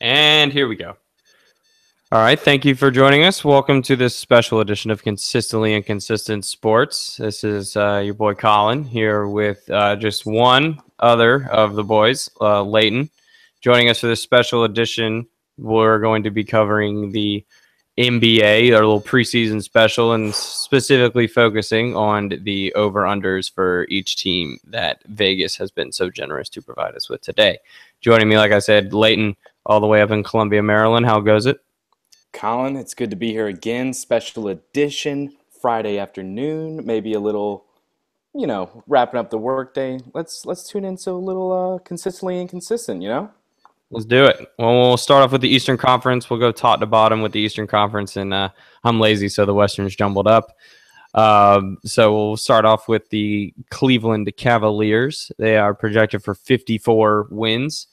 And here we go. All right. Thank you for joining us. Welcome to this special edition of Consistently Inconsistent Sports. This is your boy Colin here with just one other of the boys, Layton. Joining us for this special edition, we're going to be covering the NBA, our little preseason special, and specifically focusing on the over-unders for each team that Vegas has been so generous to provide us with today. Joining me, like I said, Layton, all the way up in Columbia, Maryland. How goes it? Colin, it's good to be here again. Special edition, Friday afternoon, maybe a little, wrapping up the workday. Let's tune into a little consistently inconsistent. Let's do it. Well, we'll start off with the Eastern Conference. We'll go top to bottom with the Eastern Conference, and I'm lazy, so the Western's jumbled up. So we'll start off with the Cleveland Cavaliers. They are projected for 54 wins.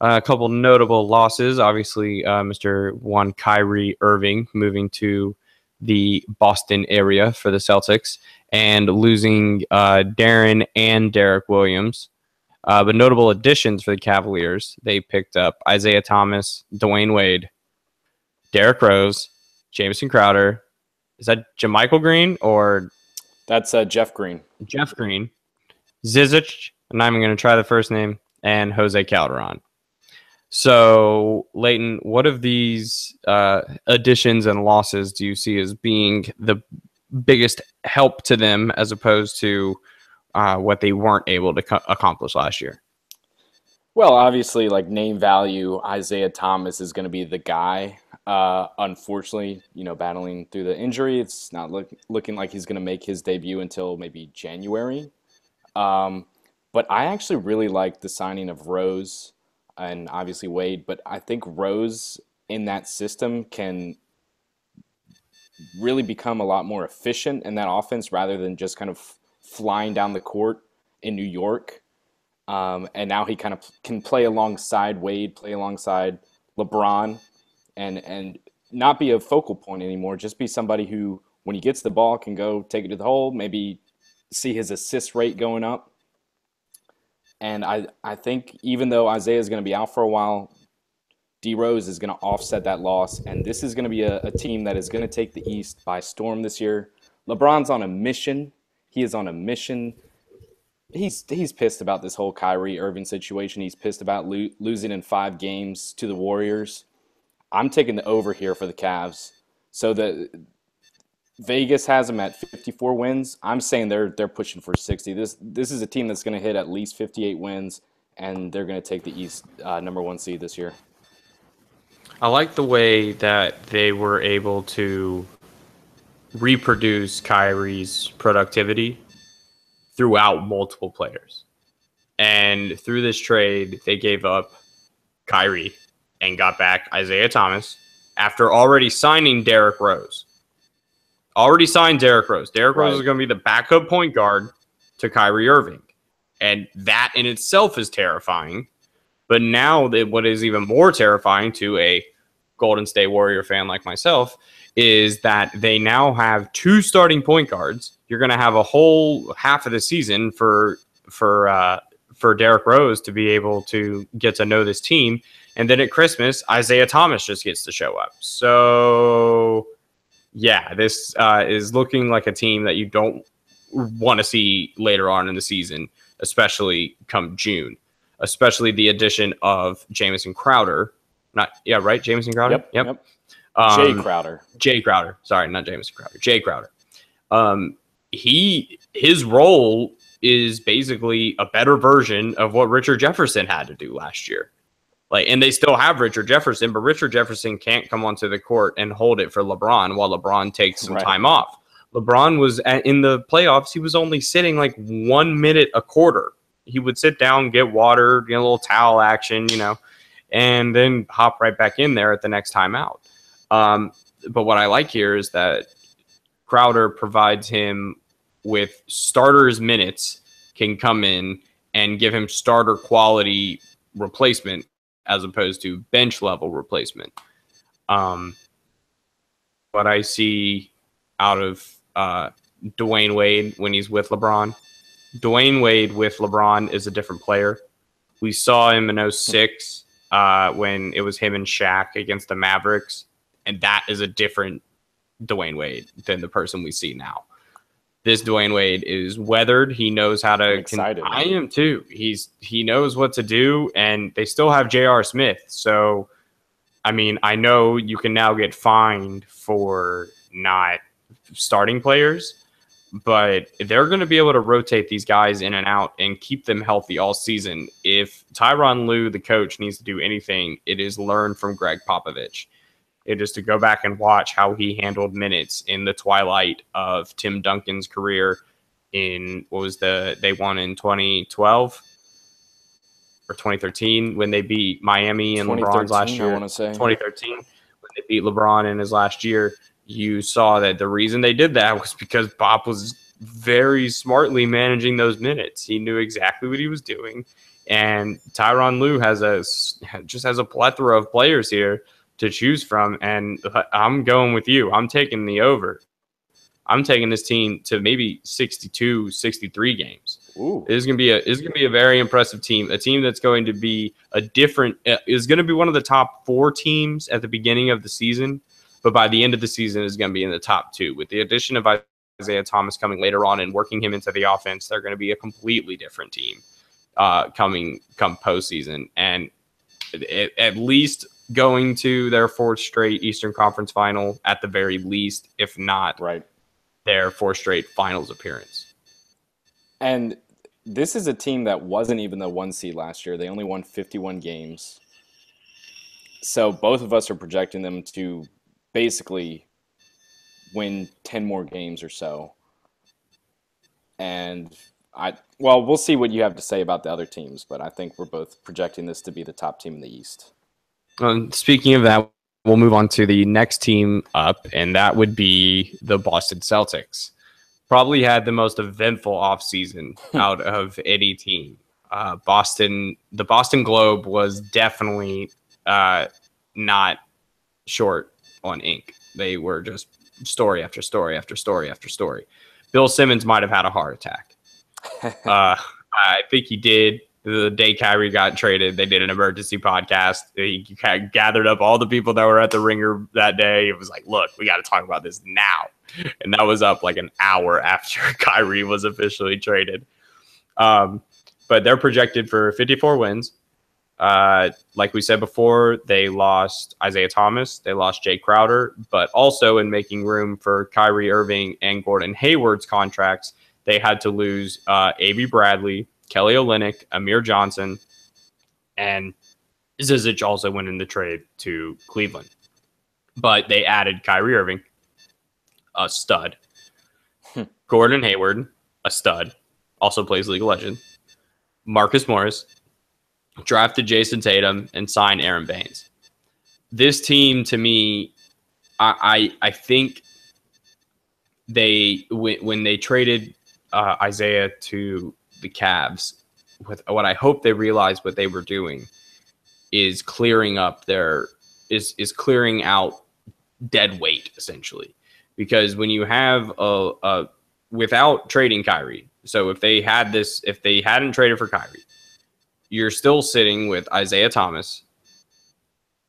A couple notable losses, obviously, Mr. One Kyrie Irving moving to the Boston area for the Celtics and losing Darren and Derek Williams. But notable additions for the Cavaliers, they picked up Isaiah Thomas, Dwayne Wade, Derrick Rose, Jamison Crowder. Is that JaMychal Green or? That's Jeff Green. Jeff Green, Zizic, I'm not even going to try the first name, and Jose Calderon. So, Layton, what of these additions and losses do you see as being the biggest help to them as opposed to what they weren't able to accomplish last year? Well, obviously, like name value, Isaiah Thomas is going to be the guy. Unfortunately, battling through the injury, it's not looking like he's going to make his debut until maybe January. But I actually really like the signing of Rose and obviously Wade, but I think Rose in that system can really become a lot more efficient in that offense rather than just kind of flying down the court in New York. And now he kind of can play alongside Wade, play alongside LeBron, and not be a focal point anymore. Just be somebody who, when he gets the ball, can go take it to the hole, maybe see his assist rate going up. And I think even though Isaiah is going to be out for a while, D Rose is going to offset that loss. And this is going to be a team that is going to take the East by storm this year. LeBron's on a mission. He is on a mission. He's pissed about this whole Kyrie Irving situation. He's pissed about losing in 5 games to the Warriors. I'm taking the over here for the Cavs. So Vegas has them at 54 wins. I'm saying they're pushing for 60. This is a team that's going to hit at least 58 wins, and they're going to take the East number 1 seed this year. I like the way that they were able to reproduce Kyrie's productivity throughout multiple players. And through this trade, they gave up Kyrie and got back Isaiah Thomas after already signing Derrick Rose. Derrick Rose Right. is going to be the backup point guard to Kyrie Irving. And that in itself is terrifying. But now what is even more terrifying to a Golden State Warrior fan like myself is that they now have 2 starting point guards. You're going to have a whole half of the season for Derrick Rose to be able to get to know this team. And then at Christmas, Isaiah Thomas just gets to show up. So, yeah, this is looking like a team that you don't want to see later on in the season, especially come June, especially the addition of Jamison Crowder. Jamison Crowder? Yep. Jay Crowder. Sorry, not Jamison Crowder. Jay Crowder. His role is basically a better version of what Richard Jefferson had to do last year. And they still have Richard Jefferson, but Richard Jefferson can't come onto the court and hold it for LeBron while LeBron takes some time off. LeBron was in the playoffs. He was only sitting like 1 minute a quarter. He would sit down, get water, get a little towel action, and then hop right back in there at the next time out. But what I like here is that Crowder provides him with starters minutes, can come in and give him starter quality replacement as opposed to bench level replacement. What I see out of Dwayne Wade when he's with LeBron, Dwayne Wade with LeBron is a different player. We saw him in 06 when it was him and Shaq against the Mavericks, and that is a different Dwayne Wade than the person we see now. This Dwayne Wade is weathered. He knows how to. I'm excited. I am too. He knows what to do, and they still have J.R. Smith. So, I mean, I know you can now get fined for not starting players, but they're going to be able to rotate these guys in and out and keep them healthy all season. If Tyronn Lue, the coach, needs to do anything, it is learn from Greg Popovich. It is to go back and watch how he handled minutes in the twilight of Tim Duncan's career in they won in 2012 or 2013 when they beat Miami and LeBron's last year. I want to say 2013 when they beat LeBron in his last year. You saw that the reason they did that was because Pop was very smartly managing those minutes. He knew exactly what he was doing, and Tyronn Lue has a plethora of players here to choose from, and I'm going with you. I'm taking the over. I'm taking this team to maybe 62, 63 games. Ooh. It's gonna be a very impressive team. A team that's going to be is going to be one of the top 4 teams at the beginning of the season, but by the end of the season is going to be in the top 2. With the addition of Isaiah Thomas coming later on and working him into the offense, they're going to be a completely different team come postseason, and at least going to their 4th straight Eastern Conference final at the very least, if not their 4th straight finals appearance. And this is a team that wasn't even the 1 seed last year. They only won 51 games. So both of us are projecting them to basically win 10 more games or so. And we'll see what you have to say about the other teams, but I think we're both projecting this to be the top team in the East. Speaking of that, we'll move on to the next team up, and that would be the Boston Celtics. Probably had the most eventful offseason out of any team. The Boston Globe was definitely not short on ink. They were just story after story after story after story. Bill Simmons might have had a heart attack. I think he did. The day Kyrie got traded, they did an emergency podcast. He gathered up all the people that were at the Ringer that day. It was like, look, we got to talk about this now. And that was up like an hour after Kyrie was officially traded. But they're projected for 54 wins. Like we said before, they lost Isaiah Thomas. They lost Jay Crowder. But also in making room for Kyrie Irving and Gordon Hayward's contracts, they had to lose A.B. Bradley, Kelly Olynyk, Amir Johnson, and Zizic also went in the trade to Cleveland. But they added Kyrie Irving, a stud. Gordon Hayward, a stud, also plays League of Legends. Marcus Morris, drafted Jason Tatum, and signed Aaron Baines. This team, to me, I think when they traded Isaiah to the Cavs, with what I hope they realized what they were doing is clearing out dead weight, essentially. Because when you have without trading Kyrie, so if they hadn't traded for Kyrie, you're still sitting with Isaiah Thomas,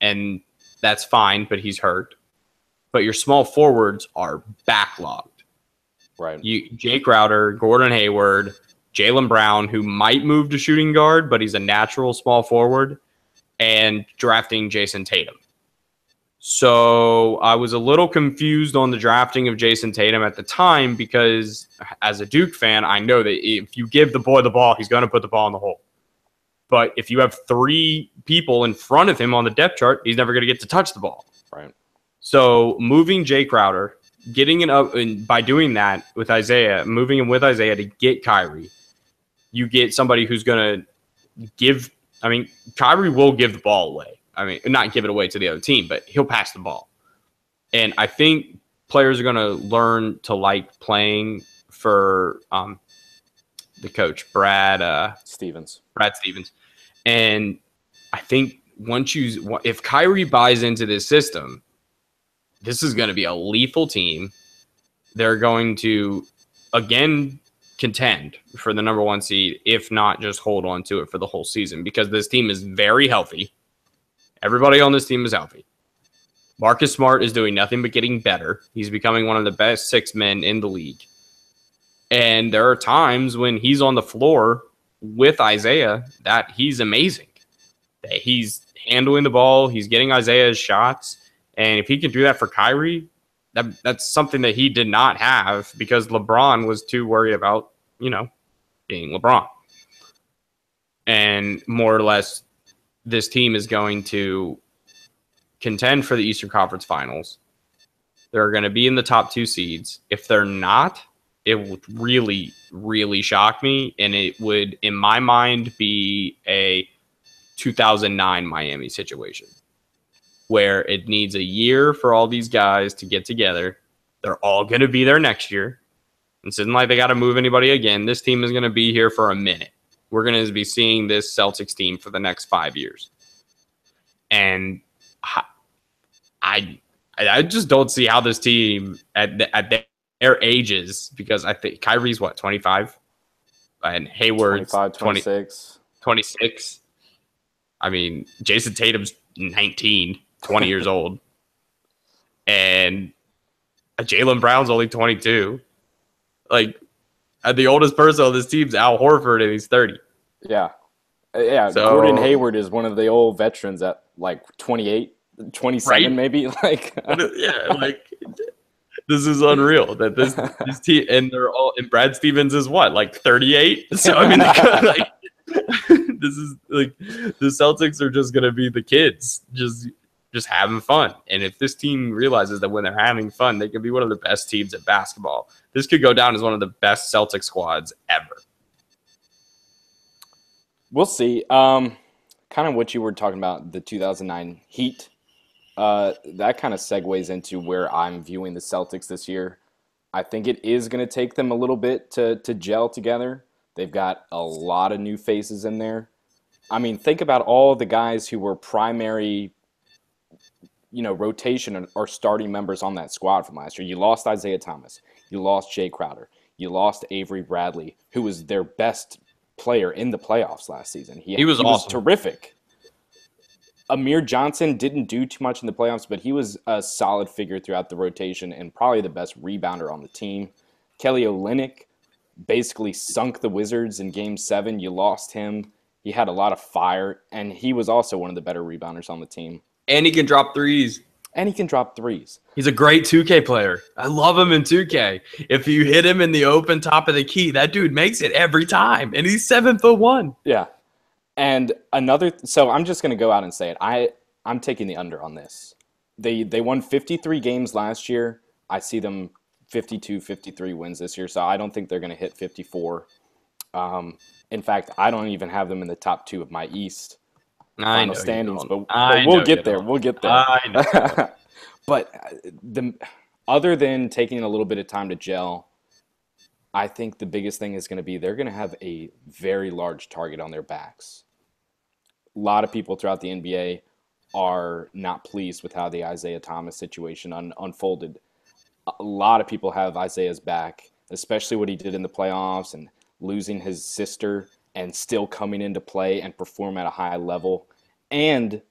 and that's fine, but he's hurt. But your small forwards are backlogged. Right. Jay Crowder, Gordon Hayward, Jaylen Brown, who might move to shooting guard, but he's a natural small forward, and drafting Jason Tatum. So I was a little confused on the drafting of Jason Tatum at the time because as a Duke fan, I know that if you give the boy the ball, he's going to put the ball in the hole. But if you have 3 people in front of him on the depth chart, he's never going to get to touch the ball. Right. So moving Jay Crowder, getting it up, and by doing that with Isaiah, moving him with Isaiah to get Kyrie, you get somebody who's going to give. I mean, Kyrie will give the ball away. I mean, not give it away to the other team, but he'll pass the ball. And I think players are going to learn to like playing for the coach, Brad Stevens. And I think if Kyrie buys into this system, this is going to be a lethal team. They're going to, again, contend for the number 1 seed, if not just hold on to it for the whole season, because this team is very healthy. Everybody on this team is healthy. Marcus Smart is doing nothing but getting better. He's becoming one of the best 6 men in the league. And there are times when he's on the floor with Isaiah that he's amazing. That he's handling the ball. He's getting Isaiah's shots. And if he can do that for Kyrie, that's something that he did not have because LeBron was too worried about, being LeBron. And more or less, this team is going to contend for the Eastern Conference Finals. They're going to be in the top 2 seeds. If they're not, it would really, really shock me. And it would, in my mind, be a 2009 Miami situation where it needs a year for all these guys to get together. They're all going to be there next year. It's not like they got to move anybody again. This team is going to be here for a minute. We're going to be seeing this Celtics team for the next 5 years. And I just don't see how this team at their ages, because I think Kyrie's 25 and Hayward's 25, 26. 26. I mean, Jason Tatum's 19, 20 years old. And Jaylen Brown's only 22. Like, the oldest person on this team's Al Horford, and he's 30. Yeah. Yeah, so, Gordon Hayward is one of the old veterans at, 28, 27 right? Maybe. This is unreal that this team, and they're all, and Brad Stevens is 38? So, I mean, this is the Celtics are just going to be the kids, just having fun. And if this team realizes that when they're having fun, they can be one of the best teams at basketball. This could go down as one of the best Celtic squads ever. We'll see. Kind of what you were talking about, the 2009 Heat. That kind of segues into where I'm viewing the Celtics this year. I think it is going to take them a little bit to gel together. They've got a lot of new faces in there. I mean, think about all the guys who were primary, rotation or starting members on that squad from last year. You lost Isaiah Thomas. You lost Jay Crowder. You lost Avery Bradley, who was their best player in the playoffs last season. He was awesome. Was terrific. Amir Johnson didn't do too much in the playoffs, but he was a solid figure throughout the rotation and probably the best rebounder on the team. Kelly Olynyk basically sunk the Wizards in Game 7. You lost him. He had a lot of fire, and he was also one of the better rebounders on the team. And he can drop threes. He's a great 2K player. I love him in 2K. If you hit him in the open top of the key, that dude makes it every time. And he's 7'1". Yeah. And so I'm just going to go out and say it. I'm taking the under on this. They won 53 games last year. I see them 52, 53 wins this year. So I don't think they're going to hit 54. In fact, I don't even have them in the top 2 of my East final standings, but we'll get there. We'll get there. I know. But other than taking a little bit of time to gel, I think the biggest thing is going to be they're going to have a very large target on their backs. A lot of people throughout the NBA are not pleased with how the Isaiah Thomas situation unfolded. A lot of people have Isaiah's back, especially what he did in the playoffs and losing his sister and still coming into play and perform at a high level. And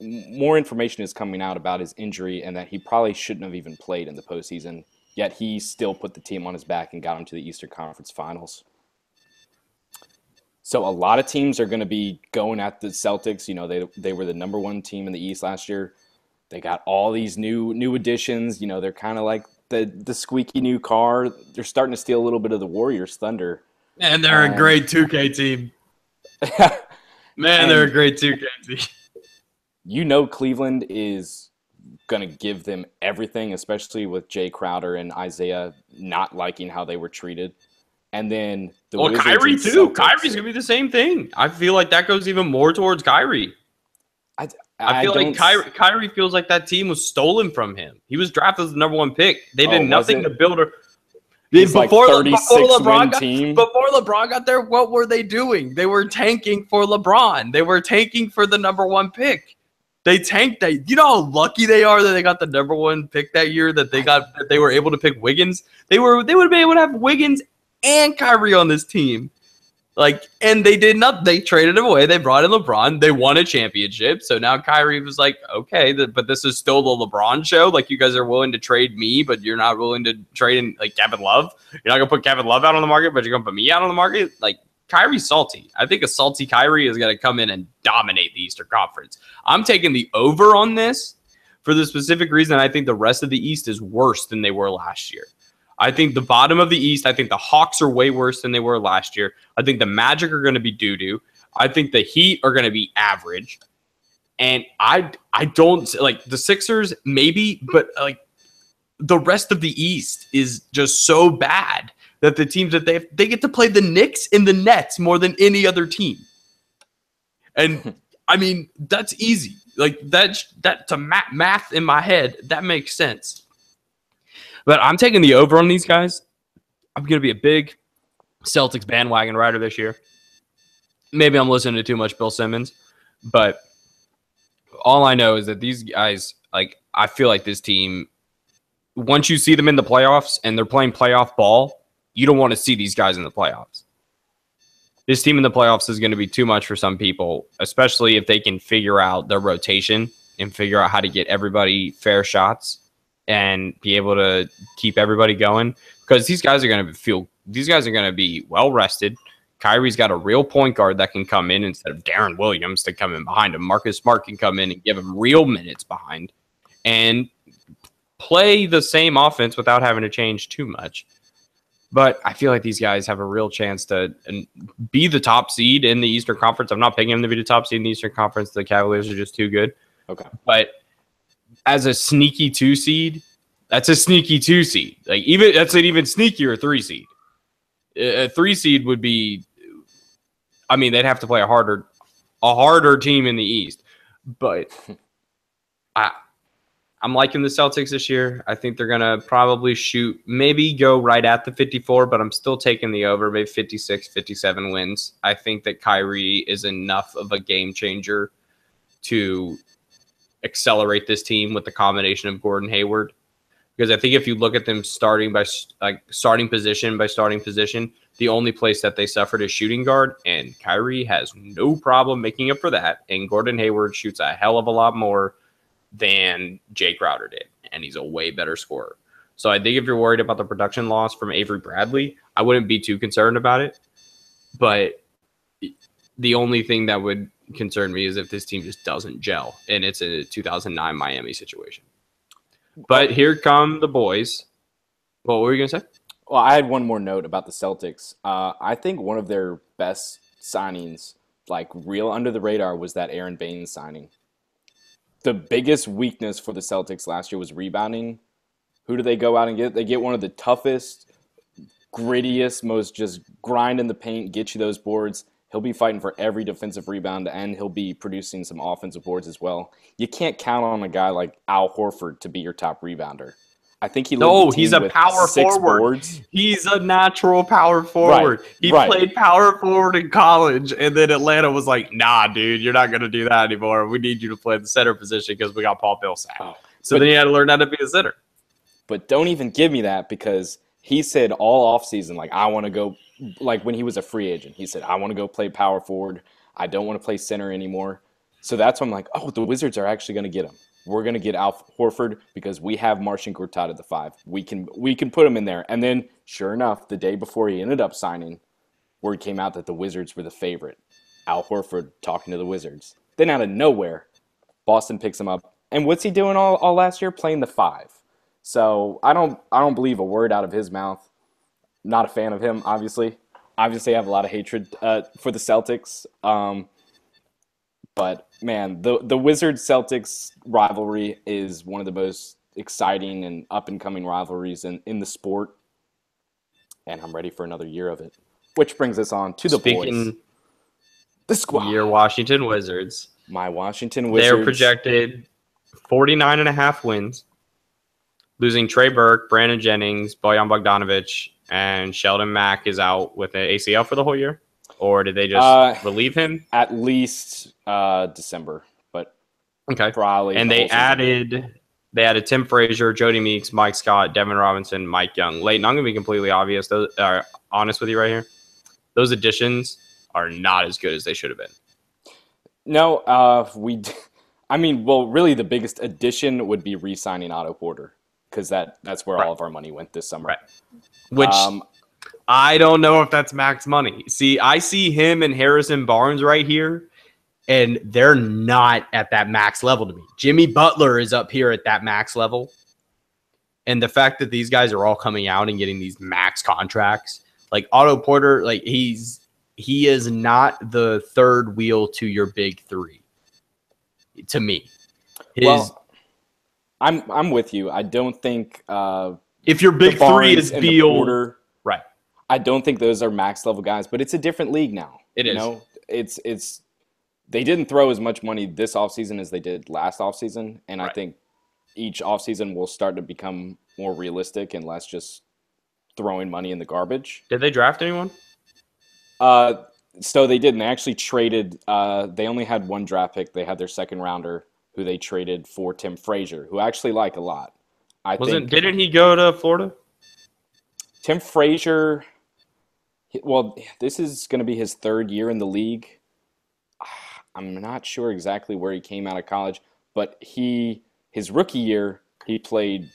more information is coming out about his injury and that he probably shouldn't have even played in the postseason, yet he still put the team on his back and got him to the Eastern Conference Finals. So a lot of teams are going to be going at the Celtics. They were the number 1 team in the East last year. They got all these new additions. They're kind of like the squeaky new car. They're starting to steal a little bit of the Warriors' thunder. And they're a great 2K team. They're a great 2K team. Cleveland is going to give them everything, especially with Jay Crowder and Isaiah not liking how they were treated. And then Kyrie too. Kyrie's going to be the same thing. I feel like that goes even more towards Kyrie. I feel like Kyrie feels like that team was stolen from him. He was drafted as the number 1 pick. They did nothing to build her. Before LeBron got there, what were they doing? They were tanking for LeBron. They were tanking for the number 1 pick. They tanked that. You know how lucky they are that they got the number 1 pick that year, that they were able to pick Wiggins. They would have been able to have Wiggins and Kyrie on this team. Like, and they did not. They traded him away. They brought in LeBron. They won a championship. So now Kyrie was like, okay, but this is still the LeBron show. Like, you guys are willing to trade me, but you're not willing to trade in like Kevin Love. You're not gonna put Kevin Love out on the market, but you're gonna put me out on the market. Like, Kyrie's salty. I think a salty Kyrie is gonna come in and dominate the Eastern Conference. I'm taking the over on this for the specific reason I think the rest of the East is worse than they were last year. I think the bottom of the East, I think the Hawks are way worse than they were last year. I think the Magic are going to be doo-doo. I think the Heat are going to be average. And I don't like the Sixers maybe, but like the rest of the East is just so bad that the teams that they get to play the Knicks and the Nets more than any other team. And I mean, that's easy. Like that's to math in my head, that makes sense. But I'm taking the over on these guys. I'm going to be a big Celtics bandwagon rider this year. Maybe I'm listening to too much Bill Simmons, but all I know is that these guys, like, I feel like this team, once you see them in the playoffs and they're playing playoff ball, you don't want to see these guys in the playoffs. This team in the playoffs is going to be too much for some people, especially if they can figure out their rotation and figure out how to get everybody fair shots and be able to keep everybody going, because these guys are going to be well rested. Kyrie's got a real point guard that can come in instead of Darren Williams to come in behind him. Marcus Smart can come in and give him real minutes behind and play the same offense without having to change too much. But I feel like these guys have a real chance to be the top seed in the Eastern Conference. I'm not picking them to be the top seed in the Eastern Conference. The Cavaliers are just too good. Okay. But as a sneaky 2 seed, that's a sneaky 2 seed. Like, even that's an even sneakier 3 seed. A 3 seed would be, I mean, they'd have to play a harder team in the East. But I'm liking the Celtics this year. I think they're gonna probably maybe go right at the 54, but I'm still taking the over, maybe 56, 57 wins. I think that Kyrie is enough of a game changer to accelerate this team with the combination of Gordon Hayward, because I think if you look at them starting position by starting position, the only place that they suffered is shooting guard, and Kyrie has no problem making up for that. And Gordon Hayward shoots a hell of a lot more than Jay Crowder did, and he's a way better scorer. So I think if you're worried about the production loss from Avery Bradley, I wouldn't be too concerned about it. But the only thing that would concern me is if this team just doesn't gel and it's a 2009 Miami situation. But here come the boys. What were you going to say? Well, I had one more note about the Celtics. I think one of their best signings, like real under the radar, was that Aaron Baines signing. The biggest weakness for the Celtics last year was rebounding. Who do they go out and get? They get one of the toughest, grittiest, most just grind in the paint, get you those boards. He'll be fighting for every defensive rebound, and he'll be producing some offensive boards as well. You can't count on a guy like Al Horford to be your top rebounder. I think he's a power forward. Boards. He's a natural power forward. Right, he played power forward in college, and then Atlanta was like, nah, dude, you're not going to do that anymore. We need you to play the center position because we got Paul Millsap. So then he had to learn how to be a center. But don't even give me that, because he said all offseason, like, I want to go, like when he was a free agent, he said, I want to go play power forward. I don't want to play center anymore. So that's when I'm like, oh, the Wizards are actually going to get him. We're going to get Al Horford because we have Marcin Gortat at the 5. We can put him in there. And then, sure enough, the day before he ended up signing, word came out that the Wizards were the favorite. Al Horford talking to the Wizards. Then out of nowhere, Boston picks him up. And what's he doing all last year? Playing the 5. So I don't believe a word out of his mouth. Not a fan of him, obviously. Obviously, I have a lot of hatred for the Celtics. But, man, the Wizards-Celtics rivalry is one of the most exciting and up-and-coming rivalries in the sport. And I'm ready for another year of it. Which brings us on to the boys. The squad. Your Washington Wizards. My Washington Wizards. They're projected 49.5 wins. Losing Trey Burke, Brandon Jennings, Bojan Bogdanovic, and Sheldon Mack is out with an ACL for the whole year? Or did they just relieve him? At least December, but okay, probably. And they added Tim Frazier, Jody Meeks, Mike Scott, Devin Robinson, Mike Young. Layton, I'm gonna be completely honest with you right here. Those additions are not as good as they should have been. No, really the biggest addition would be re-signing Otto Porter because that's where all of our money went this summer. Right. Which I don't know if that's max money. See, I see him and Harrison Barnes right here, and they're not at that max level to me. Jimmy Butler is up here at that max level. And the fact that these guys are all coming out and getting these max contracts, like Otto Porter, like he is not the third wheel to your big three. To me, I'm with you. I don't think if your big three is Beal, Porter, right? I don't think those are max level guys. But it's a different league now. It is. You know, it's they didn't throw as much money this offseason as they did last offseason, and I think each offseason will start to become more realistic and less just throwing money in the garbage. Did they draft anyone? So they didn't. They actually traded. They only had one draft pick. They had their second rounder, who they traded for Tim Frazier, who I actually like a lot. Didn't he go to Florida? Tim Frazier. Well, this is going to be his third year in the league. I'm not sure exactly where he came out of college, but his rookie year he played.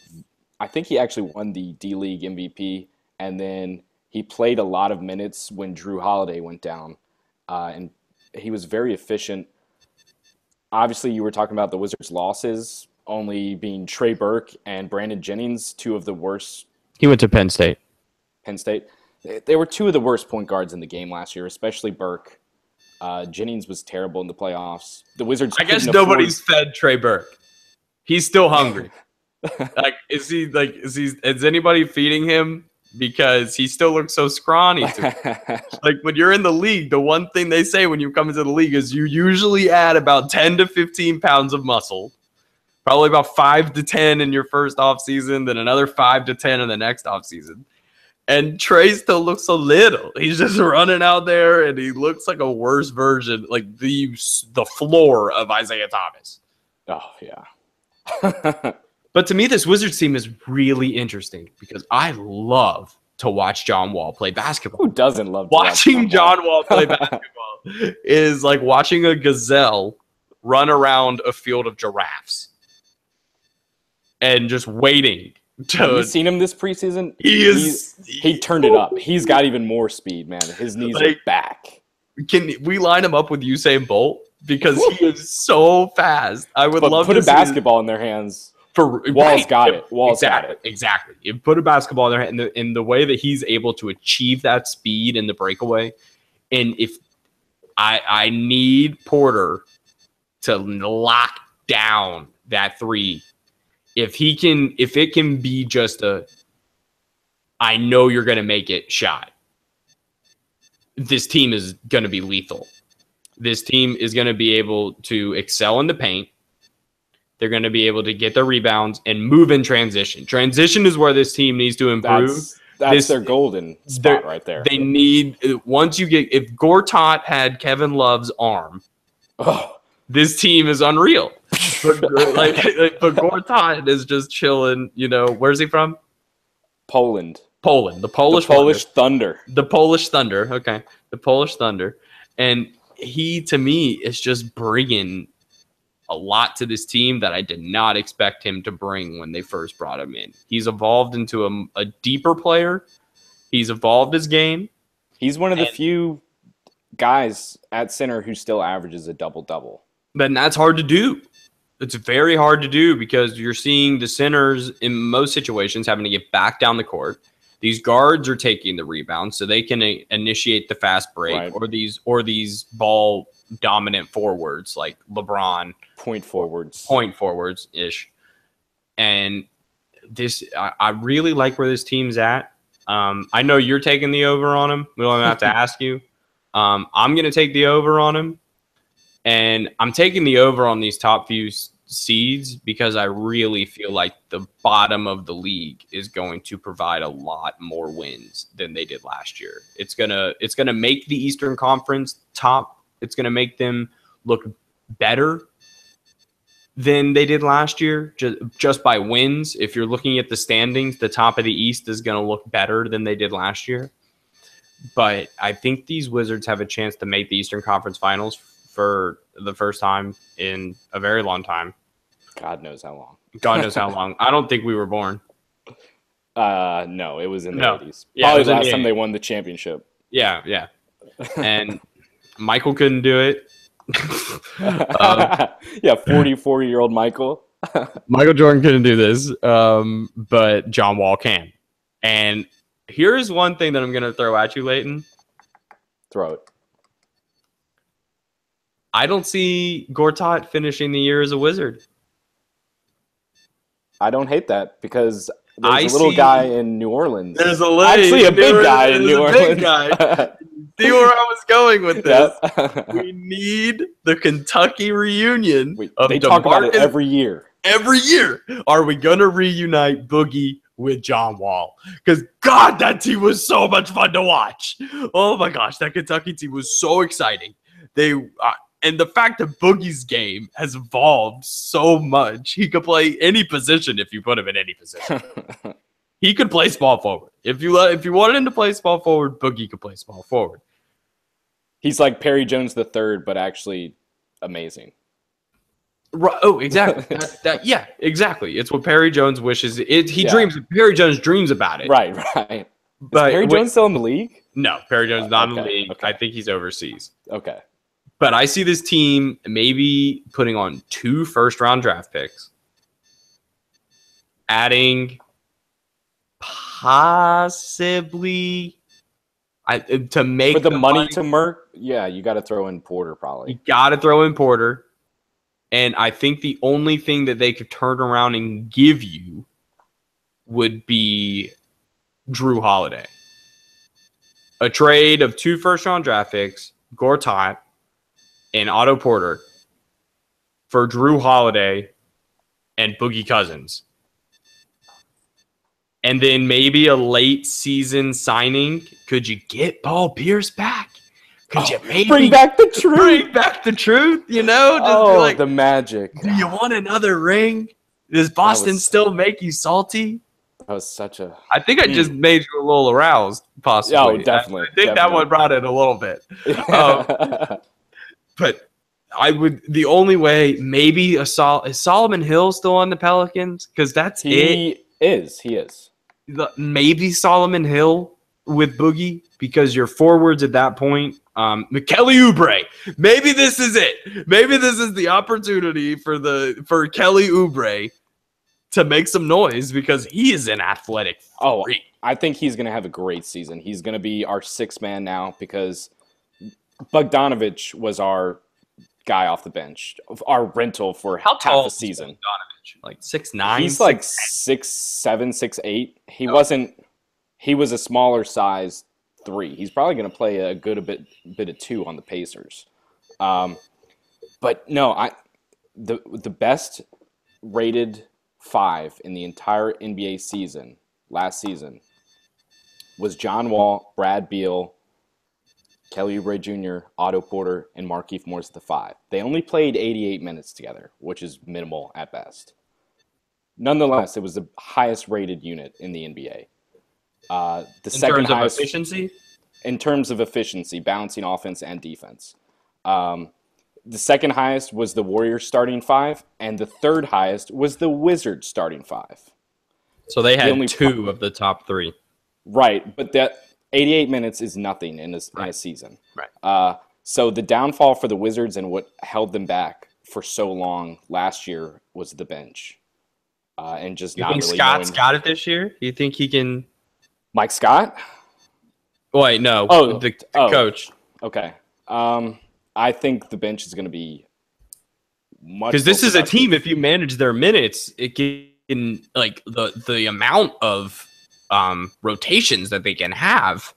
I think he actually won the D-League MVP, and then he played a lot of minutes when Drew Holiday went down, and he was very efficient. Obviously, you were talking about the Wizards' losses, only being Trey Burke and Brandon Jennings, two of the worst. He went to Penn State. They were two of the worst point guards in the game last year, especially Burke. Jennings was terrible in the playoffs. The Wizards. I guess nobody's fed Trey Burke. He's still hungry. Is anybody feeding him? Because he still looks so scrawny. Like when you're in the league, the one thing they say when you come into the league is you usually add about 10 to 15 pounds of muscle. Probably about 5 to 10 in your first offseason, then another 5 to 10 in the next offseason. And Trey still looks so little. He's just running out there, and he looks like a worse version, like the floor of Isaiah Thomas. Oh, yeah. But to me, this Wizards team is really interesting because I love to watch John Wall play basketball. Who doesn't love watching John Wall play basketball? Is like watching a gazelle run around a field of giraffes and just waiting. Have you seen him this preseason? He turned it up. He's got even more speed, man. His knees are back. Can we line him up with Usain Bolt? Because he is so fast. I would love to put a basketball in their hands. Wall's got it. Wall's got it. Exactly. You put a basketball in their hand in the way that he's able to achieve that speed in the breakaway. And if I need Porter to lock down that three, if it can be just I know you're going to make it shot, this team is going to be lethal. This team is going to be able to excel in the paint. They're going to be able to get the rebounds and move in transition. Transition is where this team needs to improve. That's their golden spot right there. They need, once you get, if Gortat had Kevin Love's arm, this team is unreal. But Gortat is just chilling. You know, where's he from? Poland. The Polish Thunder. The Polish Thunder. Okay. The Polish Thunder. And he, to me, is just bringing a lot to this team that I did not expect him to bring when they first brought him in. He's evolved into a deeper player. He's evolved his game. He's one of the few guys at center who still averages a double-double. Then that's hard to do. It's very hard to do because you're seeing the centers in most situations having to get back down the court. These guards are taking the rebound so they can initiate the fast break, right, or these ball dominant forwards like LeBron, point forwards ish. And this, I really like where this team's at. I know you're taking the over on him. We don't even have to ask you. I'm going to take the over on him, and I'm taking the over on these top few seeds because I really feel like the bottom of the league is going to provide a lot more wins than they did last year. It's gonna make the Eastern Conference top. It's gonna make them look better than they did last year, just by wins. If you're looking at the standings, the top of the East is gonna look better than they did last year. But I think these Wizards have a chance to make the Eastern Conference Finals for the first time in a very long time. God knows how long. God knows how long. I don't think we were born. No, it was in the 80s. Yeah, Probably it was the in last the time 80s. they won the championship. Yeah. And Michael couldn't do it. 44-year-old Michael. Michael Jordan couldn't do this, but John Wall can. And here's one thing that I'm going to throw at you, Layton. Throw it. I don't see Gortat finishing the year as a Wizard. I don't hate that because there's a little guy in New Orleans. There's actually a big guy in New Orleans. Big guy. See where I was going with this? Yep. We need the Kentucky reunion. They talk about it every year. Every year. Are we going to reunite Boogie with John Wall? Because, God, that team was so much fun to watch. Oh, my gosh. That Kentucky team was so exciting. And the fact that Boogie's game has evolved so much, he could play any position if you put him in any position. He could play small forward. If you wanted him to play small forward, Boogie could play small forward. He's like Perry Jones III, but actually amazing. Right. Oh, exactly. Yeah, exactly. It's what Perry Jones wishes. Dreams. Perry Jones dreams about it. Right. But is Perry Jones still in the league? No, Perry Jones is not in the league. Okay. I think he's overseas. Okay. But I see this team maybe putting on 2 first-round draft picks, adding possibly to make for the money to Merc. Yeah, you got to throw in Porter probably. You got to throw in Porter, and I think the only thing that they could turn around and give you would be Drew Holiday. A trade of 2 first-round draft picks, Gortat, and Otto Porter for Drew Holiday and Boogie Cousins. And then maybe a late season signing. Could you get Paul Pierce back? Could you maybe bring back the truth? Bring back the truth, you know? Just be like, the magic. Do you want another ring? Does Boston still make you salty? That was such a... I think I just made you a little aroused, possibly. Oh, definitely. I think that one brought it a little bit. But the only way, maybe is Solomon Hill still on the Pelicans? Because he is. Maybe Solomon Hill with Boogie, because your forwards at that point, Kelly Oubre. Maybe this is it. Maybe this is the opportunity for Kelly Oubre to make some noise, because he is an athletic freak. I think he's going to have a great season. He's going to be our 6th man now, because Bogdanovich was our guy off the bench, our rental for half a season. Bogdanovich? Like 6'9"? He's like 6'7", 6'8". He was a smaller size 3. He's probably going to play a good bit of 2 on the Pacers. But no, the best rated 5 in the entire NBA season last season was John Wall, Brad Beal, Kelly Oubre Jr., Otto Porter, and Markieff Morris at the 5. They only played 88 minutes together, which is minimal at best. Nonetheless, it was the highest rated unit in the NBA. In terms of efficiency? In terms of efficiency, balancing offense and defense. The second highest was the Warriors starting 5, and the third highest was the Wizards starting 5. So they had 2 of the top 3. Right, but that 88 minutes is nothing in a season. Right. So the downfall for the Wizards and what held them back for so long last year was the bench. And just you not think really Scott's got it this year? You think he can... Mike Scott? Wait, no. The coach. Okay. I think the bench is going to be much... Because this is a team, if you manage their minutes, it can, like, the amount of rotations that they can have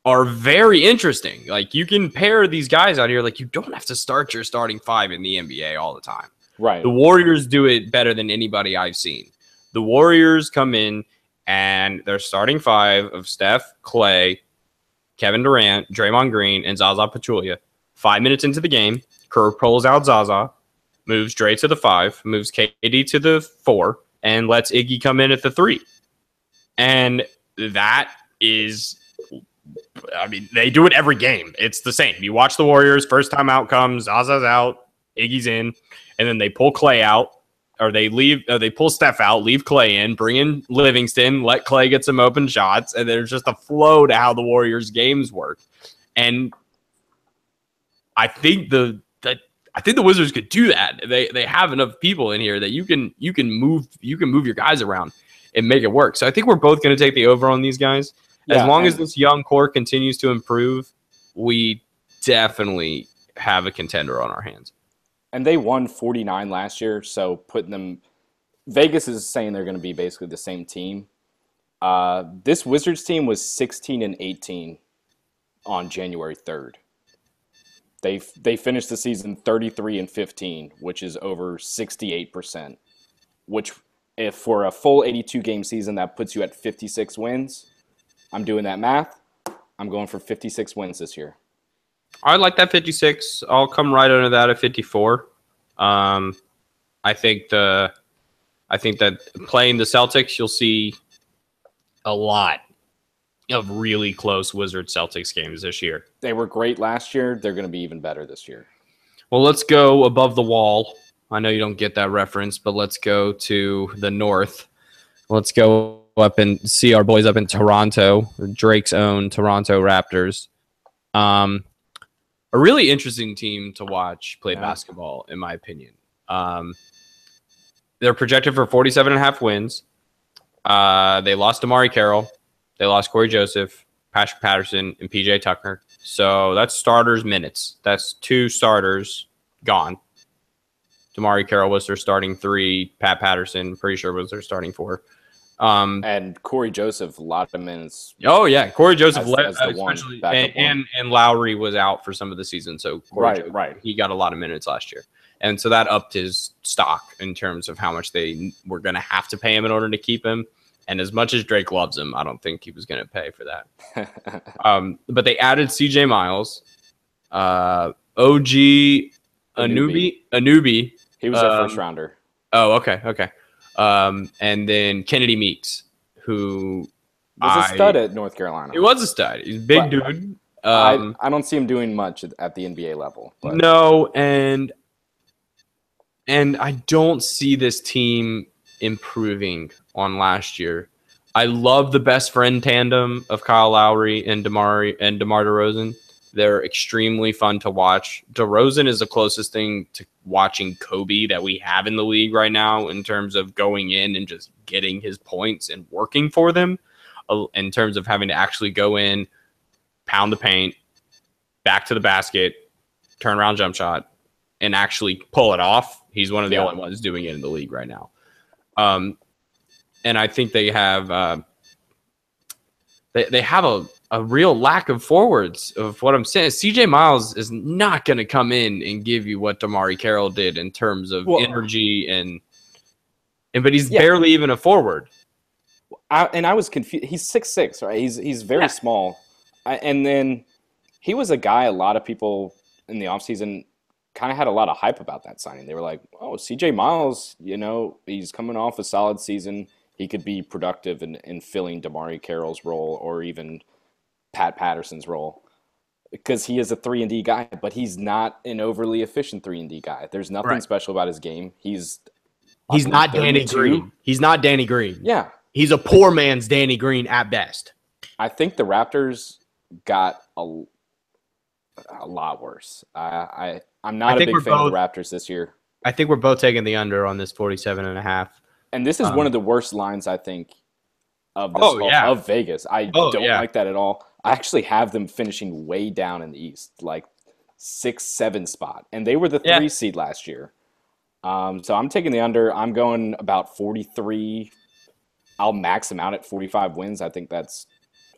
are very interesting. Like, you can pair these guys out here. Like, you don't have to start your starting 5 in the NBA all the time. Right. The Warriors do it better than anybody I've seen. The Warriors come in and they're starting 5 of Steph, Clay, Kevin Durant, Draymond Green, and Zaza Pachulia. 5 minutes into the game, Kerr pulls out Zaza, moves Dre to the 5, moves KD to the 4, and lets Iggy come in at the 3. And that is I mean, they do it every game. It's the same. You watch the Warriors, first time out comes, Zaza's out, Iggy's in, and then they pull Clay out, or they pull Steph out, leave Clay in, bring in Livingston, let Clay get some open shots, and there's just a flow to how the Warriors games work. And I think the Wizards could do that. They have enough people in here that you can move your guys around and make it work. So I think we're both going to take the over on these guys. As long as this young core continues to improve, we definitely have a contender on our hands. And they won 49 last year, so putting them – Vegas is saying they're going to be basically the same team. This Wizards team was 16-18 on January 3rd. They finished the season 33-15, which is over 68%, which if for a full 82-game season, that puts you at 56 wins. I'm doing that math. I'm going for 56 wins this year. I like that 56. I'll come right under that at 54. I think that playing the Celtics, you'll see a lot of really close Wizards-Celtics games this year. They were great last year. They're going to be even better this year. Well, let's go above the wall. I know you don't get that reference, but let's go to the north. Let's go up and see our boys up in Toronto, Drake's own Toronto Raptors. A really interesting team to watch play basketball, in my opinion. They're projected for 47.5 wins. They lost Amari Carroll. They lost Corey Joseph, Patrick Patterson, and PJ Tucker. So that's starters minutes. That's 2 starters gone. Amari Carroll was their starting 3. Pat Patterson, pretty sure, was their starting 4. And Corey Joseph, a lot of minutes. Oh, yeah. Corey Joseph as the especially, one. And Lowry was out for some of the season. So Corey Joseph, he got a lot of minutes last year. And so that upped his stock in terms of how much they were going to have to pay him in order to keep him. And as much as Drake loves him, I don't think he was going to pay for that. But they added CJ Miles, OG Anunoby. He was a first rounder. Oh, okay. And then Kennedy Meeks, who was a stud at North Carolina. He was a stud. He's a big dude. I don't see him doing much at the NBA level. But. No, and I don't see this team improving on last year. I love the best friend tandem of Kyle Lowry and DeMar DeRozan. They're extremely fun to watch. DeRozan is the closest thing to watching Kobe that we have in the league right now in terms of going in and just getting his points and working for them, in terms of having to actually go in, pound the paint, back to the basket, turn around jump shot, and actually pull it off. He's one of the only ones doing it in the league right now. And I think they have a real lack of forwards of what I'm saying. CJ Miles is not going to come in and give you what Damari Carroll did in terms of energy but he's barely even a forward. I was confused. He's 6'6", right? He's very small. And then he was a guy a lot of people in the offseason kind of had a lot of hype about that signing. They were like, oh, CJ Miles, he's coming off a solid season. He could be productive in filling Damari Carroll's role or even Pat Patterson's role, because he is a 3-and-D guy, but he's not an overly efficient 3-and-D guy. There's nothing special about his game. He's not Danny Green. He's not Danny Green. Yeah. He's a poor man's Danny Green at best. I think the Raptors got a lot worse. I'm not a big fan of the Raptors this year. I think we're both taking the under on this 47.5. And this is one of the worst lines, I think, of Vegas. I don't like that at all. I actually have them finishing way down in the East, like 6-7 spot. And they were the 3 seed last year. So I'm taking the under. I'm going about 43. I'll max them out at 45 wins. I think that's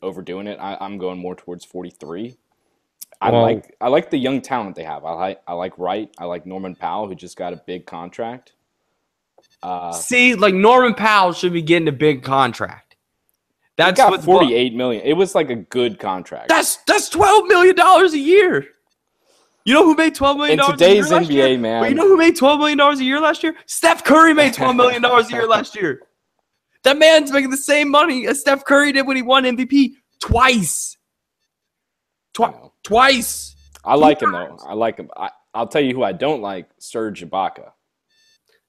overdoing it. I'm going more towards 43. I like the young talent they have. I like Wright. I like Norman Powell, who just got a big contract. Norman Powell should be getting a big contract. That's got $48 million. It was like a good contract. That's $12 million a year. You know who made $12 million in today's NBA, man? But you know who made $12 million a year last year? Steph Curry made $12 million a year last year. That man's making the same money as Steph Curry did when he won MVP twice. know. Twice. I like him, though. I like him. I'll tell you who I don't like, Serge Ibaka.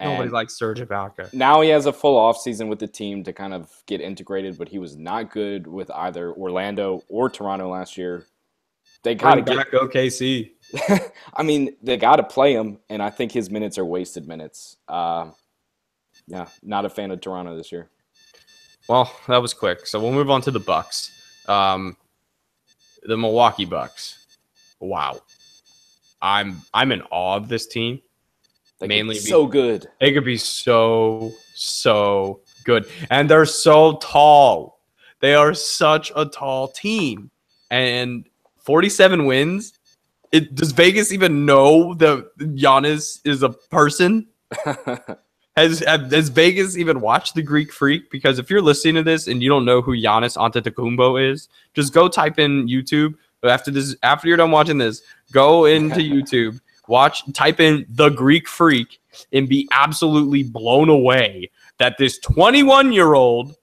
Nobody likes Serge Ibaka. Now he has a full offseason with the team to kind of get integrated, but he was not good with either Orlando or Toronto last year. They got to get back OKC. I mean, they got to play him, and I think his minutes are wasted minutes. Yeah, not a fan of Toronto this year. Well, that was quick. So we'll move on to the Bucks. The Milwaukee Bucks. Wow. I'm in awe of this team. Mainly so good. They could be so good. And they're so tall. They are such a tall team. And 47 wins. Does Vegas even know that Giannis is a person? Has Vegas even watched the Greek Freak? Because if you're listening to this and you don't know who Giannis Antetokounmpo is, just go type in YouTube. After you're done watching this, go into YouTube, type in the Greek Freak, and be absolutely blown away that this 21-year-old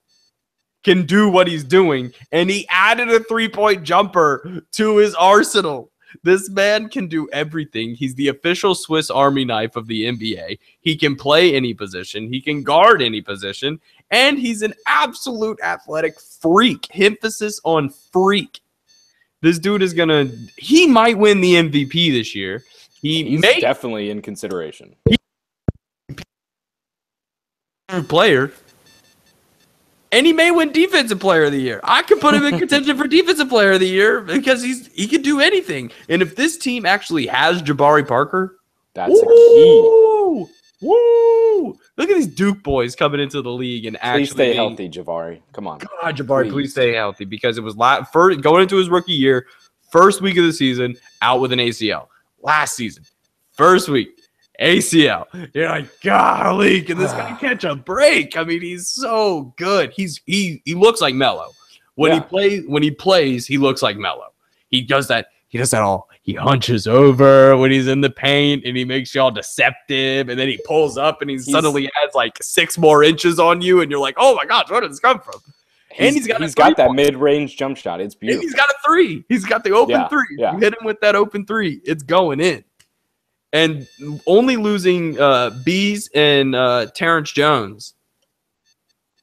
can do what he's doing. And he added a 3-point jumper to his arsenal. This man can do everything. He's the official Swiss Army knife of the NBA. He can play any position. He can guard any position. And he's an absolute athletic freak. Emphasis on freak. This dude is he might win the MVP this year. He's definitely in consideration. Player. And he may win Defensive Player of the Year. I could put him in contention for Defensive Player of the Year because he could do anything. And if this team actually has Jabari Parker, that's a key. Woo! Look at these Duke boys coming into the league and actually stay healthy, Jabari. Come on, God, Jabari, please stay healthy because it was going into his rookie year, first week of the season, out with an ACL. Last season, first week. ACL. You're like, golly, can this guy catch a break? I mean, he's so good. He looks like Melo. When he plays, he looks like Melo. He does that all. He hunches over when he's in the paint and he makes you all deceptive, and then he pulls up and he suddenly has like 6 more inches on you, and you're like, oh my gosh, where did this come from? And he's got that mid-range jump shot. It's beautiful. And he's got a 3. He's got the open 3. Yeah. You hit him with that open 3, it's going in. And only losing Bees and Terrence Jones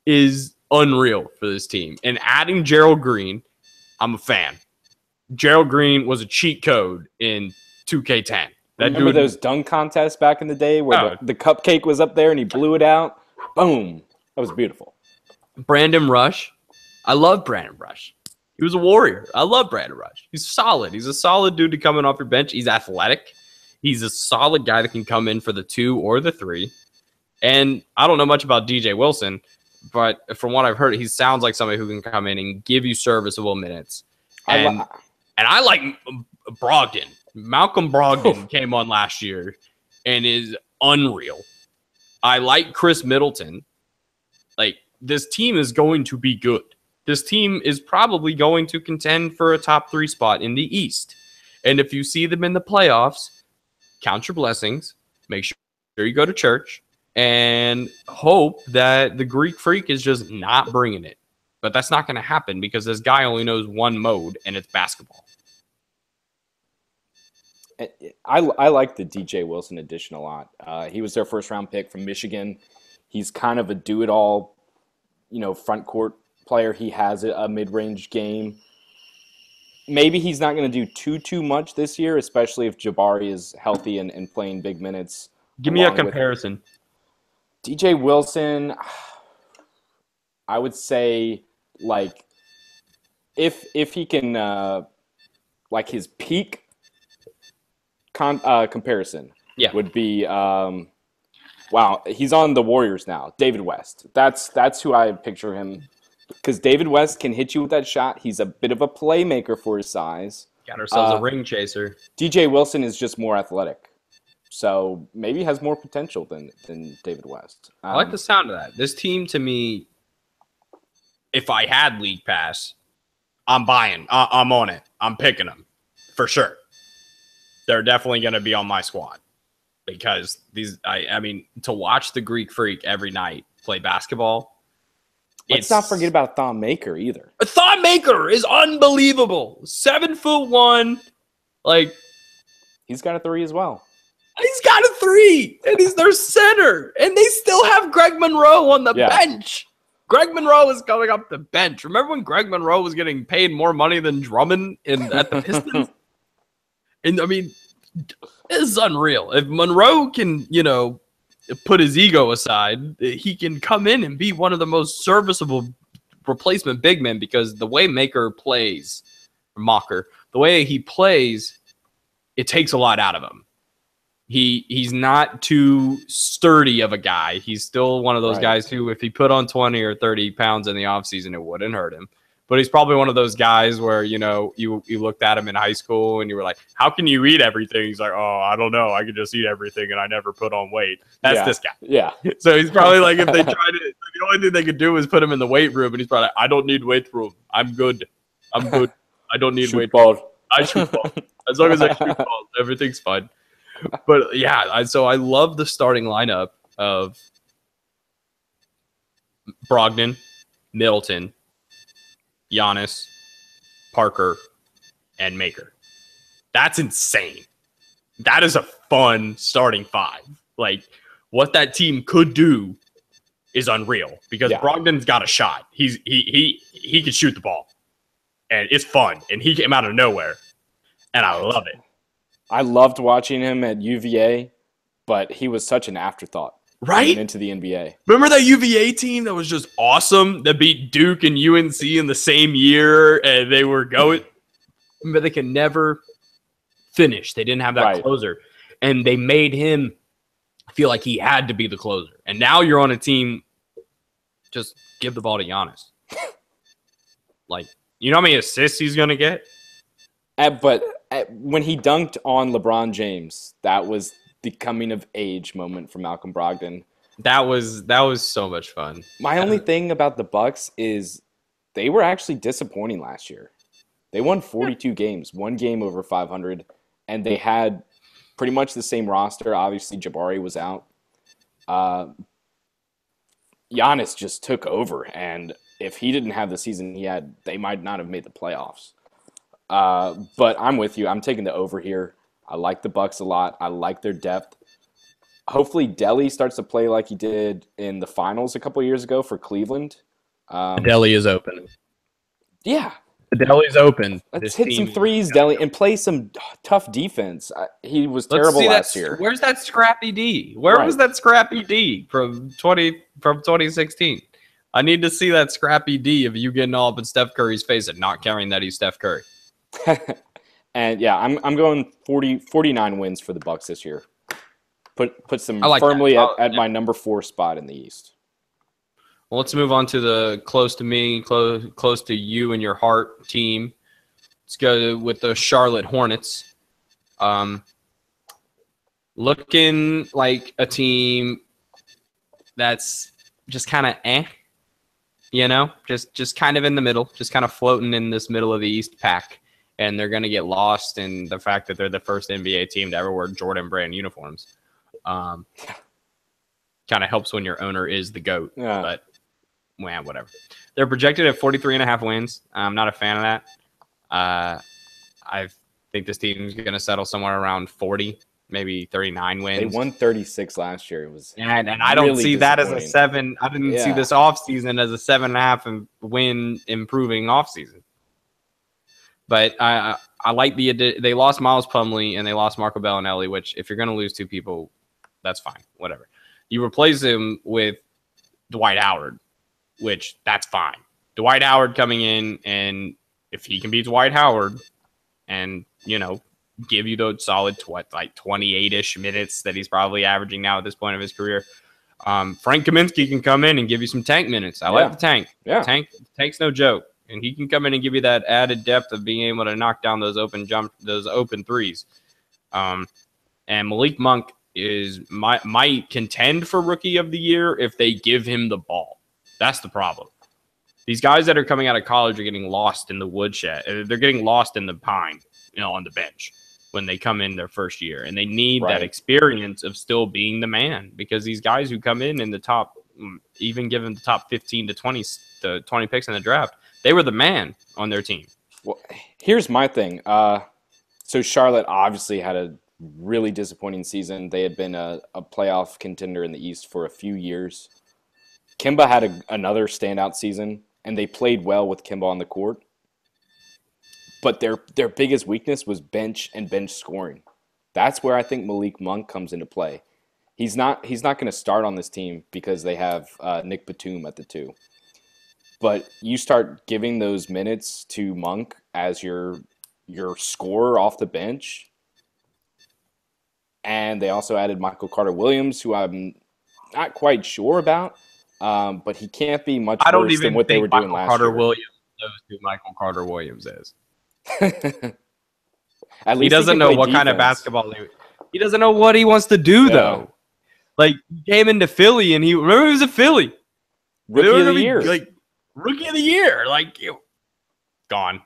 is unreal for this team. And adding Gerald Green, I'm a fan. Gerald Green was a cheat code in 2K10. Remember those dunk contests back in the day where the cupcake was up there and he blew it out? Boom. That was beautiful. Brandon Rush. I love Brandon Rush. He was a warrior. I love Brandon Rush. He's solid. He's a solid dude to come in off your bench. He's athletic. He's a solid guy that can come in for the 2 or the 3. And I don't know much about DJ Wilson, but from what I've heard, he sounds like somebody who can come in and give you serviceable minutes. And I like Brogdon. Malcolm Brogdon came on last year and is unreal. I like Chris Middleton. Like, this team is going to be good. This team is probably going to contend for a top 3 spot in the East. And if you see them in the playoffs, count your blessings, make sure you go to church, and hope that the Greek Freak is just not bringing it. But that's not going to happen because this guy only knows one mode, and it's basketball. I like the DJ Wilson addition a lot. He was their first-round pick from Michigan. He's kind of a do-it-all, front court player. He has a mid-range game. Maybe he's not going to do too much this year, especially if Jabari is healthy and playing big minutes. Give me a comparison. DJ Wilson, I would say, like, if he can, like, his peak comparison would be, wow, he's on the Warriors now. David West. That's who I picture him. Because David West can hit you with that shot. He's a bit of a playmaker for his size. Got ourselves a ring chaser. DJ Wilson is just more athletic. So maybe has more potential than David West. I like the sound of that. This team, to me, if I had League Pass, I'm buying. I'm on it. I'm picking them. For sure. They're definitely going to be on my squad. Because I mean, to watch the Greek Freak every night play basketball, Let's not forget about Thon Maker either. Thon Maker is unbelievable. 7'1". Like, he's got a 3 as well. He's got a 3, and he's their center, and they still have Greg Monroe on the bench. Greg Monroe is coming up the bench. Remember when Greg Monroe was getting paid more money than Drummond at the Pistons? And I mean, this is unreal. If Monroe can, put his ego aside, he can come in and be one of the most serviceable replacement big men, because the way Maker plays, the way he plays, it takes a lot out of him. He's not too sturdy of a guy. He's still one of those guys who, if he put on 20 or 30 pounds in the offseason, it wouldn't hurt him. But he's probably one of those guys where, you looked at him in high school and you were like, how can you eat everything? He's like, oh, I don't know. I can just eat everything and I never put on weight. That's this guy. Yeah. So he's probably like, if they tried it, the only thing they could do is put him in the weight room. And he's probably like, I don't need weight room. I'm good. I don't need weight room. I shoot balls. As long as I shoot balls, everything's fine. But yeah, so I love the starting lineup of Brogdon, Middleton, Giannis, Parker, and Maker. That's insane. That is a fun starting 5. Like, what that team could do is unreal, because Brogdon's got a shot. He can shoot the ball, and it's fun. And he came out of nowhere, and I love it. I loved watching him at UVA, but he was such an afterthought. Right? Into the NBA. Remember that UVA team that was just awesome, that beat Duke and UNC in the same year, and they were going, but they could never finish. They didn't have that closer, and they made him feel like he had to be the closer. And now you're on a team, just give the ball to Giannis. Like, you know how many assists he's going to get? But when he dunked on LeBron James, that was the coming of age moment for Malcolm Brogdon. That was so much fun. My only thing about the Bucks is they were actually disappointing last year. They won 42 games, 1 game over 500, and they had pretty much the same roster. Obviously, Jabari was out. Giannis just took over, and if he didn't have the season he had, they might not have made the playoffs. But I'm with you. I'm taking the over here. I like the Bucks a lot. I like their depth. Hopefully, Delly starts to play like he did in the finals a couple years ago for Cleveland. Delly is open. Yeah. The Delly's open. Let's hit some threes, Delly, and play some tough defense. He was terrible last year. Where's that scrappy D? Where was that scrappy D from 2016? I need to see that scrappy D of you getting all up in Steph Curry's face and not caring that he's Steph Curry. And yeah, I'm going 49 wins for the Bucks this year. Put some firmly at my number 4 spot in the East. Well, let's move on to the close to me, close to you and your heart team. Let's go with the Charlotte Hornets. Looking like a team that's just kind of just kind of in the middle, just kind of floating in this middle of the East pack. And they're going to get lost in the fact that they're the first NBA team to ever wear Jordan brand uniforms. Kind of helps when your owner is the GOAT, but whatever. They're projected at 43.5 wins. I'm not a fan of that. I think this team is going to settle somewhere around 40, maybe 39 wins. They won 36 last year. It was and I don't see that as a 7. I didn't see this offseason as a 7.5 win improving offseason. But I like they lost Miles Plumlee and they lost Marco Bellinelli, which if you're going to lose 2 people, that's fine. Whatever. You replace him with Dwight Howard, which that's fine. Dwight Howard coming in, and if he can be Dwight Howard and, give you those solid 28-ish minutes that he's probably averaging now at this point of his career, Frank Kaminsky can come in and give you some tank minutes. I like the tank. Yeah. Tank's no joke. And he can come in and give you that added depth of being able to knock down those open threes. And Malik Monk might contend for Rookie of the Year if they give him the ball. That's the problem. These guys that are coming out of college are getting lost in the woodshed. They're getting lost in the pine, on the bench when they come in their first year. And they need that experience of still being the man, because these guys who come in the top even given the top 15 to 20 picks in the draft, they were the man on their team. Well, here's my thing. So Charlotte obviously had a really disappointing season. They had been a playoff contender in the East for a few years. Kemba had another standout season, and they played well with Kemba on the court. But their biggest weakness was bench and bench scoring. That's where I think Malik Monk comes into play. He's not going to start on this team because they have Nick Batum at the 2. But you start giving those minutes to Monk as your scorer off the bench. And they also added Michael Carter-Williams, who I'm not quite sure about. But he can't be much worse than what they were doing last year. Williams knows who Michael Carter-Williams is. At least he doesn't know what kind of basketball he doesn't know what he wants to do, though. Like, he came into Philly, and he was a Philly. Rookie of the year. Like, rookie of the year. Like, gone.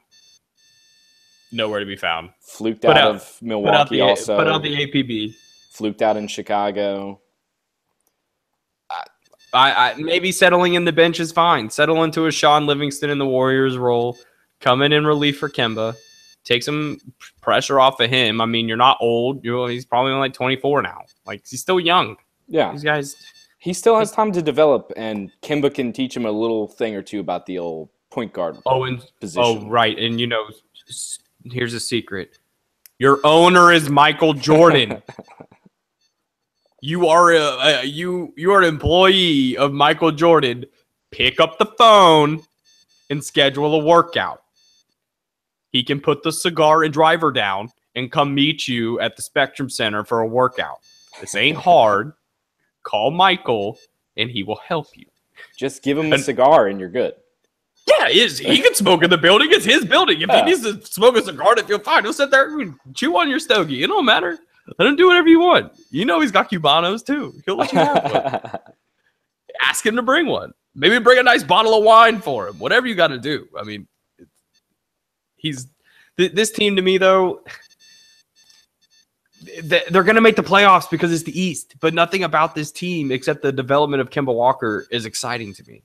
Nowhere to be found. Fluked out of Milwaukee also. Put out the APB. Fluked out in Chicago. I maybe settling in the bench is fine. Settle into a Sean Livingston in the Warriors role. Come in relief for Kemba. Take some pressure off of him. I mean, you're not old. He's probably only like 24 now. Like, he's still young. Yeah. These guys. He still has time to develop, and Kemba can teach him a little thing or two about the old point guard position. Oh, right. And, here's a secret. Your owner is Michael Jordan. You are an employee of Michael Jordan. Pick up the phone and schedule a workout. He can put the cigar and driver down and come meet you at the Spectrum Center for a workout. This ain't hard. Call Michael and he will help you. Just give him a cigar and you're good. Yeah, he can smoke in the building. It's his building. If he needs to smoke a cigar to feel fine, he'll sit there and chew on your stogie. It don't matter. Let him do whatever you want. He's got Cubanos too. He'll let you have one. Ask him to bring one. Maybe bring a nice bottle of wine for him. Whatever you got to do. I mean, this team to me, though, they're going to make the playoffs because it's the East. But nothing about this team except the development of Kemba Walker is exciting to me.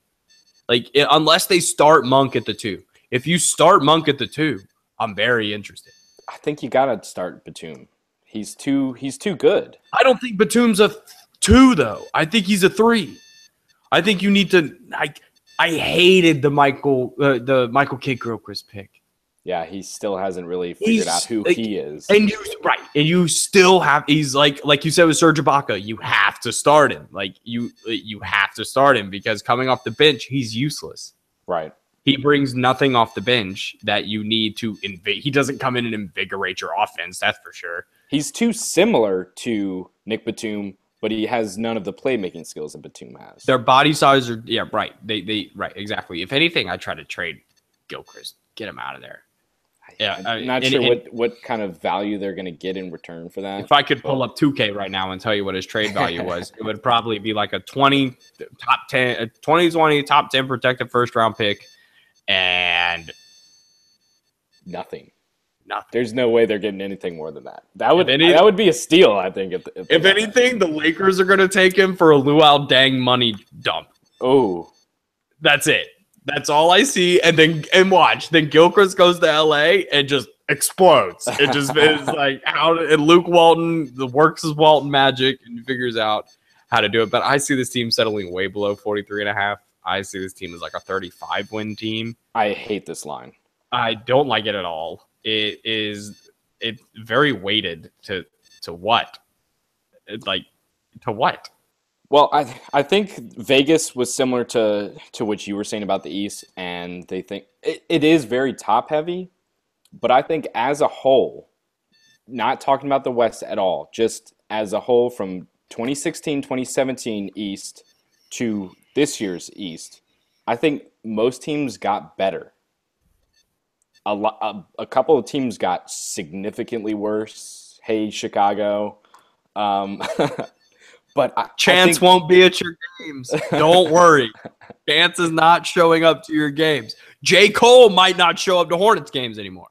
Like, unless they start Monk at the 2. If you start Monk at the 2, I'm very interested. I think you got to start Batum. He's too good. I don't think Batum's a 2, though. I think he's a 3. I think you need to. I hated the Michael Kidd-Gilchrist pick. Yeah, he still hasn't really figured out who he is. And you still have. He's like you said with Serge Ibaka. You have to start him. Like you have to start him because coming off the bench, he's useless. Right. He brings nothing off the bench that you need to invade. He doesn't come in and invigorate your offense. That's for sure. He's too similar to Nick Batum, but he has none of the playmaking skills that Batum has. Their body size are right. They right, exactly. If anything, I try to trade Gilchrist. Get him out of there. Yeah, I'm not sure what kind of value they're going to get in return for that. If I could pull up 2K right now and tell you what his trade value was, it would probably be like a 2020 top 10 protected first round pick and nothing. There's no way they're getting anything more than that. That would be a steal, I think. If anything, the Lakers are going to take him for a Luol Deng money dump. Oh, that's it. That's all I see. And watch. Then Gilchrist goes to LA and just explodes. It just is like and Luke Walton works his Walton magic and figures out how to do it. But I see this team settling way below 43.5. I see this team as like a 35 win team. I hate this line. I don't like it at all. It's very weighted to what? To what? Well, I think Vegas was similar to what you were saying about the East, and they think it is very top heavy, but I think as a whole, not talking about the West at all, just as a whole from 2016, 2017 East to this year's East, I think most teams got better. A couple of teams got significantly worse. Hey, Chicago. But Chance won't be at your games. Don't worry. Chance is not showing up to your games. J. Cole might not show up to Hornets games anymore.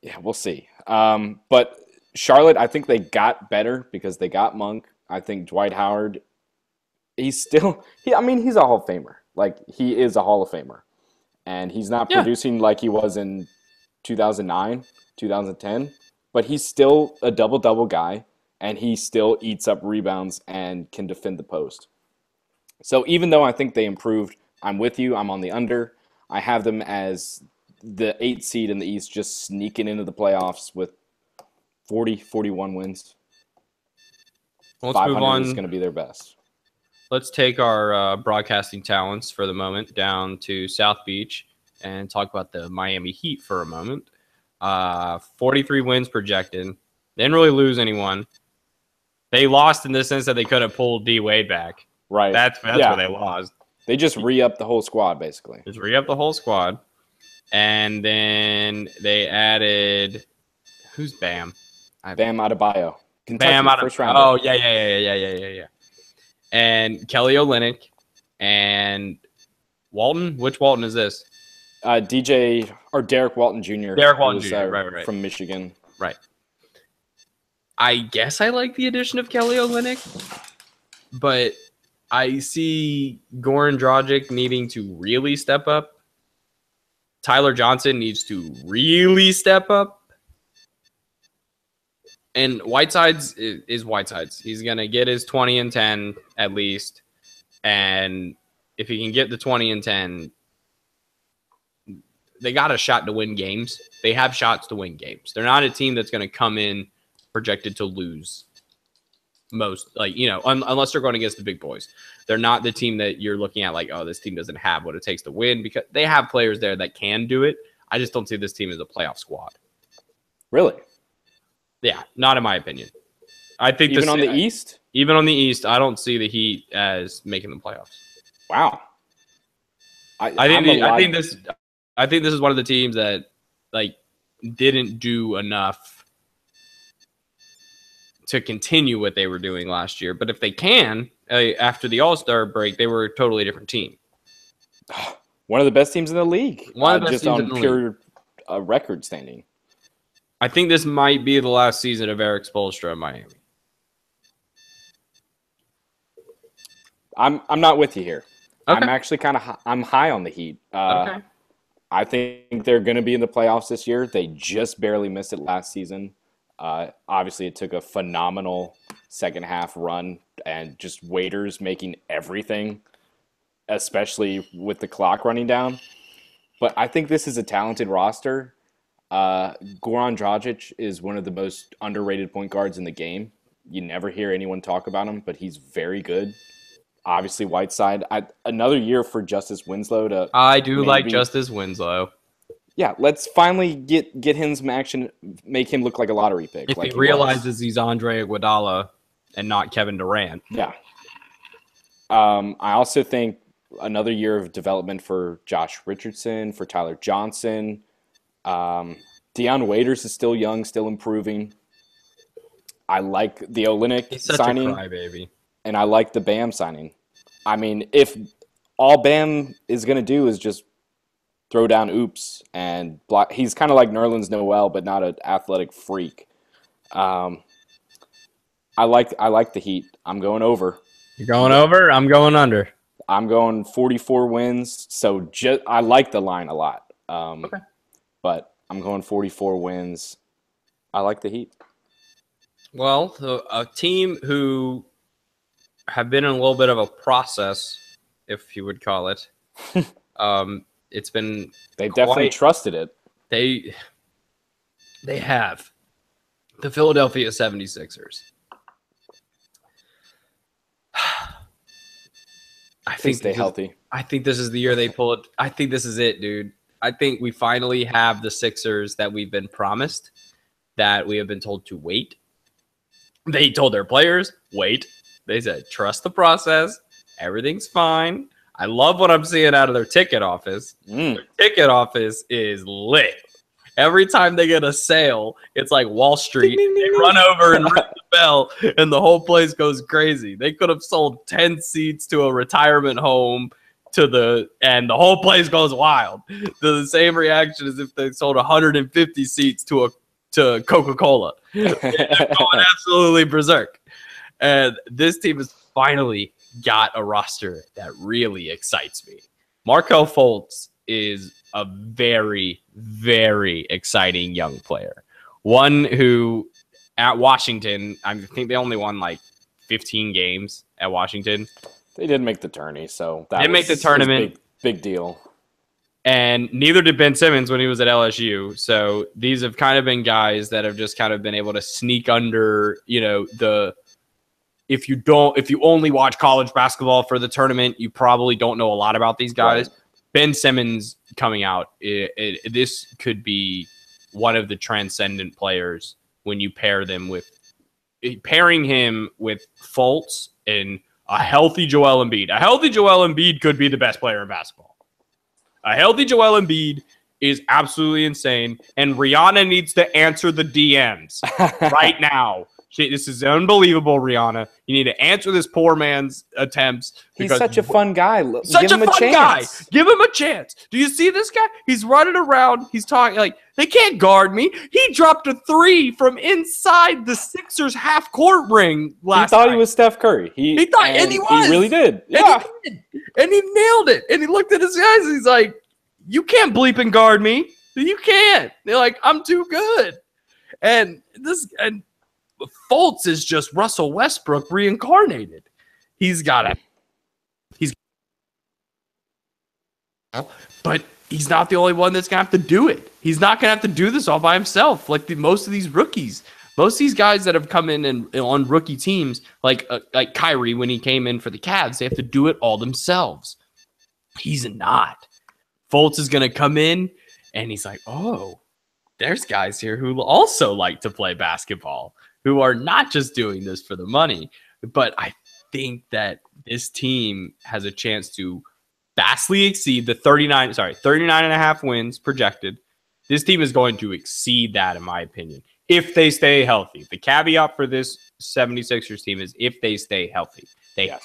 Yeah, we'll see. But Charlotte, I think they got better because they got Monk. I think Dwight Howard he's still I mean, he's a Hall of Famer. Like, he is a Hall of Famer. And he's not producing like he was in 2009, 2010, but he's still a double-double guy, and he still eats up rebounds and can defend the post. So even though I think they improved, I'm with you. I'm on the under. I have them as the 8th seed in the East, just sneaking into the playoffs with 41 wins. Let's 500 move on. is going to be their best. Let's take our broadcasting talents for the moment down to South Beach and talk about the Miami Heat for a moment. 43 wins projected. They didn't really lose anyone. They lost in the sense that they could have pulled D Wade back. Right. That's where they lost. They just re-upped the whole squad, basically. Just re-upped the whole squad. And then they added – who's Bam? Bam Adebayo. Kentucky, Bam Adebayo. first rounder. Oh, yeah. And Kelly Olynyk and Walton. Which Walton is this? DJ or Derek Walton Jr. Derek Walton Jr. Right. From Michigan. Right. I guess I like the addition of Kelly Olynyk, but I see Goran Dragic needing to really step up. Tyler Johnson needs to really step up. And Whiteside's is Whiteside's. He's going to get his 20 and 10 at least. And if he can get the 20 and 10, they got a shot to win games. They have shots to win games. They're not a team that's going to come in projected to lose most, unless they're going against the big boys. They're not the team that you're looking at like, oh, this team doesn't have what it takes to win, because they have players there that can do it. I just don't see this team as a playoff squad. Really? Yeah, not in my opinion. I think even on the East? Even on the East, I don't see the Heat as making the playoffs. Wow. I think this is one of the teams that didn't do enough to continue what they were doing last year. But if they can, after the All-Star break, they were a totally different team. One of the best teams in the league. One of the best just teams on in the pure record standing. I think this might be the last season of Eric Spoelstra in Miami. I'm not with you here. Okay. I'm actually I'm high on the Heat. Okay. I think they're going to be in the playoffs this year. They just barely missed it last season. Obviously, it took a phenomenal second half run and just waiters making everything, especially with the clock running down. But I think this is a talented roster. Goran Dragic is one of the most underrated point guards in the game. You never hear anyone talk about him, but he's very good. Obviously, Whiteside. Another year for Justice Winslow. I do like Justice Winslow. Yeah, let's finally get him some action, make him look like a lottery pick. If like he realizes he's Andre Iguodala and not Kevin Durant. Yeah. I also think another year of development for Josh Richardson, for Tyler Johnson. Deion Waiters is still young, still improving. I like the Olynyk signing. He's such a crybaby. And I like the Bam signing. I mean, if all Bam is going to do is just throw down oops and block, he's kind of like Nerlens Noel, but not an athletic freak. I like the Heat. I'm going over. You're going over? I'm going under. I'm going 44 wins. So I like the line a lot. Okay. But I'm going 44 wins. I like the Heat. Well, a team who have been in a little bit of a process, if you would call it. It's been they definitely trusted it. They have. The Philadelphia 76ers. I think stay healthy. I think this is the year they pull it. I think this is it, dude. I think we finally have the Sixers that we've been promised, that we have been told to wait. They told their players, wait. They said, trust the process. Everything's fine. I love what I'm seeing out of their ticket office. Their ticket office is lit. Every time they get a sale, it's like Wall Street. They run over and ring the bell, and the whole place goes crazy. They could have sold 10 seats to a retirement home and the whole place goes wild. The same reaction as if they sold 150 seats to Coca-Cola. They're going absolutely berserk. And this team is finally got a roster that really excites me. Markelle Fultz is a very, very exciting young player. One who at Washington, I think they only won like 15 games at Washington. They did make the tourney, so that they make the tournament. Big deal. And neither did Ben Simmons when he was at LSU. So these have kind of been guys that have just kind of been able to sneak under, if you only watch college basketball for the tournament, you probably don't know a lot about these guys. Right. Ben Simmons coming out, this could be one of the transcendent players when you pairing him with Fultz and a healthy Joel Embiid. A healthy Joel Embiid could be the best player in basketball. A healthy Joel Embiid is absolutely insane, and Rihanna needs to answer the DMs right now. This is unbelievable, Rihanna. You need to answer this poor man's attempts. He's such a fun guy. Give him a chance. Give him a chance. Do you see this guy? He's running around. He's talking like, they can't guard me. He dropped a 3 from inside the Sixers half-court ring last night. He thought he was Steph Curry. He thought, and he was. He really did. Yeah. And he nailed it. And he looked at his guys and he's like, you can't bleep and guard me. You can't. They're like, I'm too good. And Fultz is just Russell Westbrook reincarnated. But he's not the only one that's going to have to do it. He's not going to have to do this all by himself like most of these rookies. Most of these guys that have come in and on rookie teams, like Kyrie when he came in for the Cavs, they have to do it all themselves. He's not. Fultz is going to come in, and he's like, oh, there's guys here who also like to play basketball, who are not just doing this for the money. But I think that this team has a chance to vastly exceed the 39 and a half wins projected. This team is going to exceed that, in my opinion, if they stay healthy. The caveat for this 76ers team is if they stay healthy. They have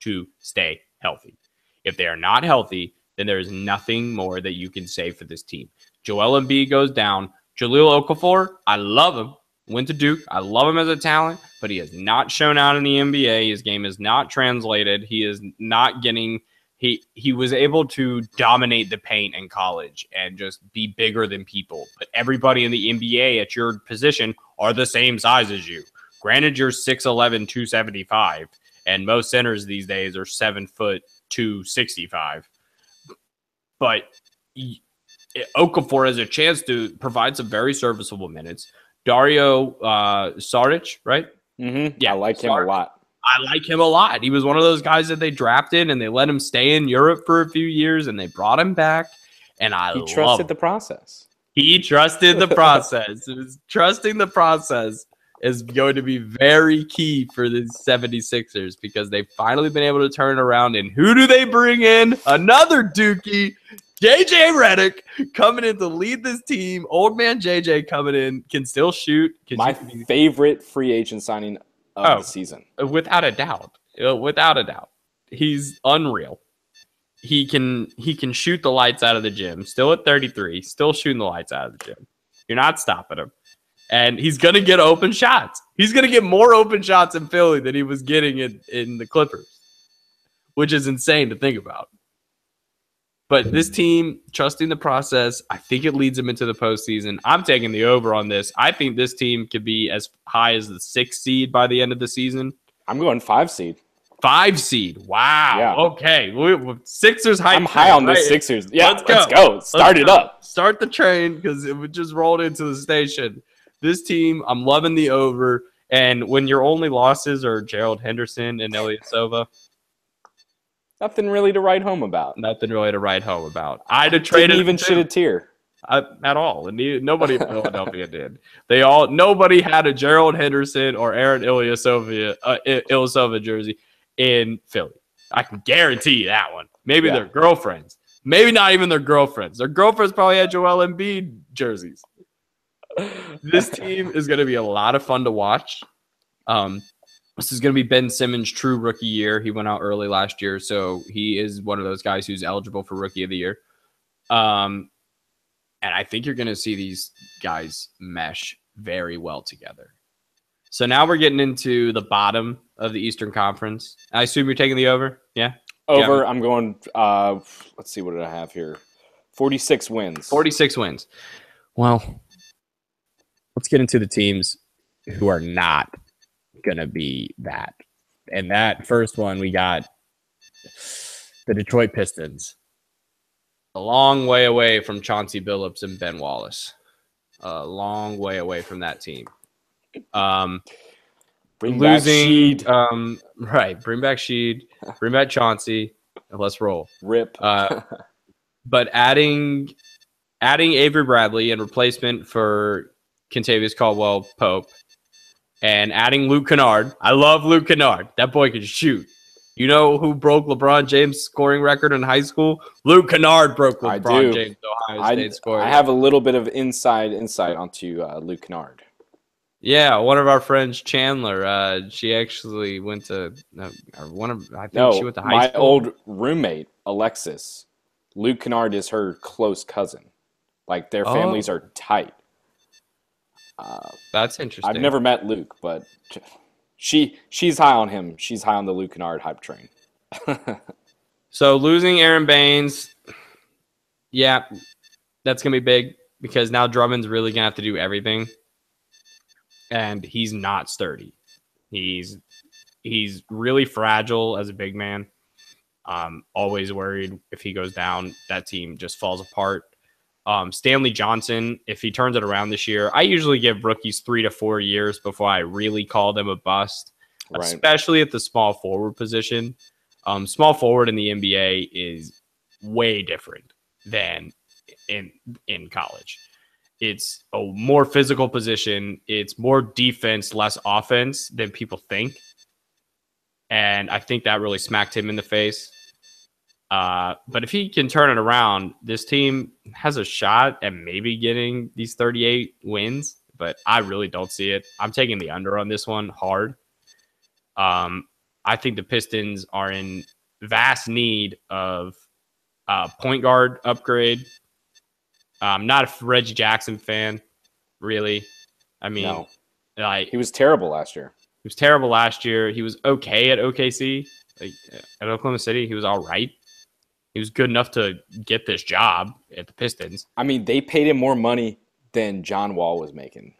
to stay healthy. If they are not healthy, then there is nothing more that you can say for this team. Joel Embiid goes down. Jahlil Okafor, I love him. Went to Duke. I love him as a talent, but he has not shown out in the NBA. His game is not translated. He is not getting – he was able to dominate the paint in college and just be bigger than people. But everybody in the NBA at your position are the same size as you. Granted, you're 6'11", 275, and most centers these days are 7 foot 265. But Okafor has a chance to provide some very serviceable minutes. Dario Saric, right? Mm-hmm. Yeah, I like him a lot. I like him a lot. He was one of those guys that they drafted and they let him stay in Europe for a few years and they brought him back. And he trusted the process. He trusted the process. Trusting the process is going to be very key for the 76ers because they've finally been able to turn around. And who do they bring in? Another Dookie. JJ Redick coming in to lead this team. Old man JJ coming in, can still shoot. My favorite free agent signing of the season. Without a doubt. Without a doubt. He's unreal. He can shoot the lights out of the gym. Still at 33. Still shooting the lights out of the gym. You're not stopping him. And he's going to get open shots. He's going to get more open shots in Philly than he was getting in the Clippers, which is insane to think about. But this team, trusting the process, I think it leads them into the postseason. I'm taking the over on this. I think this team could be as high as the 6th seed by the end of the season. I'm going 5 seed. 5 seed. Wow. Yeah. Okay. Sixers hype. I'm high on the Sixers. Yeah, let's go. Start it up. Start the train because it just rolled into the station. This team, I'm loving the over. And when your only losses are Gerald Henderson and Ilyasova, nothing really to write home about. I'd have traded. Didn't even shed a tear at all. And nobody in Philadelphia did. Nobody had a Gerald Henderson or Aaron Ilyasova jersey in Philly. I can guarantee you that one. Maybe their girlfriends. Maybe not even their girlfriends. Their girlfriends probably had Joel Embiid jerseys. This team is going to be a lot of fun to watch. This is going to be Ben Simmons' true rookie year. He went out early last year, so he is one of those guys who's eligible for Rookie of the Year. And I think you're going to see these guys mesh very well together. So now we're getting into the bottom of the Eastern Conference. I assume you're taking the over? Yeah? Over. I'm going, let's see, what did I have here? 46 wins. 46 wins. Well, let's get into the teams who are not going to be that. And that first one, we got the Detroit Pistons. A long way away from Chauncey Billups and Ben Wallace. A long way away from that team. Bring back Sheed. Right. Bring back Sheed. Bring back Chauncey. And let's roll. Rip. But adding Avery Bradley in replacement for Kentavious Caldwell-Pope and adding Luke Kennard. I love Luke Kennard. That boy can shoot. You know who broke LeBron James' scoring record in high school? Luke Kennard broke LeBron James' Ohio State scoring. I have a little bit of insight onto Luke Kennard. Yeah, one of our friends, Chandler. She actually went to she went to high school. My old roommate, Alexis. Luke Kennard is her close cousin. Like their families are tight. That's interesting. I've never met Luke, but she's high on him. She's high on the Luke Kennard hype train. So losing Aaron Baines, yeah, that's gonna be big because now Drummond's really gonna have to do everything, and he's not sturdy. He's really fragile as a big man. Always worried if he goes down, that team just falls apart. Stanley Johnson, if he turns it around this year, I usually give rookies 3 to 4 years before I really call them a bust, right, especially at the small forward position. Small forward in the NBA is way different than in college. It's a more physical position. It's more defense, less offense than people think. And I think that really smacked him in the face. But if he can turn it around, this team has a shot at maybe getting these 38 wins, but I really don't see it. I'm taking the under on this one hard. I think the Pistons are in vast need of point guard upgrade. I'm not a Reggie Jackson fan, really. I mean, no. Like, he was terrible last year. He was terrible last year. He was okay at OKC. Like, at Oklahoma City, he was all right. He was good enough to get this job at the Pistons. I mean, they paid him more money than John Wall was making.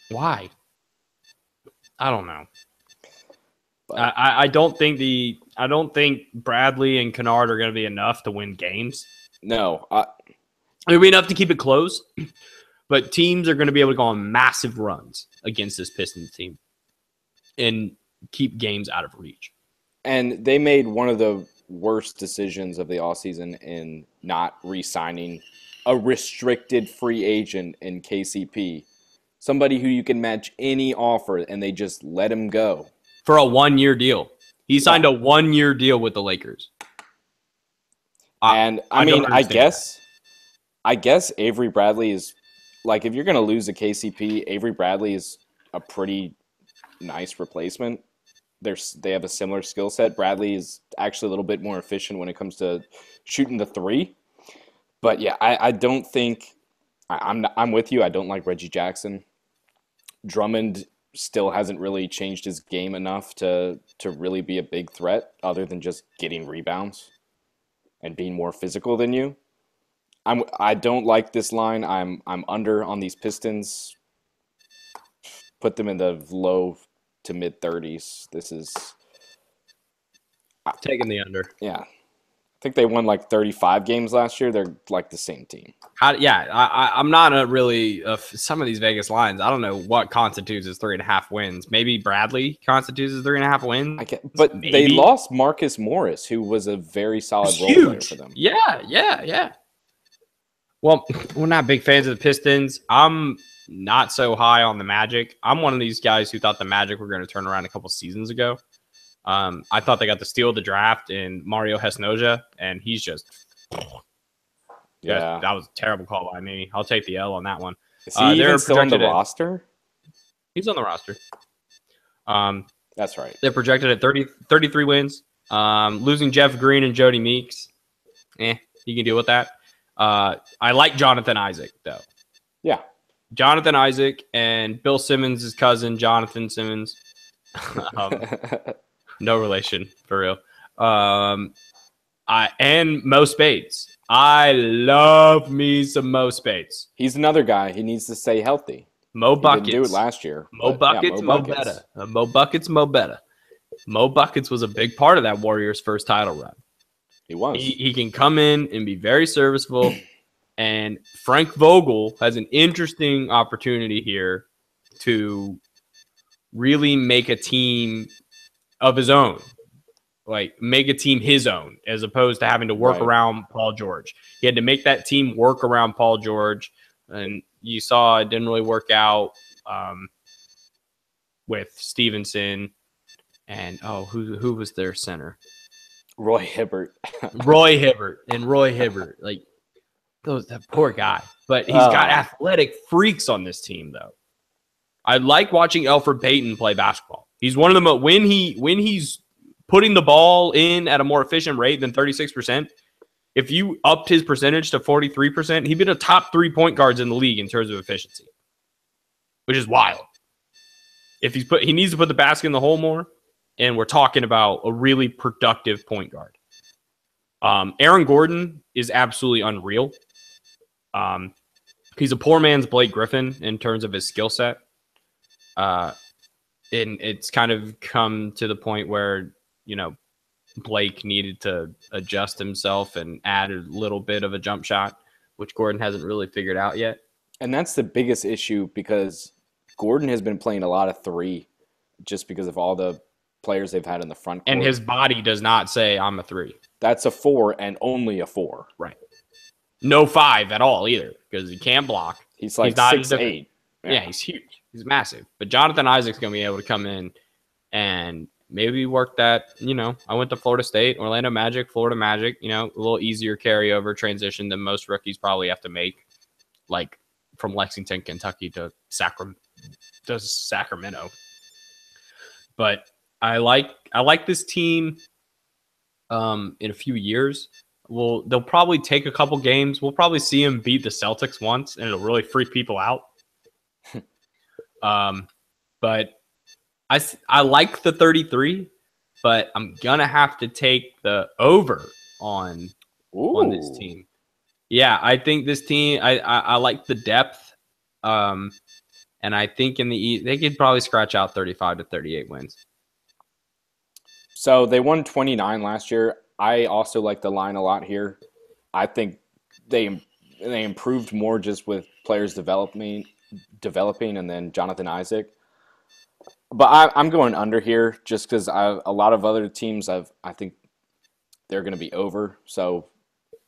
Why? I don't know. But I don't think Bradley and Kennard are going to be enough to win games. No, it'll be enough to keep it close. But teams are going to be able to go on massive runs against this Pistons team and keep games out of reach. And they made one of the worst decisions of the offseason in not re-signing a restricted free agent in KCP. Somebody who you can match any offer, and they just let him go. For a 1-year deal. He signed a 1-year deal with the Lakers. And, I guess Avery Bradley is, like, if you're going to lose a KCP, Avery Bradley is a pretty nice replacement. They have a similar skill set. Bradley is actually a little bit more efficient when it comes to shooting the three. But yeah, I don't think I'm with you. I don't like Reggie Jackson. Drummond still hasn't really changed his game enough to really be a big threat, other than just getting rebounds and being more physical than you. I don't like this line. I'm under on these Pistons. Put them in the low to mid 30s. This is taking the under. Yeah. I think they won like 35 games last year. They're like the same team. I'm not really some of these Vegas lines. I don't know what constitutes as 3.5 wins. Maybe Bradley constitutes as 3.5 wins. But maybe. They lost Marcus Morris, who was a very solid role player for them. Yeah. Well, we're not big fans of the Pistons. I'm not so high on the Magic. I'm one of these guys who thought the Magic were going to turn around a couple seasons ago. I thought they got the steal of the draft in Mario Hesnoja, and he's just that was a terrible call by me. I'll take the L on that one. Is he even still on the roster? He's on the roster. That's right. They're projected at 33 wins. Losing Jeff Green and Jody Meeks, you can deal with that. I like Jonathan Isaac, though. Yeah. Jonathan Isaac and Bill Simmons' cousin, Jonathan Simmons. No relation, for real. And Mo Spades. I love me some Mo Spades. He's another guy. He needs to stay healthy. Mo Buckets. He didn't do it last year. Mo Buckets, Mo better. Mo Buckets, Mo better. Mo Buckets was a big part of that Warriors' first title run. He was. He can come in and be very serviceable. And Frank Vogel has an interesting opportunity here to really make a team of his own. Like, make a team his own, as opposed to having to work around Paul George. He had to make that team work around Paul George. And you saw it didn't really work out with Stevenson. And, who was their center? Roy Hibbert. Roy Hibbert. Like, that poor guy. But he's got athletic freaks on this team, though. I like watching Elfrid Payton play basketball. He's one of the when he's putting the ball in at a more efficient rate than 36%, if you upped his percentage to 43%, he'd be the top 3-point guards in the league in terms of efficiency, which is wild. If he needs to put the basket in the hole more, and we're talking about a really productive point guard. Aaron Gordon is absolutely unreal. He's a poor man's Blake Griffin in terms of his skill set. And it's kind of come to the point where, Blake needed to adjust himself and add a little bit of a jump shot, which Gordon hasn't really figured out yet. And that's the biggest issue, because Gordon has been playing a lot of 3 just because of all the players they've had in the front court. And his body does not say I'm a 3. That's a 4 and only a 4. Right. No 5 at all either, because he can't block. He's like 6'8". Yeah, he's huge. He's massive. But Jonathan Isaac's going to be able to come in and maybe work that, I went to Florida State, Orlando Magic, Florida Magic, a little easier carryover transition than most rookies probably have to make, like from Lexington, Kentucky to Sacramento. But I like this team in a few years. They'll probably take a couple games. We'll probably see them beat the Celtics once, and it'll really freak people out. But I like the 33, but I'm gonna have to take the over on this team. Yeah, I think this team. I like the depth, and I think in the East they could probably scratch out 35 to 38 wins. So they won 29 last year. I also like the line a lot here. I think they improved more just with players developing, and then Jonathan Isaac. But I'm going under here just because a lot of other teams I think they're going to be over. So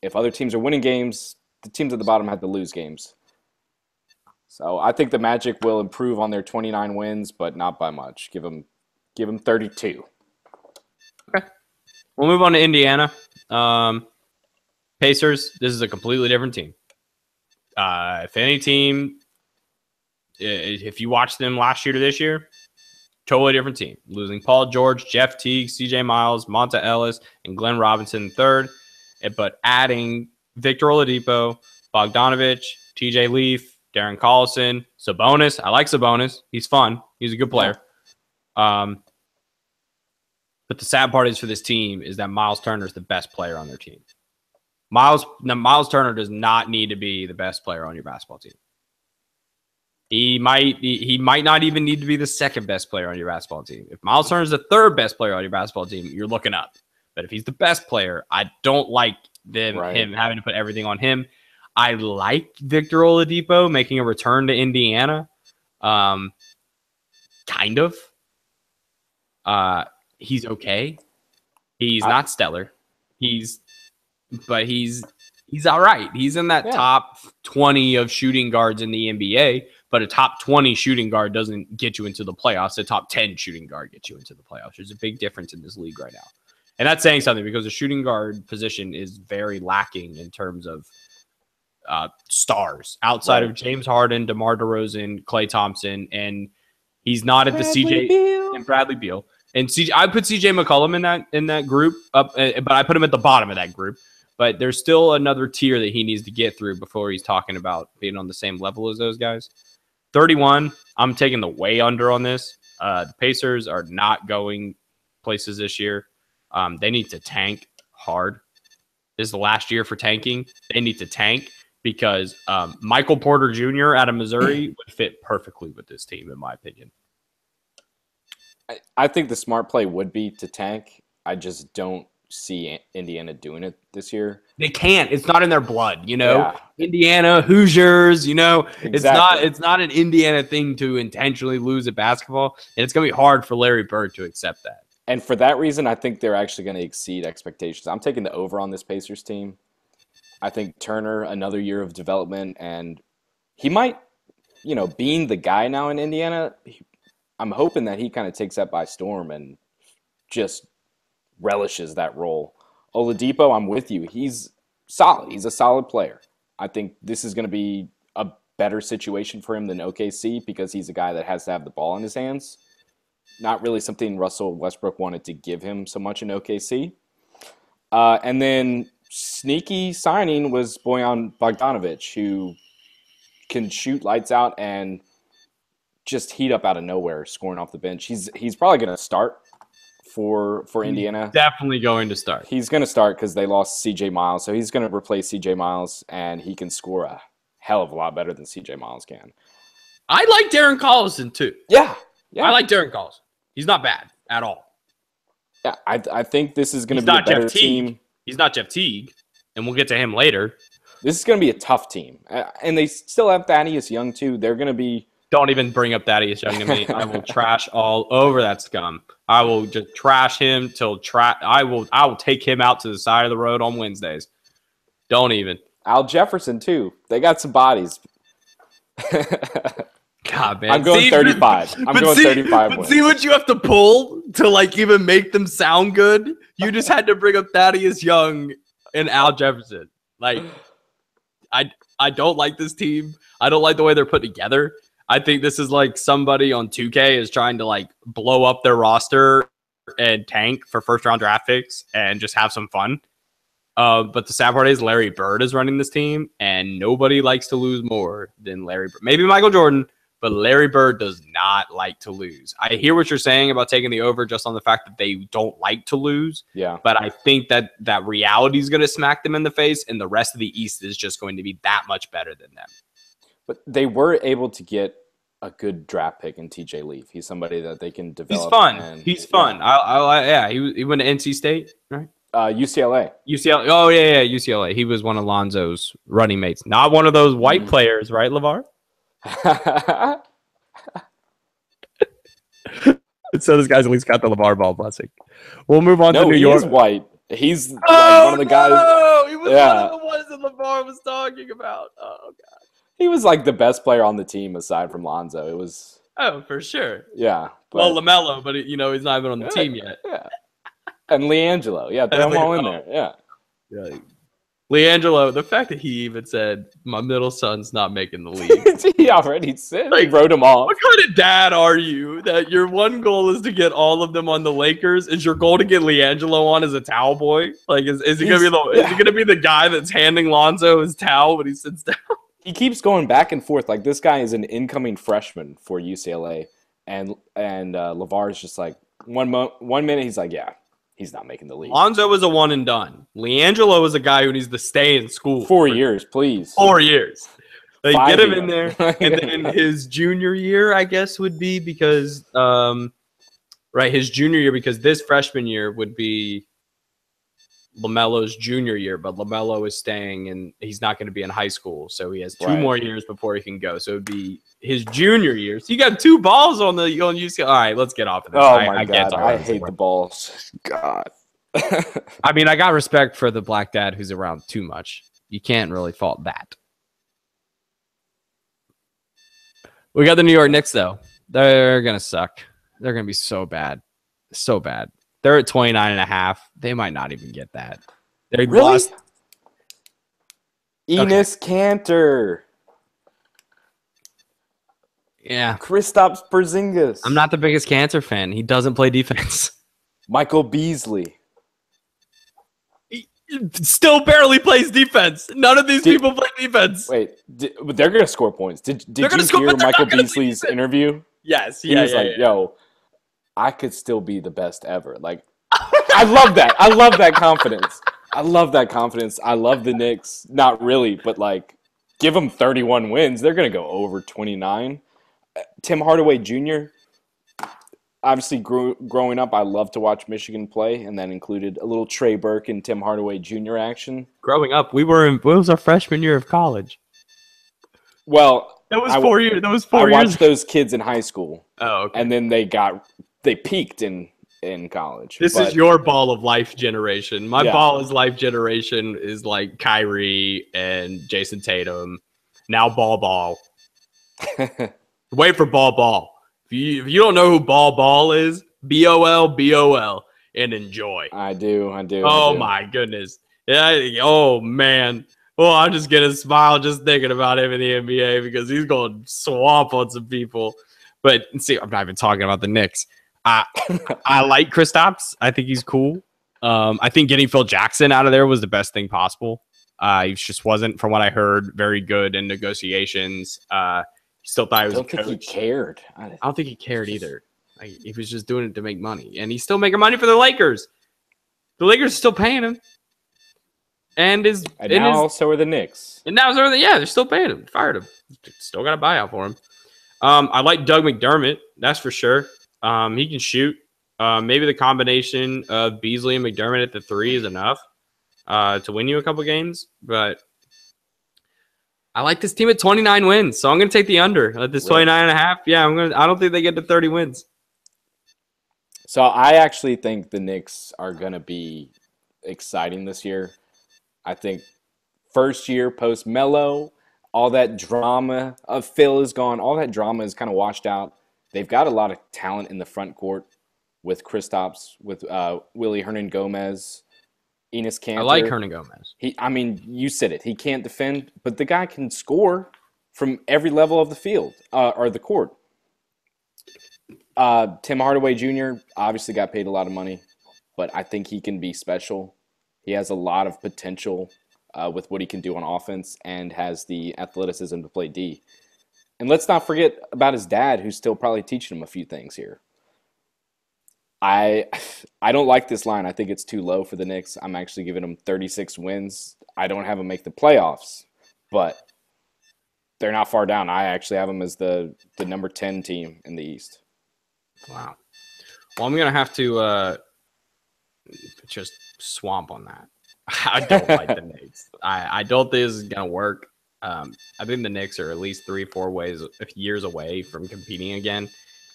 if other teams are winning games, the teams at the bottom have to lose games. So I think the Magic will improve on their 29 wins, but not by much. Give them 32. Okay. We'll move on to Indiana. Pacers, this is a completely different team. If any team, if you watch them last year to this year, totally different team. Losing Paul George, Jeff Teague, CJ Miles, Monta Ellis, and Glenn Robinson III, but adding Victor Oladipo, Bogdanovich, TJ Leaf, Darren Collison, Sabonis. I like Sabonis. He's fun. He's a good player. But the sad part is for this team is that Miles Turner is the best player on their team. Miles Turner does not need to be the best player on your basketball team. He might not even need to be the second best player on your basketball team. If Miles Turner is the third best player on your basketball team, you're looking up. But if he's the best player, I don't like him having to put everything on him. I like Victor Oladipo making a return to Indiana. Kind of. He's okay. He's not stellar. He's all right. He's in that top 20 of shooting guards in the NBA, but a top 20 shooting guard doesn't get you into the playoffs. A top 10 shooting guard gets you into the playoffs. There's a big difference in this league right now. And that's saying something because the shooting guard position is very lacking in terms of stars outside of James Harden, DeMar DeRozan, Klay Thompson, and he's not at the CJ and Bradley Beal. And I put CJ McCollum in that group up, but I put him at the bottom of that group. But there's still another tier that he needs to get through before he's talking about being on the same level as those guys. 31. I'm taking the way under on this. The Pacers are not going places this year. They need to tank hard. This is the last year for tanking. They need to tank because Michael Porter Jr. out of Missouri would fit perfectly with this team, in my opinion. I think the smart play would be to tank. I just don't see Indiana doing it this year. They can't. It's not in their blood, you know. Yeah. Indiana, Hoosiers, you know. Exactly. It's not an Indiana thing to intentionally lose at basketball, and it's going to be hard for Larry Bird to accept that. And for that reason, I think they're actually going to exceed expectations. I'm taking the over on this Pacers team. I think Turner, another year of development, and he might, being the guy now in Indiana, I'm hoping that he kind of takes that by storm and just relishes that role. Oladipo, I'm with you. He's solid. He's a solid player. I think this is going to be a better situation for him than OKC because he's a guy that has to have the ball in his hands. Not really something Russell Westbrook wanted to give him so much in OKC. And then sneaky signing was Bojan Bogdanovic, who can shoot lights out and just heat up out of nowhere, scoring off the bench. He's probably going to start for Indiana. Definitely going to start. He's going to start because they lost C.J. Miles, so he's going to replace C.J. Miles, and he can score a hell of a lot better than C.J. Miles can. I like Darren Collison too. Yeah. I like Darren Collison. He's not bad at all. Yeah, I think this is going to be a better team. He's not Jeff Teague, and we'll get to him later. This is going to be a tough team. And they still have Thaddeus Young, too. They're going to be... Don't even bring up Thaddeus Young to me. I will trash all over that scum. I will just trash him till I will take him out to the side of the road on Wednesdays. Don't even. Al Jefferson, too. They got some bodies. God, man. I'm going 35. I'm going 35 But wins. see what you have to pull to even make them sound good? You just had to bring up Thaddeus Young and Al Jefferson. I don't like this team. I don't like the way they're put together. I think this is like somebody on 2K is trying to blow up their roster and tank for first round draft picks and just have some fun. But the sad part is Larry Bird is running this team, and nobody likes to lose more than Larry Bird. Maybe Michael Jordan, but Larry Bird does not like to lose. I hear what you're saying about taking the over just on the fact that they don't like to lose. Yeah. But I think that reality is going to smack them in the face, and the rest of the East is just going to be that much better than them. But they were able to get a good draft pick in TJ Leaf. He's somebody that they can develop. He's fun. He's fun. Yeah. He went to NC State, right? UCLA. UCLA. Oh, yeah, UCLA. He was one of Lonzo's running mates. Not one of those white players, right, LeVar? So this guy's at least got the LeVar Ball blessing. We'll move on to New York. He's white. He's one of the guys. No, he was one of the ones that LeVar was talking about. Oh, God. He was the best player on the team aside from Lonzo. It was. Oh, for sure. Yeah. Well, LaMelo, but he's not even on the team yet. Yeah. And LiAngelo. Yeah, throw them all in there. Yeah. LiAngelo, the fact that he even said, my middle son's not making the league. He already said he wrote him off. What kind of dad are you that your one goal is to get all of them on the Lakers? Is your goal to get LiAngelo on as a towel boy? Is he gonna be the guy that's handing Lonzo his towel when he sits down? He keeps going back and forth. This guy is an incoming freshman for UCLA, and LeVar is just one minute he's yeah, he's not making the league. Lonzo is a one and done. LiAngelo is a guy who needs to stay in school 4 years, please. 4 years. Get him in there, and then his junior year, I guess, would be because his junior year, because this freshman year would be LaMelo's junior year, but LaMelo is staying and he's not going to be in high school. So he has 2 more years before he can go. So it would be his junior year. So you got 2 balls on UCLA. All right, let's get off of this. Oh, my God. I hate the balls. God. I mean, I got respect for the black dad who's around too much. You can't really fault that. We got the New York Knicks, though. They're going to suck. They're going to be so bad. So bad. They're at 29.5. They might not even get that. They lost. Enes Kanter. Yeah. Kristaps Porzingis. I'm not the biggest Cancer fan. He doesn't play defense. Michael Beasley. Still barely plays defense. None of these people play defense. Wait, but they're going to score points. Did you hear Michael Beasley's interview? Yes. He was like, yo, I could still be the best ever. Like, I love that. I love that confidence. I love the Knicks. Not really, but like, give them 31 wins. They're going to go over 29. Tim Hardaway Jr., obviously, growing up, I loved to watch Michigan play, and that included a little Trey Burke and Tim Hardaway Jr. action. Growing up, what was our freshman year of college? Well, that was 4 years. That was 4 years. I watched those kids in high school. Oh, okay. And then they peaked in college. This is your ball of life generation. My ball of life generation is like Kyrie and Jason Tatum. Now Ball. Wait for Ball. If you don't know who Ball is, BOL, and enjoy. I do. Oh, my goodness. Yeah. Oh, man. Well, I'm just going to smile just thinking about him in the NBA because he's going to swamp on some people. But see, I'm not even talking about the Knicks. I like Kristaps. I think he's cool. I think getting Phil Jackson out of there was the best thing possible. He just wasn't, from what I heard, very good in negotiations. Still thought he was a coach. I don't think he cared. I don't think he cared either. He was just doing it to make money. And he's still making money for the Lakers. The Lakers are still paying him. And now so are the Knicks. And now they're still paying him. Fired him. Still got a buyout for him. I like Doug McDermott. That's for sure. He can shoot. Maybe the combination of Beasley and McDermott at the 3 is enough to win you a couple games. But I like this team at 29 wins, so I'm going to take the under at this 29.5. Yeah, I don't think they get to 30 wins. So I actually think the Knicks are going to be exciting this year. I think first year post Melo, all that drama of Phil is gone. All that drama is kind of washed out. They've got a lot of talent in the front court with Kristaps, with Willie Hernan-Gomez, Enes Kanter. I like Hernan-Gomez. You said it. He can't defend, but the guy can score from every level of the field or the court. Tim Hardaway Jr. obviously got paid a lot of money, but I think he can be special. He has a lot of potential with what he can do on offense and has the athleticism to play D. And let's not forget about his dad, who's still probably teaching him a few things here. I don't like this line. I think it's too low for the Knicks. I'm actually giving them 36 wins. I don't have them make the playoffs, but they're not far down. I actually have them as the number 10 team in the East. Wow. Well, I'm going to have to just swamp on that. I don't like the Knicks. I don't think this is going to work. I think the Knicks are at least 3-4 years away from competing again.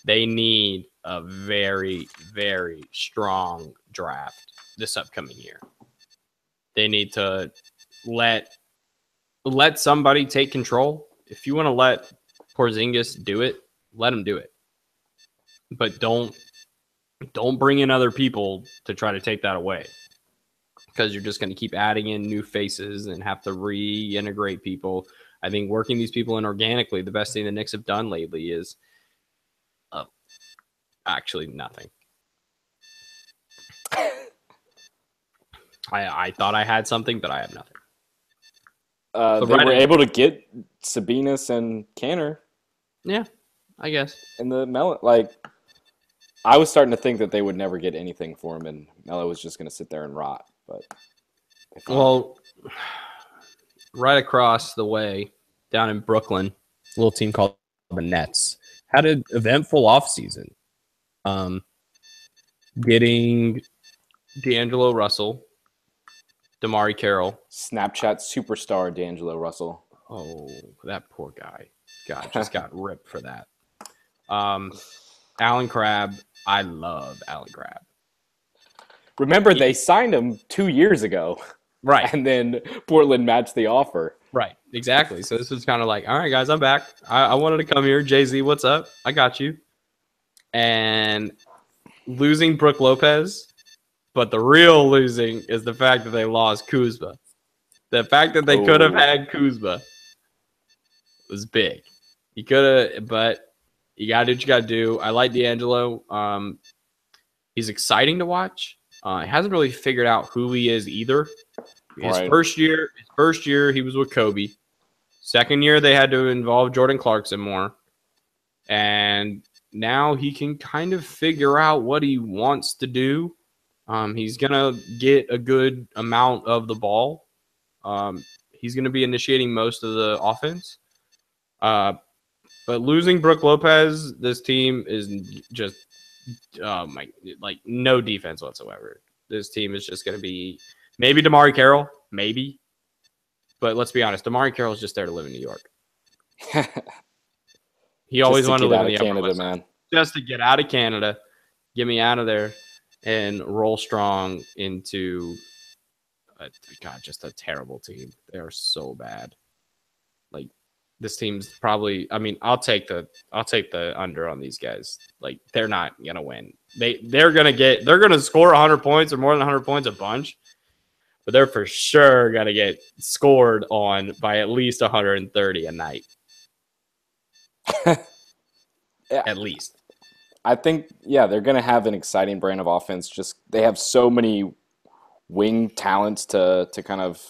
They need a very, very strong draft this upcoming year. They need to let somebody take control. If you want to let Porzingis do it, let him do it. But don't bring in other people to try to take that away, because you're just going to keep adding in new faces and have to reintegrate people. I think working these people in organically, the best thing the Knicks have done lately is actually nothing. I thought I had something, but I have nothing. They were able to get Sabinas and Kanter. Yeah, I guess. And the Melo, I was starting to think that they would never get anything for him, and Melo was just going to sit there and rot. But right across the way, down in Brooklyn, a little team called the Nets had an eventful offseason. Getting D'Angelo Russell, Damari Carroll. Snapchat superstar D'Angelo Russell. Oh, that poor guy. God, just got ripped for that. Alan Crabb. I love Alan Crabb. Remember, they signed him 2 years ago. Right. And then Portland matched the offer. Right. Exactly. So this was kind of like, all right, guys, I'm back. I wanted to come here. Jay-Z, what's up? I got you. And losing Brook Lopez, but the real losing is the fact that they lost Kuzma. The fact that they could have had Kuzma was big. You could have, but you got to do what you got to do. I like D'Angelo. He's exciting to watch. He hasn't really figured out who he is either. His first year, he was with Kobe. Second year, they had to involve Jordan Clarkson more. And now he can kind of figure out what he wants to do. He's going to get a good amount of the ball. He's going to be initiating most of the offense. But losing Brook Lopez, this team is just no defense whatsoever. This team is just going to be maybe Damari Carroll, maybe. But let's be honest, Damari Carroll is just there to live in New York. He always wanted to live in the Canada, man. Just to get out of Canada, get me out of there, and roll strong into just a terrible team. They are so bad. Like, this team's probably. I mean, I'll take the under on these guys. Like, they're not gonna win. They're gonna score 100 points or more than 100 points a bunch, but they're for sure gonna get scored on by at least 130 a night. Yeah. At least. I think, they're going to have an exciting brand of offense. Just they have so many wing talents to kind of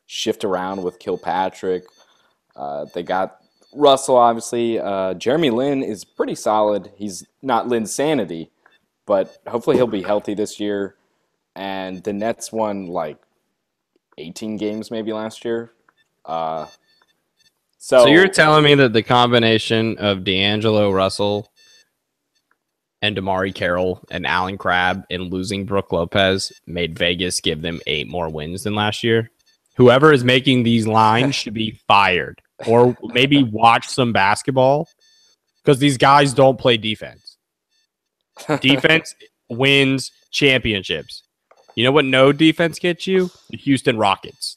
shift around with Kilpatrick. They got Russell, obviously. Jeremy Lin is pretty solid. He's not Linsanity, but hopefully he'll be healthy this year. And the Nets won like 18 games maybe last year. So you're telling me that the combination of D'Angelo Russell and Damari Carroll and Allen Crabbe and losing Brook Lopez made Vegas give them 8 more wins than last year? Whoever is making these lines should be fired, or maybe watch some basketball, because these guys don't play defense. Defense wins championships. You know what no defense gets you? The Houston Rockets.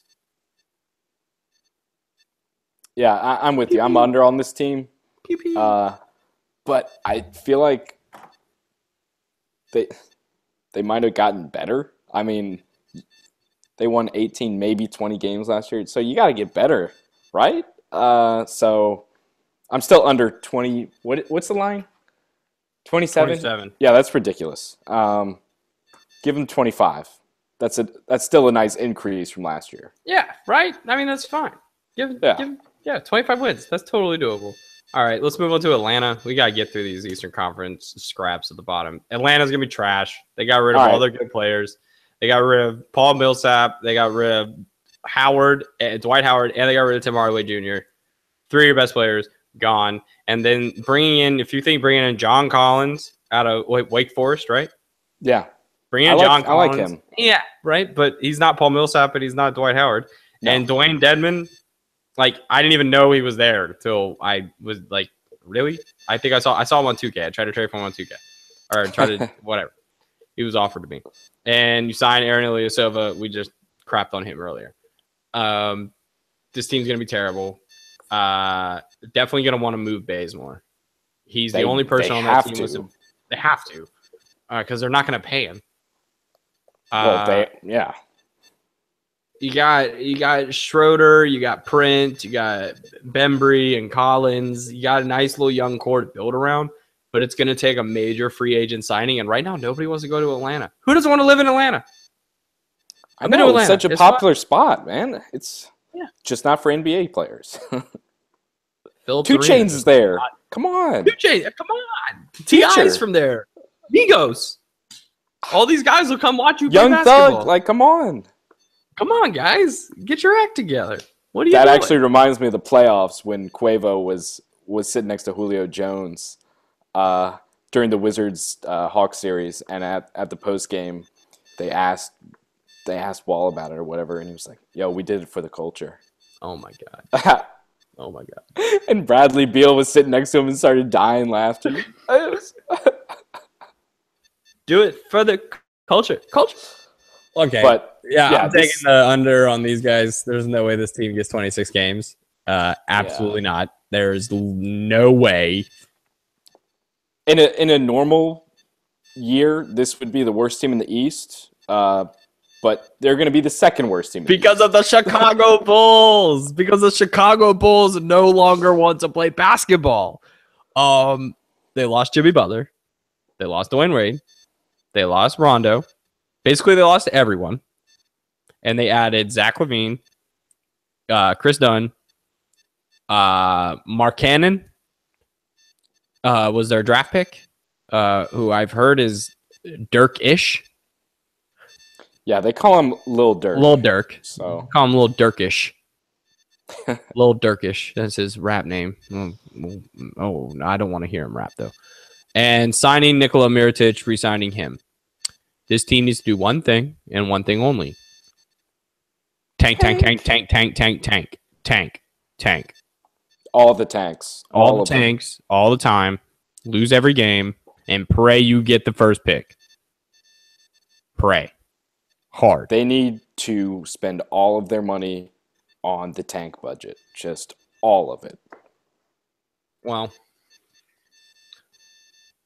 Yeah, I'm with you. I'm under on this team. But I feel like they might have gotten better. I mean, they won 18, maybe 20 games last year. So you got to get better, right? So I'm still under 20. What's the line? 27? 27. Yeah, that's ridiculous. Give them 25. That's still a nice increase from last year. Yeah, right? I mean, that's fine. Give 25 wins. That's totally doable. All right, let's move on to Atlanta. We got to get through these Eastern Conference scraps at the bottom. Atlanta's going to be trash. They got rid of all their good players. They got rid of Paul Millsap. They got rid of Dwight Howard, and they got rid of Tim Hardaway Jr. 3 of your best players gone. And then bringing in John Collins out of Wake Forest, right? Yeah. John Collins. I like him. Yeah, right? But he's not Paul Millsap, but he's not Dwight Howard. No. And Dwayne Dedmon, I didn't even know he was there until I was like, really? I think I saw him on 2K. I tried to trade for him on 2K. Or tried to, whatever. He was offered to me. And you signed Aaron Ilyasova. We just crapped on him earlier. This team's going to be terrible. Definitely going to want to move Bazemore. He's the only person on that team. They have to. Because they're not going to pay him. You got Schroeder, you got Print, you got Bembry and Collins. You got a nice little young core to build around, but it's going to take a major free agent signing. And right now, nobody wants to go to Atlanta. Who doesn't want to live in Atlanta? I've been to Atlanta. It's such a popular spot, man. It's just not for NBA players. 2 Chainz is there. Come on. 2 Chainz. Come on. T.I.'s from there. Migos. All these guys will come watch you play Young basketball. Thug, come on. Come on, guys. Get your act together. What are you doing? That actually reminds me of the playoffs when Quavo was sitting next to Julio Jones during the Wizards Hawks series, and at the post game, they asked Wall about it or whatever, and he was like, "Yo, we did it for the culture." Oh my god. Oh my god. And Bradley Beal was sitting next to him and started dying laughing. Do it for the culture. Okay. But I'm taking the under on these guys. There's no way this team gets 26 games. Absolutely not. There's no way. In a normal year, this would be the worst team in the East. But they're going to be the second worst team. Because of the Chicago Bulls. Because the Chicago Bulls no longer want to play basketball. They lost Jimmy Butler. They lost Dwayne Wade. They lost Rondo. Basically, they lost everyone. And they added Zach LaVine, Chris Dunn, Mark Cannon was their draft pick, who I've heard is Dirk-ish. Yeah, they call him Lil Dirk. Lil Dirk. So Call him Lil Dirkish. Lil Dirkish. That's his rap name. Oh, I don't want to hear him rap, though. And signing Nikola Mirotic, re-signing him. This team needs to do one thing and one thing only. Tank. all the tanks. All the tanks, all the time. Lose every game and pray you get the first pick. Pray. Hard. They need to spend all of their money on the tank budget. Just all of it. Well,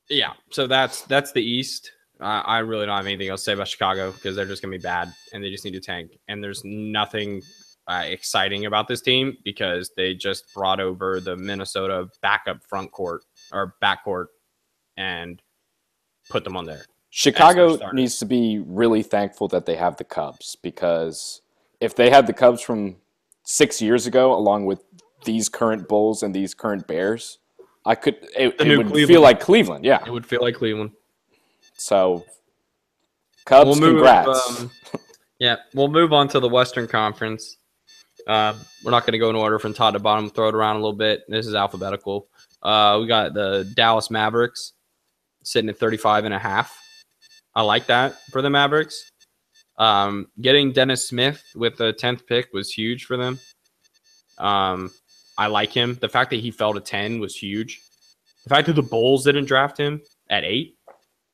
yeah. So that's the East. I really don't have anything else to say about Chicago because they're just going to be bad and they just need to tank. And there's nothing exciting about this team because they just brought over the Minnesota backup front court or backcourt and put them on there. Chicago needs to be really thankful that they have the Cubs because if they had the Cubs from 6 years ago, along with these current Bulls and these current Bears, it would feel like Cleveland. Yeah, it would feel like Cleveland. So, Cubs, congrats. Yeah, we'll move on to the Western Conference. We're not going to go in order from top to bottom. Throw it around a little bit. This is alphabetical. We got the Dallas Mavericks sitting at 35.5. I like that for the Mavericks. Getting Dennis Smith with the 10th pick was huge for them. I like him. The fact that he fell to 10 was huge. The fact that the Bulls didn't draft him at 8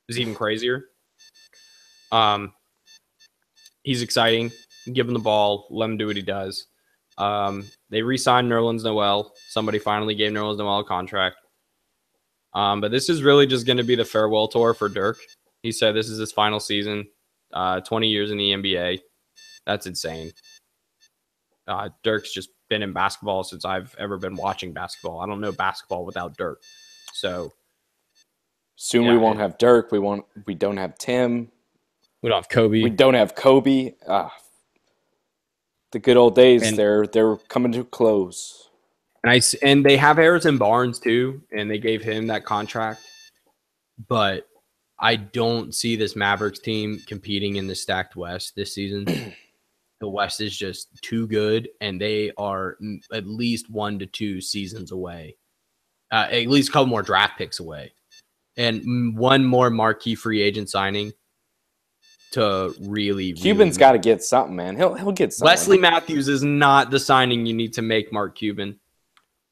is even crazier. He's exciting. Give him the ball. Let him do what he does. They re-signed Nerlens Noel. Somebody finally gave Nerlens Noel a contract. But this is really just going to be the farewell tour for Dirk. He said this is his final season. 20 years in the NBA. That's insane. Dirk's just been in basketball since I've ever been watching basketball. I don't know basketball without Dirk. So soon we won't have Dirk. We don't have Tim. We don't have Kobe. We don't have Kobe. The good old days, they're coming to a close. And they have Harrison Barnes too, and they gave him that contract. But I don't see this Mavericks team competing in the stacked West this season. The West is just too good, and they are at least 1 to 2 seasons away. At least a couple more draft picks away. And one more marquee free agent signing to really Cuban's got to get something, man. He'll get something. Wesley Matthews is not the signing you need to make Mark Cuban.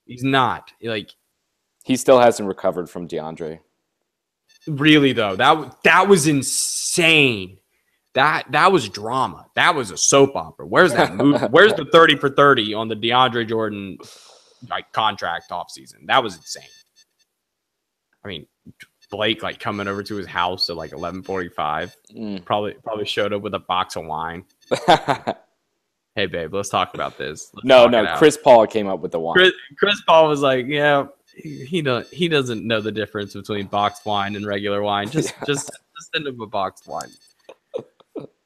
He's not. He still hasn't recovered from DeAndre. Really though, that was insane. That was drama. That was a soap opera. Where's that movie? Where's the 30 for 30 on the DeAndre Jordan contract offseason? That was insane. I mean, Blake coming over to his house at 11:45. Probably showed up with a box of wine. Hey babe, let's talk about this. No, Chris Paul came up with the wine. Chris Paul was like, yeah, he doesn't know the difference between boxed wine and regular wine. Just send him a boxed wine.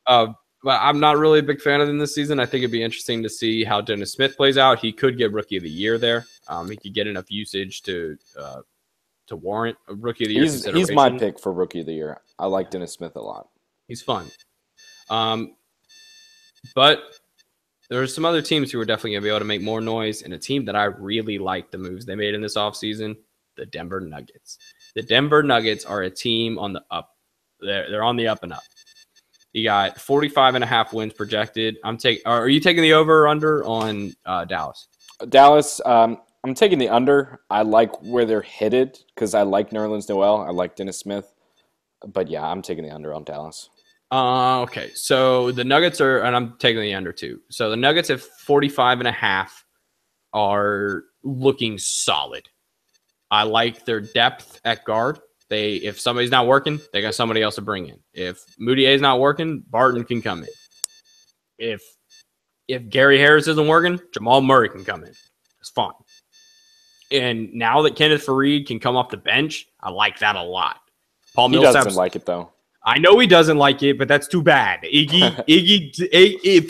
But I'm not really a big fan of him this season. I think it'd be interesting to see how Dennis Smith plays out. He could get Rookie of the Year there. He could get enough usage to warrant a Rookie of the Year consideration. He's my pick for Rookie of the Year. I like Dennis Smith a lot. He's fun. But there are some other teams who are definitely going to be able to make more noise, and a team that I really like the moves they made in this offseason, the Denver Nuggets. The Denver Nuggets are a team on the up. They're on the up and up. You got 45.5 wins projected. Are you taking the over or under on Dallas? Dallas, I'm taking the under. I like where they're headed because I like Nerlens Noel. I like Dennis Smith. But, yeah, I'm taking the under on Dallas. Okay, so the Nuggets and I'm taking the under too. So the Nuggets at 45.5 are looking solid. I like their depth at guard. If somebody's not working, they got somebody else to bring in. If Moutier's not working, Barton can come in. If Gary Harris isn't working, Jamal Murray can come in. It's fine. And now that Kenneth Faried can come off the bench, I like that a lot. He doesn't like it though. I know he doesn't like it, but that's too bad. If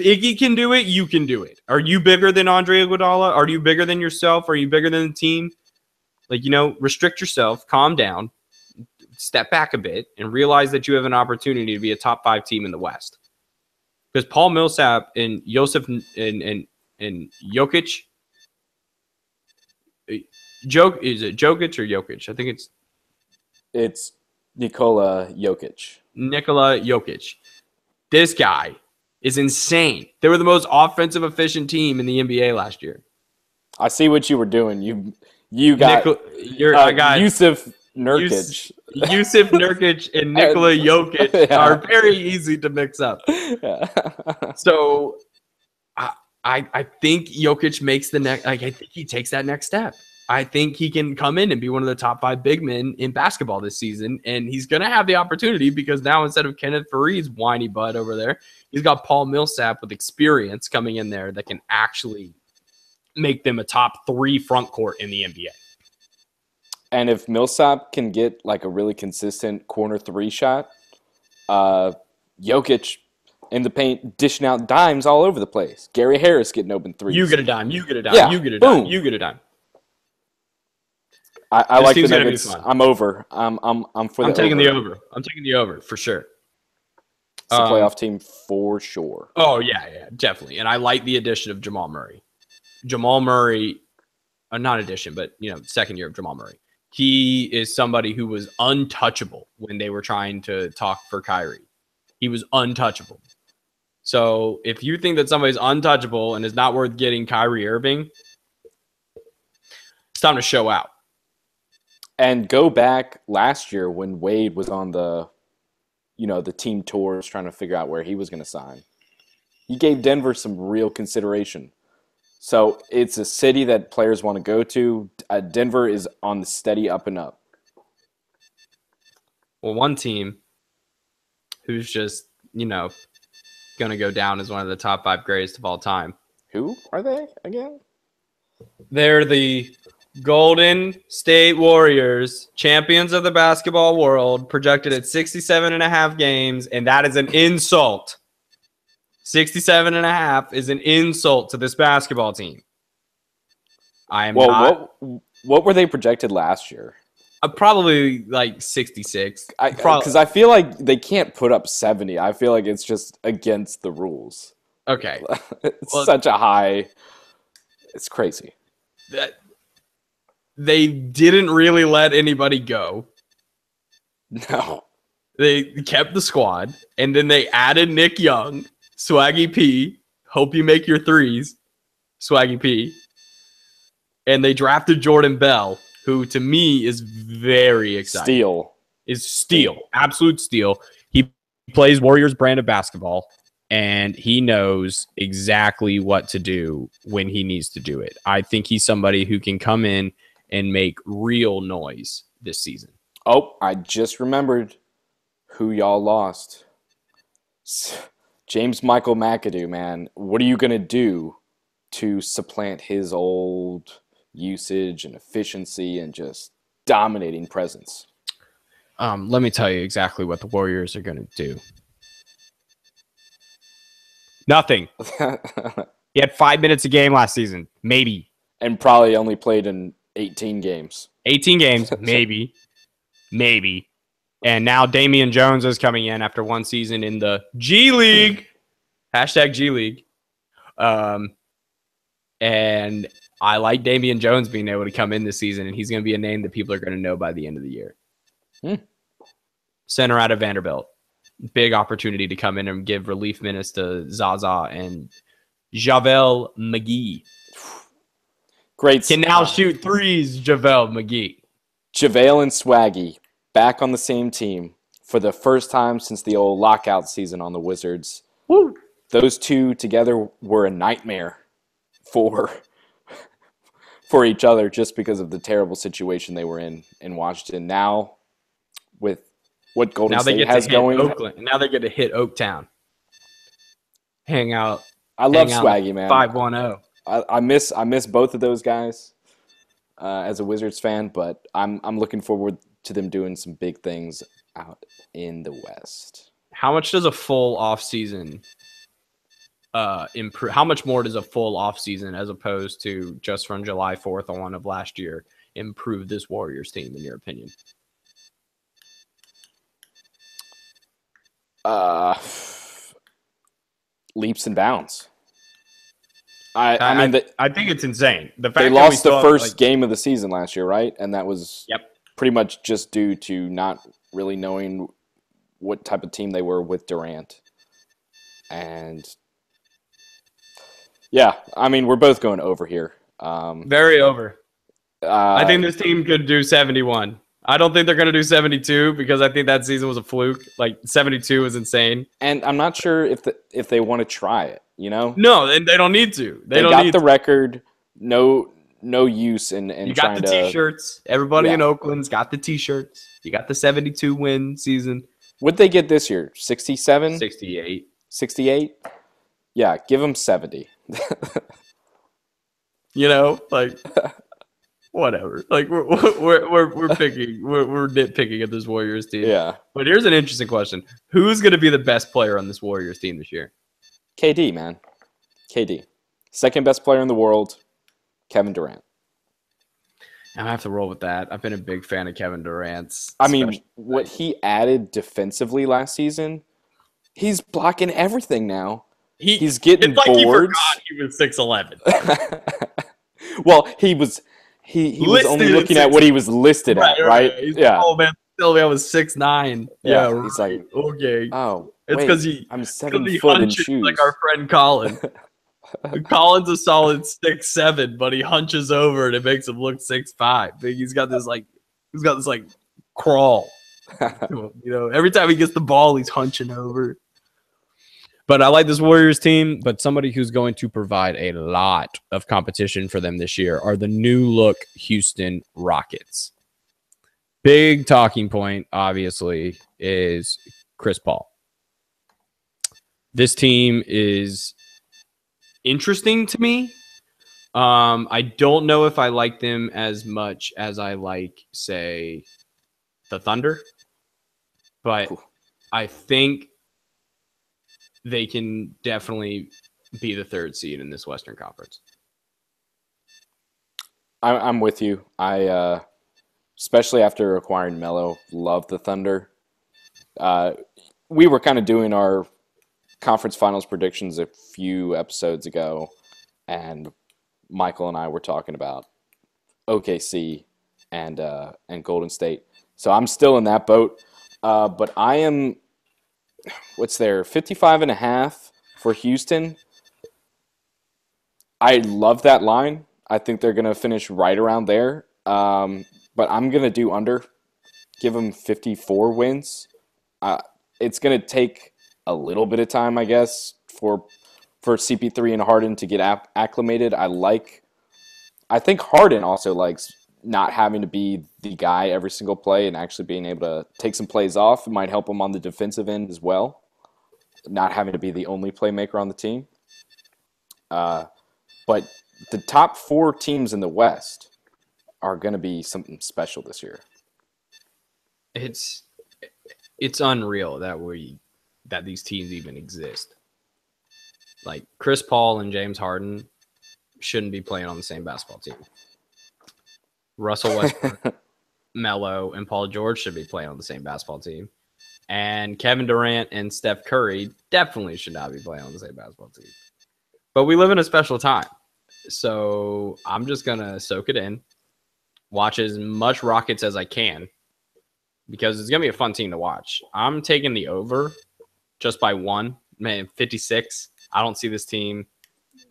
Iggy can do it, you can do it. Are you bigger than Andre Iguodala? Are you bigger than yourself? Are you bigger than the team? Like, restrict yourself, calm down, step back a bit, and realize that you have an opportunity to be a top 5 team in the West. Because Paul Millsap and Joseph and Jokic, is it Jokic or Jokic? I think it's Nikola Jokic. Nikola Jokic. This guy is insane. They were the most offensive efficient team in the NBA last year. I see what you were doing. You got I got Yusuf Nurkic. Yusuf Nurkic and Nikola Jokic are very easy to mix up. Yeah. So I think Jokic makes the next. Like, I think he takes that next step. I think he can come in and be one of the top 5 big men in basketball this season, and he's going to have the opportunity because now instead of Kenneth Faried's whiny butt over there, he's got Paul Millsap with experience coming in there that can actually make them a top 3 front court in the NBA. And if Millsap can get like a really consistent corner 3 shot, Jokic in the paint dishing out dimes all over the place. Gary Harris getting open threes. You get a dime. You get a dime. Yeah, you get a boom. dime. You get a dime. I like the Nuggets. I'm over. I'm for the I'm taking over. the over. I'm taking the over for sure. It's a playoff team for sure. Oh, yeah, definitely. And I like the addition of Jamal Murray. Jamal Murray, not addition, but, second year of Jamal Murray. He is somebody who was untouchable when they were trying to talk for Kyrie. He was untouchable. So if you think that somebody's untouchable and is not worth getting Kyrie Irving, it's time to show out. And go back last year when Wade was on the team tours trying to figure out where he was going to sign. He gave Denver some real consideration. So it's a city that players want to go to. Denver is on the steady up and up. Well, one team who's just, going to go down as one of the top 5 greatest of all time. Who are they again? They're the Golden State Warriors, champions of the basketball world, projected at 67.5 games, and that is an insult. 67.5 is an insult to this basketball team. What were they projected last year? Probably like 66. Because I feel like they can't put up 70. I feel like it's just against the rules. Okay. It's such a high. It's crazy. They didn't really let anybody go. No. They kept the squad, and then they added Nick Young, Swaggy P, hope you make your threes, Swaggy P. And they drafted Jordan Bell, who to me is very exciting. Steal. Absolute steal. He plays Warriors brand of basketball, and he knows exactly what to do when he needs to do it. I think he's somebody who can come in and make real noise this season. Oh, I just remembered who y'all lost. James Michael McAdoo, man. What are you going to do to supplant his old usage and efficiency and just dominating presence? Let me tell you exactly what the Warriors are going to do. Nothing. He had 5 minutes a game last season. Maybe. And probably only played in 18 games. 18 games, maybe. Maybe. And now Damian Jones is coming in after one season in the G League. Hashtag G League. And I like Damian Jones being able to come in this season, and he's going to be a name that people are going to know by the end of the year. Center out of Vanderbilt. Big opportunity to come in and give relief minutes to Zaza and JaVale McGee. Great. Can now shoot threes, JaVale McGee. JaVale and Swaggy back on the same team for the first time since the old lockout season on the Wizards. Woo. Those two together were a nightmare for each other just because of the terrible situation they were in Washington. Now, with what Golden State has going, Oakland. Now they get to hit Oaktown. Hang out. I love Swaggy, man. 510. I miss both of those guys as a Wizards fan, but I'm looking forward to them doing some big things out in the West. How much does a full offseason improve? How much more does a full offseason, as opposed to just from July 4th on of last year, improve this Warriors team, in your opinion? Leaps and bounds. I mean, I think it's insane. The fact they that lost we the saw, first game of the season last year, right? And that was Yep. pretty much just due to not really knowing what type of team they were with Durant. And yeah, I mean, we're both going over here. Very over. I think this team could do 71. I don't think they're going to do 72 because I think that season was a fluke. Like 72 is insane. And I'm not sure if they want to try it, you know? No, they don't need to. They don't got need the to. record. No use in You got trying the to. T-shirts. Everybody in Oakland's got the T-shirts. You got the 72 win season. What'd they get this year? 67? 68. 68? Yeah, give them 70. You know, like whatever. Like we're picking, we're nitpicking at this Warriors team. Yeah. But here's an interesting question: who's going to be the best player on this Warriors team this year? KD, man. KD, second best player in the world. Kevin Durant. I have to roll with that. I've been a big fan of Kevin Durant's. I mean, what he added defensively last season, he's blocking everything now. He's getting it's like boards. He forgot he was 6'11". Well, he was only looking at what he was listed at, right? Yeah. Oh man, still I was 6'9". Yeah, right. He's like, okay. Oh, it's because I'm 7 foot in shoes. Like our friend Colin. Colin's a solid 6'7", but he hunches over and it makes him look 6'5". He's got this crawl. You know, every time he gets the ball, he's hunching over. But I like this Warriors team, but somebody who's going to provide a lot of competition for them this year are the new look Houston Rockets. Big talking point, obviously, is Chris Paul. This team is interesting to me. I don't know if I like them as much as I like, say, the Thunder, but I think they can definitely be the third seed in this Western Conference. I'm with you. I especially after acquiring Melo, love the Thunder. We were kind of doing our conference finals predictions a few episodes ago, and Michael and I were talking about OKC and Golden State. So I'm still in that boat, but I am. What's there? 55.5 for Houston. I love that line. I think they're going to finish right around there. But I'm going to do under. Give them 54 wins. It's going to take a little bit of time, I guess, for CP3 and Harden to get acclimated. I think Harden also likes not having to be the guy every single play and actually being able to take some plays off. It might help him on the defensive end as well, not having to be the only playmaker on the team. But the top 4 teams in the West are going to be something special this year. It's unreal that these teams even exist. Like Chris Paul and James Harden shouldn't be playing on the same basketball team. Russell Westbrook, Melo, and Paul George should be playing on the same basketball team. And Kevin Durant and Steph Curry definitely should not be playing on the same basketball team. But we live in a special time. So I'm just going to soak it in, watch as much Rockets as I can, because it's going to be a fun team to watch. I'm taking the over just by 1. Man, 56. I don't see this team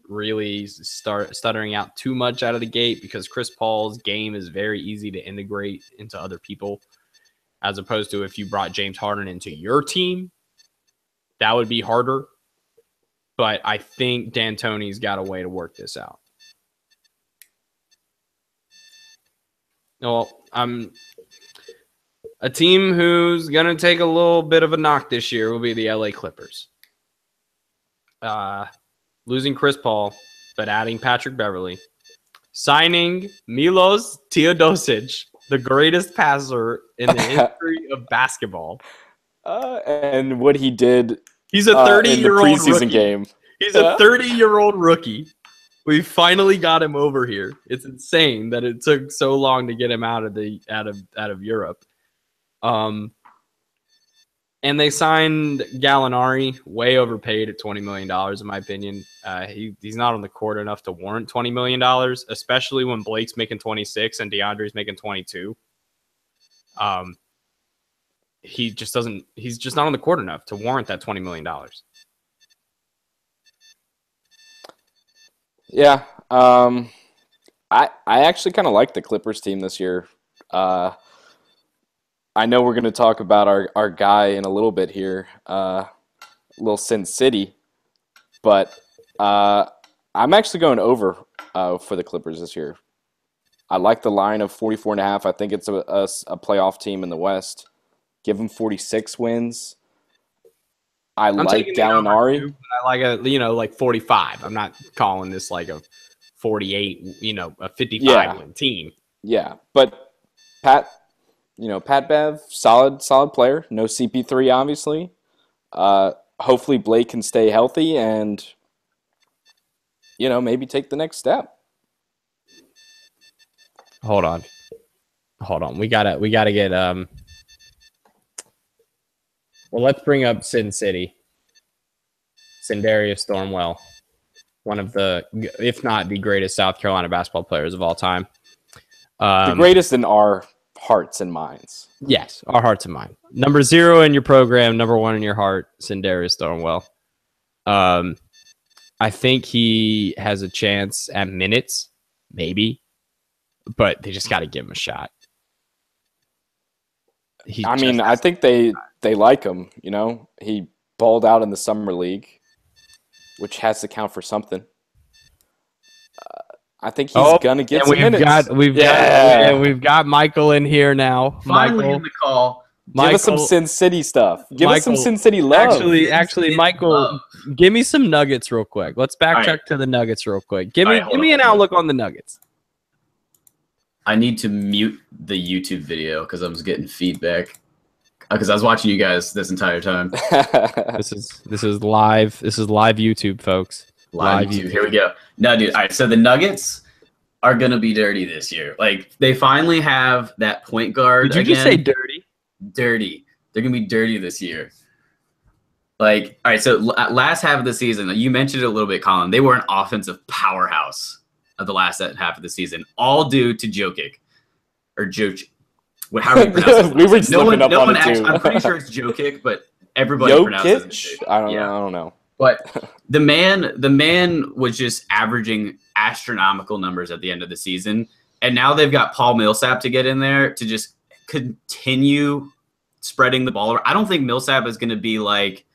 really stuttering out too much out of the gate because Chris Paul's game is very easy to integrate into other people, as opposed to if you brought James Harden into your team, that would be harder. But I think D'Antoni's got a way to work this out. Well, a team who's going to take a little bit of a knock this year will be the LA Clippers. Losing Chris Paul, but adding Patrick Beverley. Signing Milos Teodosic the greatest passer in the history of basketball. And what he did He's a in the 30-year-old preseason rookie. game. He's a 30-year-old rookie. We finally got him over here. It's insane that it took so long to get him out of Europe. And they signed Gallinari, way overpaid at $20 million, in my opinion. He's not on the court enough to warrant $20 million, especially when Blake's making 26 and DeAndre's making 22. He's just not on the court enough to warrant that $20 million. Yeah. I actually kind of like the Clippers team this year. I know we're going to talk about our guy in a little bit here, little Sin City, but I'm actually going over for the Clippers this year. I like the line of 44.5. I think it's a playoff team in the West. Give them 46 wins. I'm like Gallinari. Too, I like like 45. I'm not calling this like a 48, a 55 win team. Yeah, but Pat Bev, solid player. No CP3, obviously. Hopefully Blake can stay healthy and, maybe take the next step. Hold on. We gotta get well, let's bring up Sin City. Sindarius Stormwell, one of the, if not the greatest South Carolina basketball players of all time. The greatest in our hearts and minds. Yes, our hearts and minds. Number 0 in your program, number 1 in your heart, Sindarius Stormwell. I think he has a chance at minutes, maybe, but they just got to give him a shot. I think they like him. He balled out in the summer league, which has to count for something. I think he's gonna get some minutes. We've got Michael in here now. Finally in the call. Give us some Sin City stuff. Give us some Sin City love. Actually, Michael, give me some Nuggets real quick. Let's backtrack to the Nuggets real quick. Give me an outlook on the Nuggets. I need to mute the YouTube video because I was getting feedback. Because I was watching you guys this entire time. This is live. This is live YouTube, folks. Live YouTube. Here we go. No, dude. All right. So the Nuggets are gonna be dirty this year. Like they finally have that point guard. Did you just say dirty? Dirty. They're gonna be dirty this year. Like, all right. So last half of the season, you mentioned it a little bit, Colin. They were an offensive powerhouse of the last half of the season, all due to Jokic or Jokic. However you pronounce it. We were just looking up on it too. I'm pretty sure it's Jokic, but everybody pronounces it. I don't know. But the man was just averaging astronomical numbers at the end of the season, and now they've got Paul Millsap to get in there to just continue spreading the ball around. I don't think Millsap is going to be like,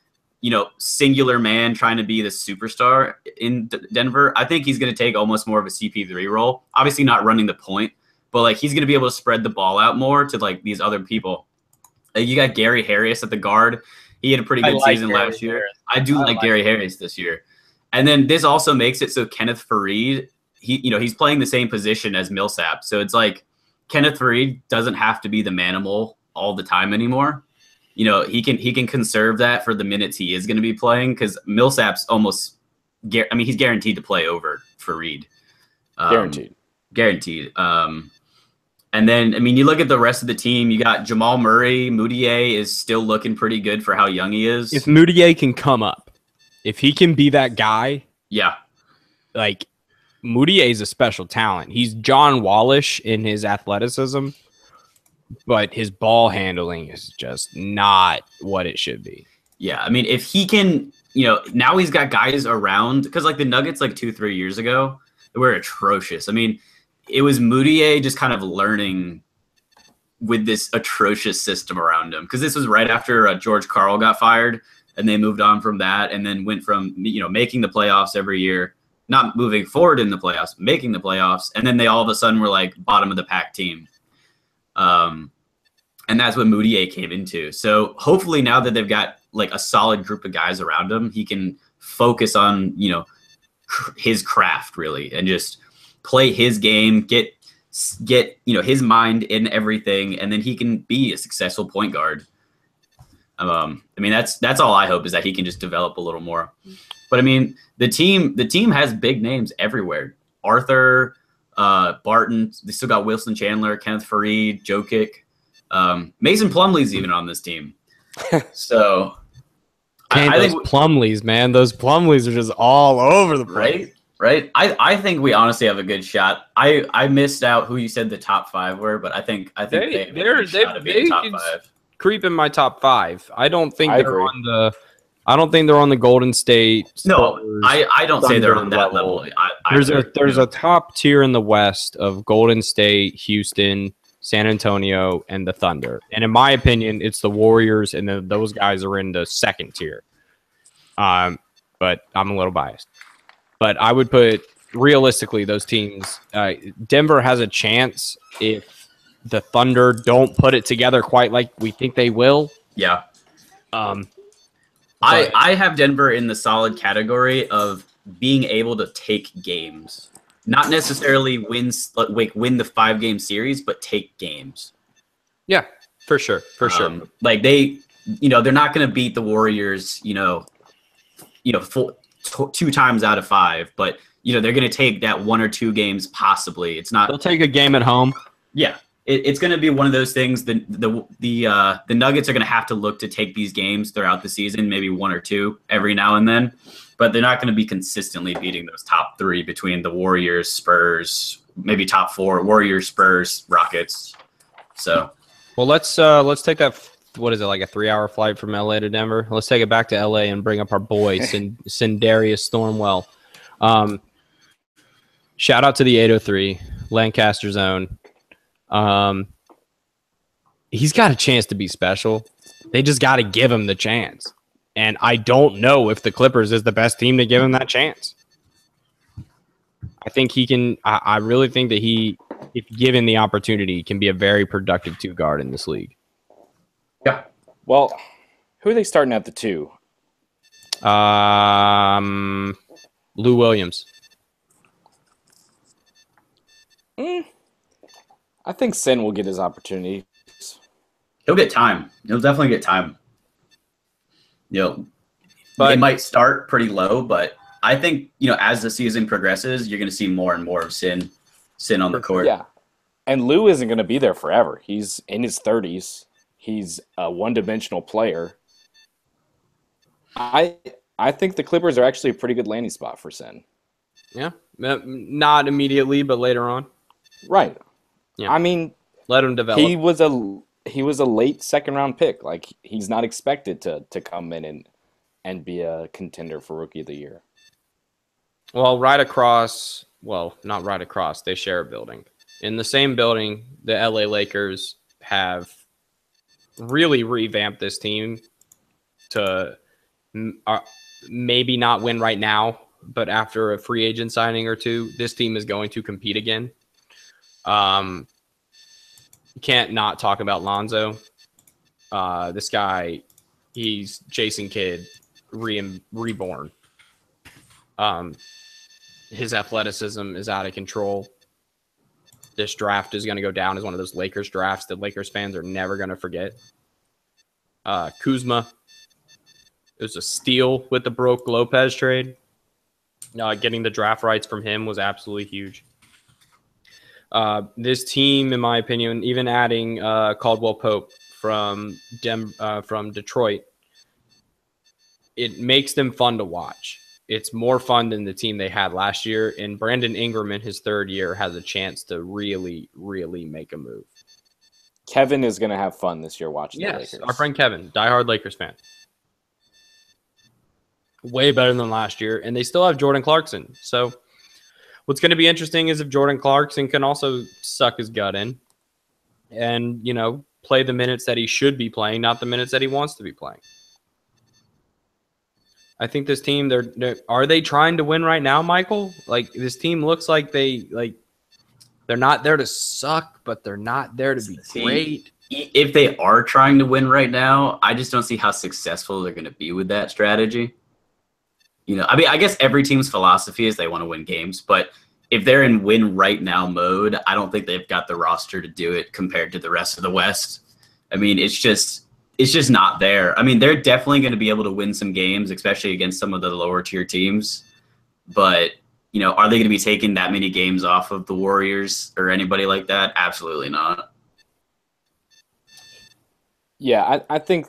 singular man trying to be the superstar in Denver. I think he's going to take almost more of a CP3 role. Obviously not running the point, but like he's going to be able to spread the ball out more to like these other people. Like, you got Gary Harris at the guard. He had a pretty good season last year. I do like Gary Harris this year. And then this also makes it so Kenneth Faried, he's playing the same position as Millsap. So it's like Kenneth Faried doesn't have to be the manimal all the time anymore. He can conserve that for the minutes he is going to be playing because Millsap's almost he's guaranteed to play over Faried. Guaranteed. And then, you look at the rest of the team. You got Jamal Murray. Moutier is still looking pretty good for how young he is. If Moutier can come up, if he can be that guy, yeah. Like, Moutier is a special talent. He's John Wallish in his athleticism, but his ball handling is just not what it should be. Yeah, if he can, now he's got guys around. Because, like, the Nuggets, like, 2-3 years ago, they were atrocious. It was Moutier just kind of learning with this atrocious system around him. Because this was right after George Karl got fired, and they moved on from that and then went from, making the playoffs every year, not moving forward in the playoffs, making the playoffs. And then they all of a sudden were like bottom of the pack team. And that's what Moutier came into. So hopefully now that they've got like a solid group of guys around him, he can focus on, his craft really and just play his game, get get his mind in everything, and then he can be a successful point guard. I mean, that's all I hope, is that he can just develop a little more. But I mean, the team has big names everywhere. Arthur, Barton. They still got Wilson Chandler, Kenneth Faried, Jokic. Mason Plumlee's even on this team. So I think Plumlees, man, those Plumlees are just all over the place. Right. I think we honestly have a good shot. I missed out who you said the top 5 were, but I think they have a good shot of being top 5. Creep in my top 5. I don't think I they're agree. on the Golden State. No, Spurs, I don't say they're on Thunder that level. There's a top tier in the West of Golden State, Houston, San Antonio, and the Thunder. And in my opinion, it's the Warriors, and those guys are in the second tier. But I'm a little biased. But I would put, realistically, those teams, Denver has a chance if the Thunder don't put it together quite like we think they will. Yeah. I have Denver in the solid category of being able to take games. Not necessarily win the 5-game series, but take games. Yeah, for sure. Like they're not going to beat the Warriors, 2 times out of 5, but they're going to take that 1 or 2 games possibly. It's not. They'll take a game at home. Yeah, it's going to be one of those things. The Nuggets are going to have to look to take these games throughout the season, maybe 1 or 2 every now and then, but they're not going to be consistently beating those top 3 between the Warriors, Spurs, maybe top 4, Warriors, Spurs, Rockets. So, well, let's take that. What is it, like a 3-hour flight from LA to Denver? Let's take it back to LA and bring up our boy, Sindarius Thornwell. Shout out to the 803 Lancaster Zone. He's got a chance to be special. They just got to give him the chance. And I don't know if the Clippers is the best team to give him that chance. I think he can. I really think that he, if given the opportunity, can be a very productive 2 guard in this league. yeah. Well, who are they starting at the 2? Lou Williams. I think Sin will get his opportunity. He'll get time. He'll definitely get time. But it might start pretty low, but I think, as the season progresses, you're going to see more and more of Sin on the court. Yeah. And Lou isn't going to be there forever. He's in his 30s. He's a one-dimensional player. I think the Clippers are actually a pretty good landing spot for Sin. Yeah. Not immediately, but later on. Right. Yeah. I mean, let him develop. He was a late 2nd-round pick. Like, he's not expected to come in and be a contender for Rookie of the Year. Well, not right across. They share a building. In the same building, the LA Lakers have really revamped this team to maybe not win right now, but after a free agent signing or 2, this team is going to compete again. Can't not talk about Lonzo. This guy, he's Jason Kidd reborn. His athleticism is out of control. This draft is going to go down as one of those Lakers drafts that Lakers fans are never going to forget. Kuzma, it was a steal with the Brook Lopez trade. Getting the draft rights from him was absolutely huge. This team, in my opinion, even adding Caldwell Pope from Detroit, it makes them fun to watch. It's more fun than the team they had last year. And Brandon Ingram in his 3rd year has a chance to really, really make a move. Kevin is going to have fun this year watching the Lakers. Our friend Kevin, diehard Lakers fan. Way better than last year. And they still have Jordan Clarkson. So what's going to be interesting is if Jordan Clarkson can also suck his gut in and, play the minutes that he should be playing, not the minutes that he wants to be playing. I think this team, are they trying to win right now, Michael? Like, this team looks like they're not there to suck, but they're not there to be great. If they are trying to win right now, I just don't see how successful they're going to be with that strategy. I guess every team's philosophy is they want to win games, but if they're in win right now mode, I don't think they've got the roster to do it compared to the rest of the West. I mean, it's just not there. I mean, they're definitely going to be able to win some games, especially against some of the lower tier teams. But, you know, are they going to be taking that many games off of the Warriors or anybody like that? Absolutely not. Yeah, I think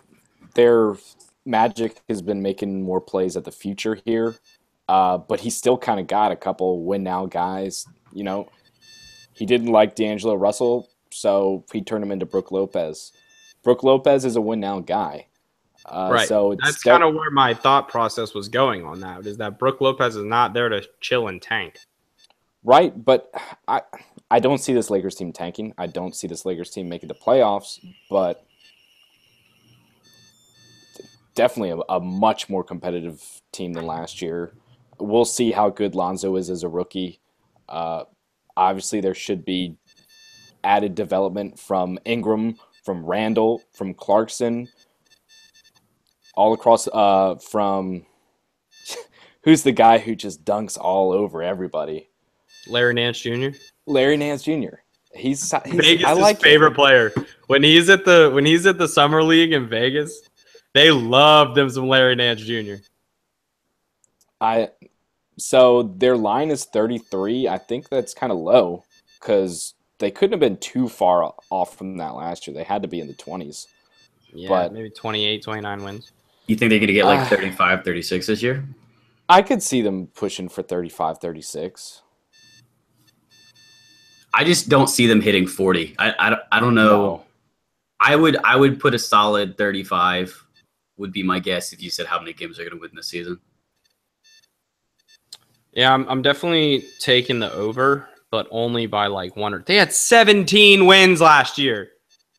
their Magic has been making more plays at the future here, but he still kind of got a couple win now guys. You know, he didn't like D'Angelo Russell, so he turned him into Brook Lopez. Brook Lopez is a win now guy. Right. So that's kind of where my thought process was going on that, is that Brook Lopez is not there to chill and tank. Right, but I don't see this Lakers team tanking. I don't see this Lakers team making the playoffs, but definitely a much more competitive team than last year. We'll see how good Lonzo is as a rookie. Obviously, there should be added development from Ingram, from Randall, from Clarkson, all across from who's the guy who just dunks all over everybody? Larry Nance Jr. Larry Nance Jr. He's Vegas' I like favorite him. player. When he's at the summer league in Vegas, they love them some Larry Nance Jr. So their line is 33. I think that's kind of low because they couldn't have been too far off from that last year. They had to be in the 20s. Yeah, but maybe 28, 29 wins. You think they're going to get like 35, 36 this year? I could see them pushing for 35, 36. I just don't see them hitting 40. I don't know. No. I would put a solid 35 would be my guess if you said how many games they're going to win this season. Yeah, I'm definitely taking the over, but only by like one. They had 17 wins last year.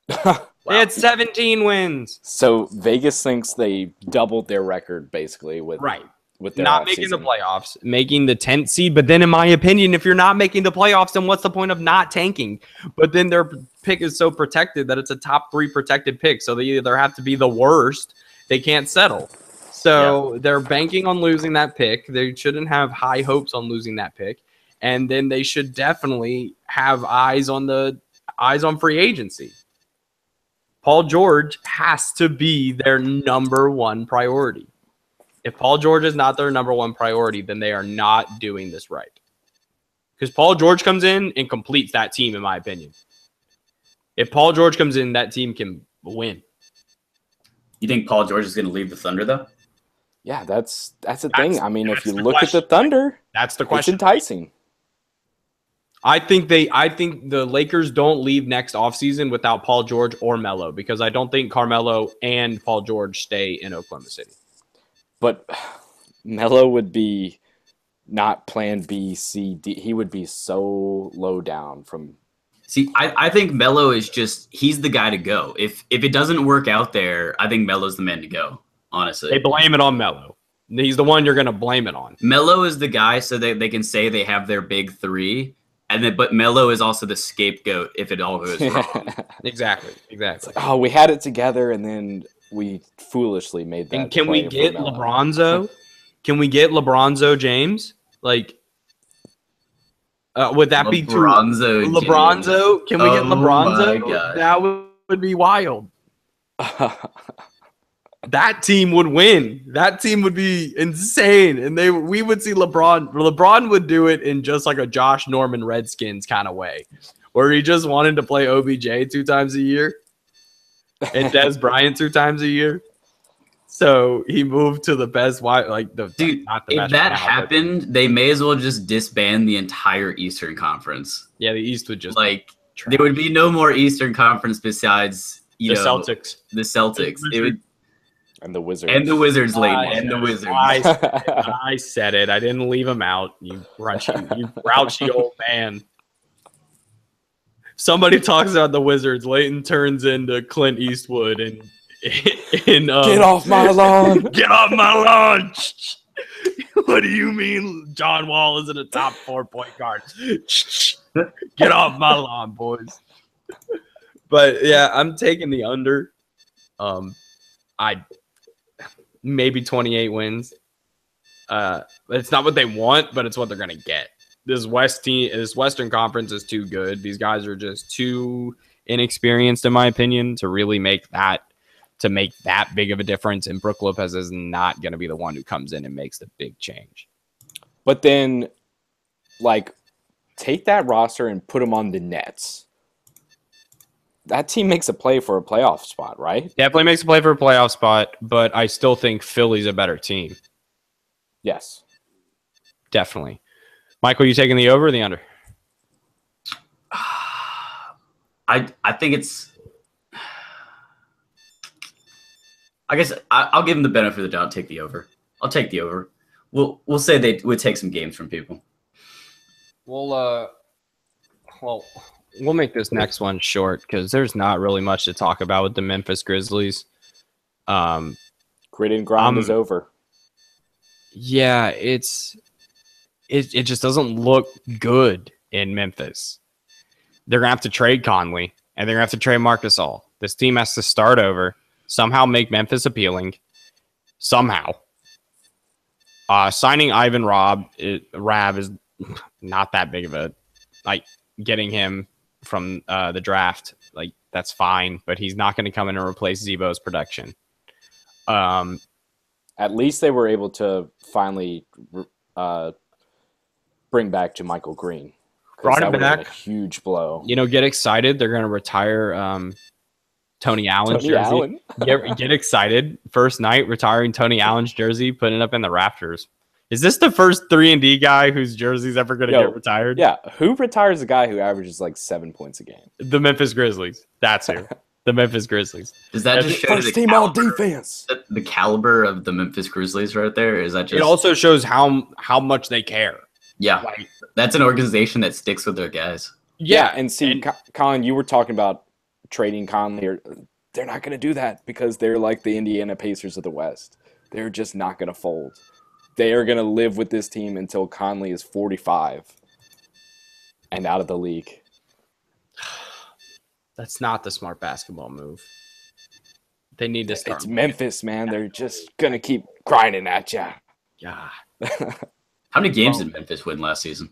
Wow. They had 17 wins. So Vegas thinks they doubled their record basically with their not making the playoffs, making the 10th seed. But then, in my opinion, if you're not making the playoffs, then what's the point of not tanking? But then their pick is so protected that it's a top 3 protected pick. So they either have to be the worst. They can't settle. So they're banking on losing that pick. They shouldn't have high hopes on losing that pick. And then they should definitely have eyes on free agency. Paul George has to be their number one priority. If Paul George is not their number one priority, then they are not doing this right. Because Paul George comes in and completes that team, in my opinion. If Paul George comes in, that team can win. You think Paul George is going to leave the Thunder, though? Yeah, that's the thing. I mean, if you look question. at the Thunder, that's the question. It's enticing. I think the Lakers don't leave next offseason without Paul George or Melo, because I don't think Carmelo and Paul George stay in Oklahoma City. But Melo would be not plan B, C, D. He would be so low down from. See, I think Melo is he's the guy to go. If it doesn't work out there, I think Melo's the man to go, honestly. They blame it on Melo. He's the one you're going to blame it on. Melo is the guy so that they can say they have their big 3. But Melo is also the scapegoat if it all goes wrong. Exactly. It's like, oh, we had it together, and then we foolishly made that. And can we get LeBronzo? Can we get LeBronzo James? Like, would that be too? LeBronzo? Can we get LeBronzo? That would be wild. That team would win. That team would be insane, and we would see LeBron. LeBron would do it in just like a Josh Norman Redskins kind of way, where he just wanted to play OBJ 2 times a year and Des Bryant 2 times a year. So he moved to the best wide, like the dude. Not the if that happened, they may as well just disband the entire Eastern Conference. Yeah, the East would just there would be no more Eastern Conference besides the Celtics. The Celtics. It would. And the Wizards. And the Wizards, Layton. And the Wizards. I said it. I didn't leave them out. You grouchy old man. Somebody talks about the Wizards. Layton turns into Clint Eastwood and get off my lawn. Get off my lawn. What do you mean John Wall isn't a top 4 point guard? Get off my lawn, boys. But yeah, I'm taking the under. Maybe 28 wins. It's not what they want, but it's what they're gonna get. this Western Conference is too good. These guys are just too inexperienced, in my opinion, to really make that big of a difference. And Brook Lopez is not going to be the one who comes in and makes the big change. But then, like, take that roster and put them on the Nets. That team makes a play for a playoff spot, right? Definitely makes a play for a playoff spot, but I still think Philly's a better team. Yes. Definitely. Michael, you taking the over or the under? I think it's. I guess I'll give them the benefit of the doubt. Take the over. I'll take the over. We'll say they would take some games from people. We'll make this next one short because there's not really much to talk about with the Memphis Grizzlies. Grit and grind is over. Yeah, it just doesn't look good in Memphis. They're gonna have to trade Conley and they're gonna have to trade Marc Gasol. This team has to start over, somehow make Memphis appealing, somehow. Signing Ivan Rab is not that big of a getting him from the draft. Like that's fine, but he's not going to come in and replace Zebo's production. At least they were able to finally bring back JaMychal Green. Brought him back. A huge blow. Get excited. They're going to retire Tony Allen's jersey. Get excited. First night, retiring Tony Allen's jersey, putting it up in the rafters. Is this the first 3-and-D guy whose jersey's ever going to get retired? Yeah. Who retires a guy who averages like 7 points a game? The Memphis Grizzlies. That's who. The Memphis Grizzlies. Does that just show first team all defense? The caliber of the Memphis Grizzlies right there? Is that just? It also shows how much they care. Yeah, that's an organization that sticks with their guys. Yeah, and see, Colin, you were talking about trading Conley. They're not going to do that because they're like the Indiana Pacers of the West. They're just not going to fold. They are going to live with this team until Conley is 45 and out of the league. That's not the smart basketball move. They need to start. It's Memphis, man. They're just going to keep grinding at you. Yeah. How many games did Memphis win last season?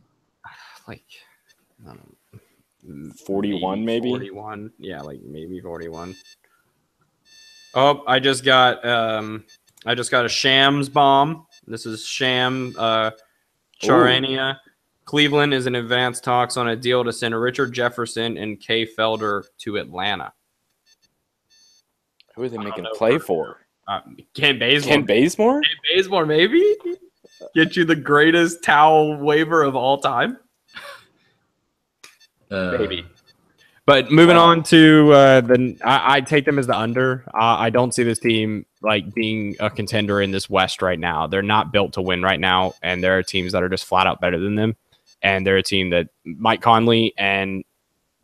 Like, I don't know, 41, maybe? 41. Yeah, like maybe 41. Oh, I just got a Shams bomb. This is Sham Charania. Cleveland is in advanced talks on a deal to send Richard Jefferson and Kay Felder to Atlanta. Who are they making a play for? Kent Bazemore. Kent Bazemore? Kent Bazemore, maybe? Get you the greatest towel waiver of all time? Maybe. But moving on to I take them as the under. I don't see this team like being a contender in this West right now. They're not built to win right now, and there are teams that are just flat out better than them. And they're a team that Mike Conley and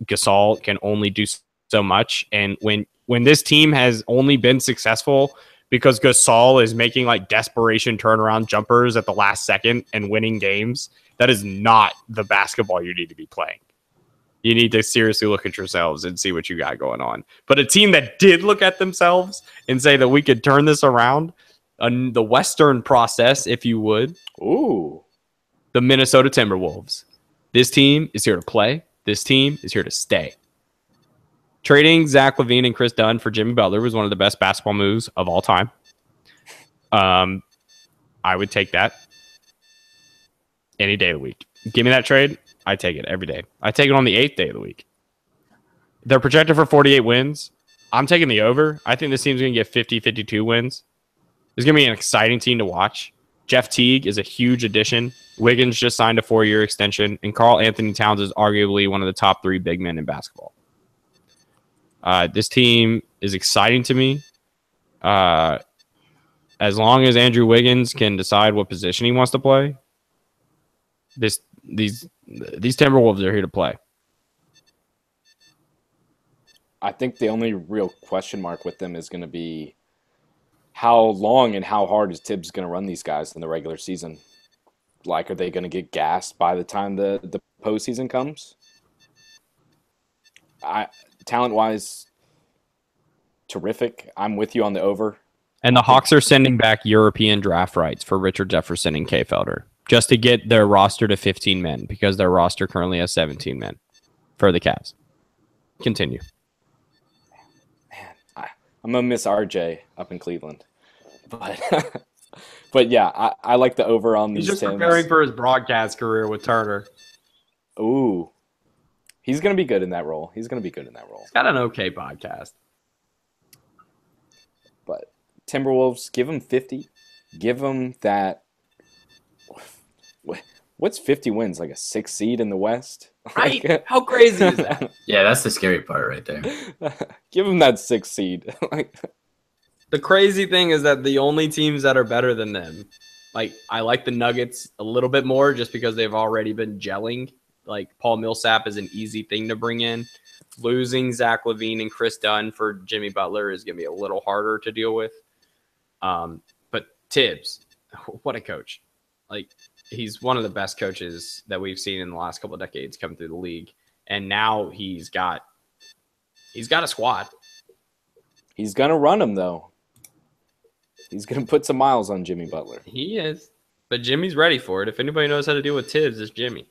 Gasol can only do so much. And when this team has only been successful because Gasol is making like desperation turnaround jumpers at the last second and winning games, that is not the basketball you need to be playing. You need to seriously look at yourselves and see what you got going on. But a team that did look at themselves and say that we could turn this around, the Western process, if you would. Ooh. The Minnesota Timberwolves. This team is here to play. This team is here to stay. Trading Zach LaVine and Chris Dunn for Jimmy Butler was one of the best basketball moves of all time. I would take that any day of the week. Give me that trade. I take it every day. I take it on the 8th day of the week. They're projected for 48 wins. I'm taking the over. I think this team's going to get 50, 52 wins. It's going to be an exciting team to watch. Jeff Teague is a huge addition. Wiggins just signed a 4-year extension, and Karl Anthony Towns is arguably one of the top 3 big men in basketball. This team is exciting to me. As long as Andrew Wiggins can decide what position he wants to play, these Timberwolves are here to play. I think the only real question mark with them is going to be how long and how hard is Tibbs going to run these guys in the regular season? Like, are they going to get gassed by the time the postseason comes? Talent-wise, terrific. I'm with you on the over. And the Hawks are sending back European draft rights for Richard Jefferson and Kay Felder. just to get their roster to 15 men because their roster currently has 17 men for the Cavs. Continue. Man, I'm gonna miss RJ up in Cleveland, but but yeah, I like the over on He's these just Tims. preparing for his broadcast career with Turner. Ooh, he's gonna be good in that role. He's gonna be good in that role. He's got an okay podcast. But Timberwolves, give him 50. Give him that. What's 50 wins? Like a 6 seed in the West? Right? Like, How crazy is that? Yeah, that's the scary part right there. give him that 6 seed. The crazy thing is that the only teams that are better than them, like I like the Nuggets a little bit more just because they've already been gelling. Like Paul Millsap is an easy thing to bring in. Losing Zach LaVine and Chris Dunn for Jimmy Butler is going to be a little harder to deal with. But Tibbs, what a coach. Like he's one of the best coaches that we've seen in the last couple of decades come through the league. And now he's got a squad. He's going to run them, though. He's going to put some miles on Jimmy Butler. He is. But Jimmy's ready for it. If anybody knows how to deal with Tibbs, it's Jimmy.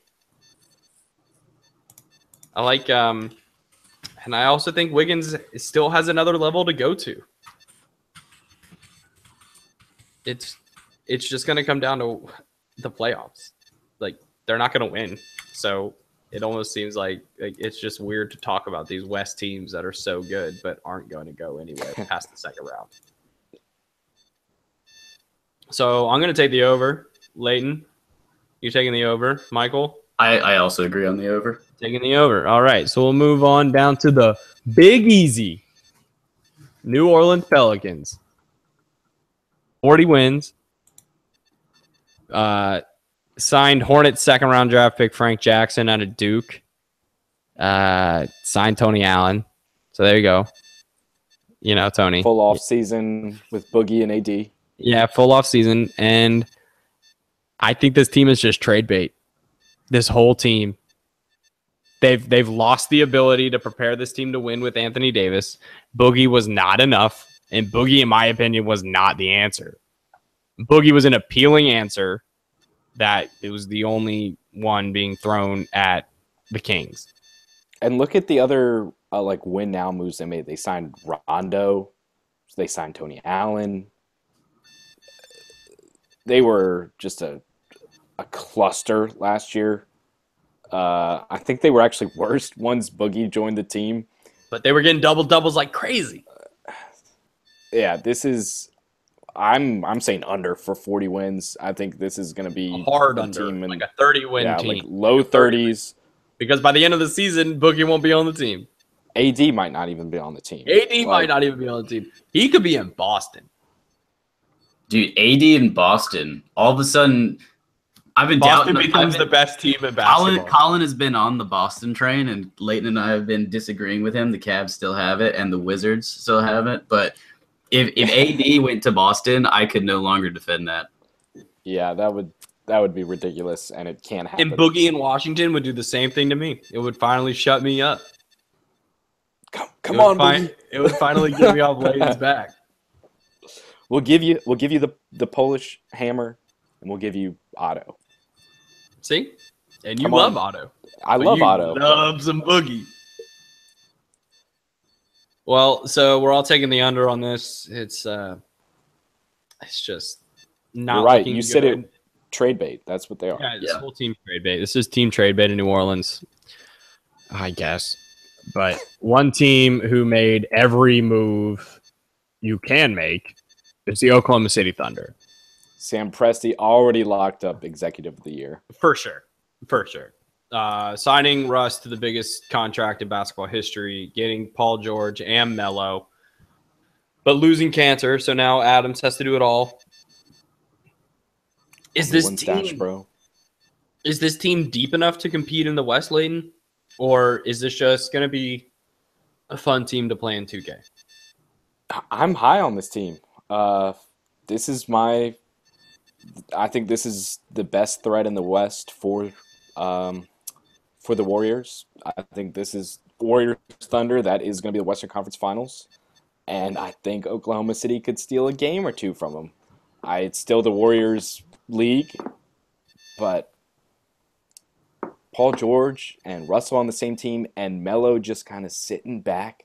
I like and I also think Wiggins still has another level to go to. It's just going to come down to the playoffs. Like they're not going to win. So it almost seems like it's just weird to talk about these West teams that are so good but aren't going to go anywhere past the second round. So I'm going to take the over. Layton, you taking the over? Michael? I also agree on the over. Taking the over. All right. So we'll move on down to the Big Easy. New Orleans Pelicans. 40 wins. Signed Hornets second round draft pick Frank Jackson out of Duke. Signed Tony Allen. So there you go. You know, Tony. Full off season with Boogie and AD. Yeah, full off season. And I think this team is just trade bait. This whole team. They've lost the ability to prepare this team to win with Anthony Davis. Boogie was not enough. And Boogie, in my opinion, was not the answer. Boogie was an appealing answer that it was the only one being thrown at the Kings. And look at the other like win now moves they made. They signed Rondo. They signed Tony Allen. They were just a cluster last year. I think they were actually worse once Boogie joined the team. But they were getting doubles like crazy. Yeah, this is. I'm saying under for 40 wins. I think this is going to be a hard a under, team like a 30-win team. Like low 30s. Because by the end of the season, Boogie won't be on the team. AD might not even be on the team. AD might not even be on the team. He could be in Boston. Dude, AD in Boston. All of a sudden, I've been Boston doubting. becomes the best team in basketball. Colin has been on the Boston train, and Layton and I have been disagreeing with him. The Cavs still have it, and the Wizards still have it. But if AD went to Boston, I could no longer defend that. Yeah, that would be ridiculous, and it can't happen. And Boogie in Washington would do the same thing to me. It would finally shut me up. Come on, Boogie. It would finally get me off Layton's back. We'll give you the Polish hammer, and we'll give you Otto. See? And you Come love on. Otto. I love Otto. Love some Boogie. Well, so we're all taking the under on this. It's just not. You're right. looking You good. said it. Trade bait. That's what they are. Yeah, this whole team trade bait. This is team trade bait in New Orleans, I guess. But one team who made every move you can make is the Oklahoma City Thunder. Sam Presti already locked up Executive of the Year. For sure. Signing Russ to the biggest contract in basketball history, getting Paul George and Melo, but losing Cantor. So now Adams has to do it all. Is this team deep enough to compete in the West, Layton? Or is this just going to be a fun team to play in 2K? I'm high on this team. I think this is the best threat in the West for the Warriors. I think this is Warriors Thunder. That is going to be the Western Conference Finals. And I think Oklahoma City could steal a game or two from them. It's still the Warriors league, but Paul George and Russell on the same team, and Melo just kind of sitting back,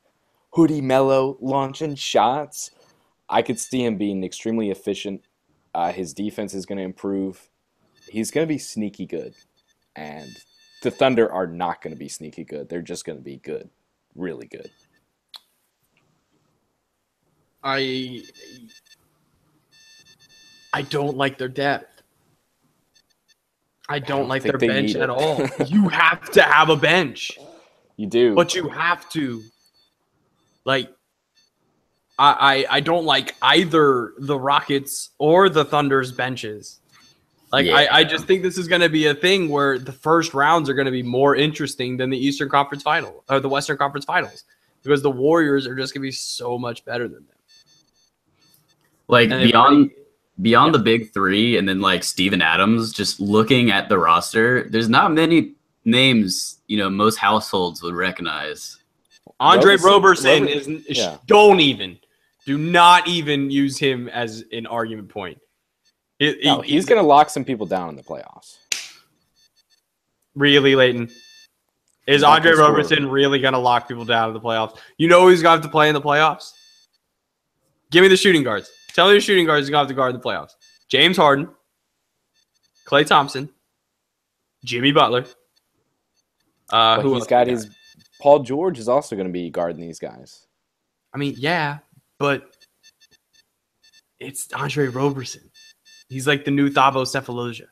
hoodie Melo launching shots. I could see him being extremely efficient. His defense is going to improve. He's going to be sneaky good. And the Thunder are not going to be sneaky good. They're just going to be good. Really good. I don't like their depth. I don't like their bench at all. You have to have a bench. You do. But you have to. Like, I don't like either the Rockets or the Thunder's benches. Like, yeah. I just think this is going to be a thing where the first rounds are going to be more interesting than the Eastern Conference Final or the Western Conference Finals because the Warriors are just going to be so much better than them. Like, beyond the big three and then, like, Steven Adams, just looking at the roster, there's not many names, most households would recognize. Andre Roberson do not even use him as an argument point. He's going to lock some people down in the playoffs. Really, Layton? Is Andre Roberson really going to lock people down in the playoffs? You know who's going to have to play in the playoffs? Give me the shooting guards. Tell me the shooting guards who's going to have to guard in the playoffs. James Harden, Klay Thompson, Jimmy Butler. Paul George is also going to be guarding these guys. I mean, yeah, but it's Andre Roberson. He's like the new Thabo Sefolosha.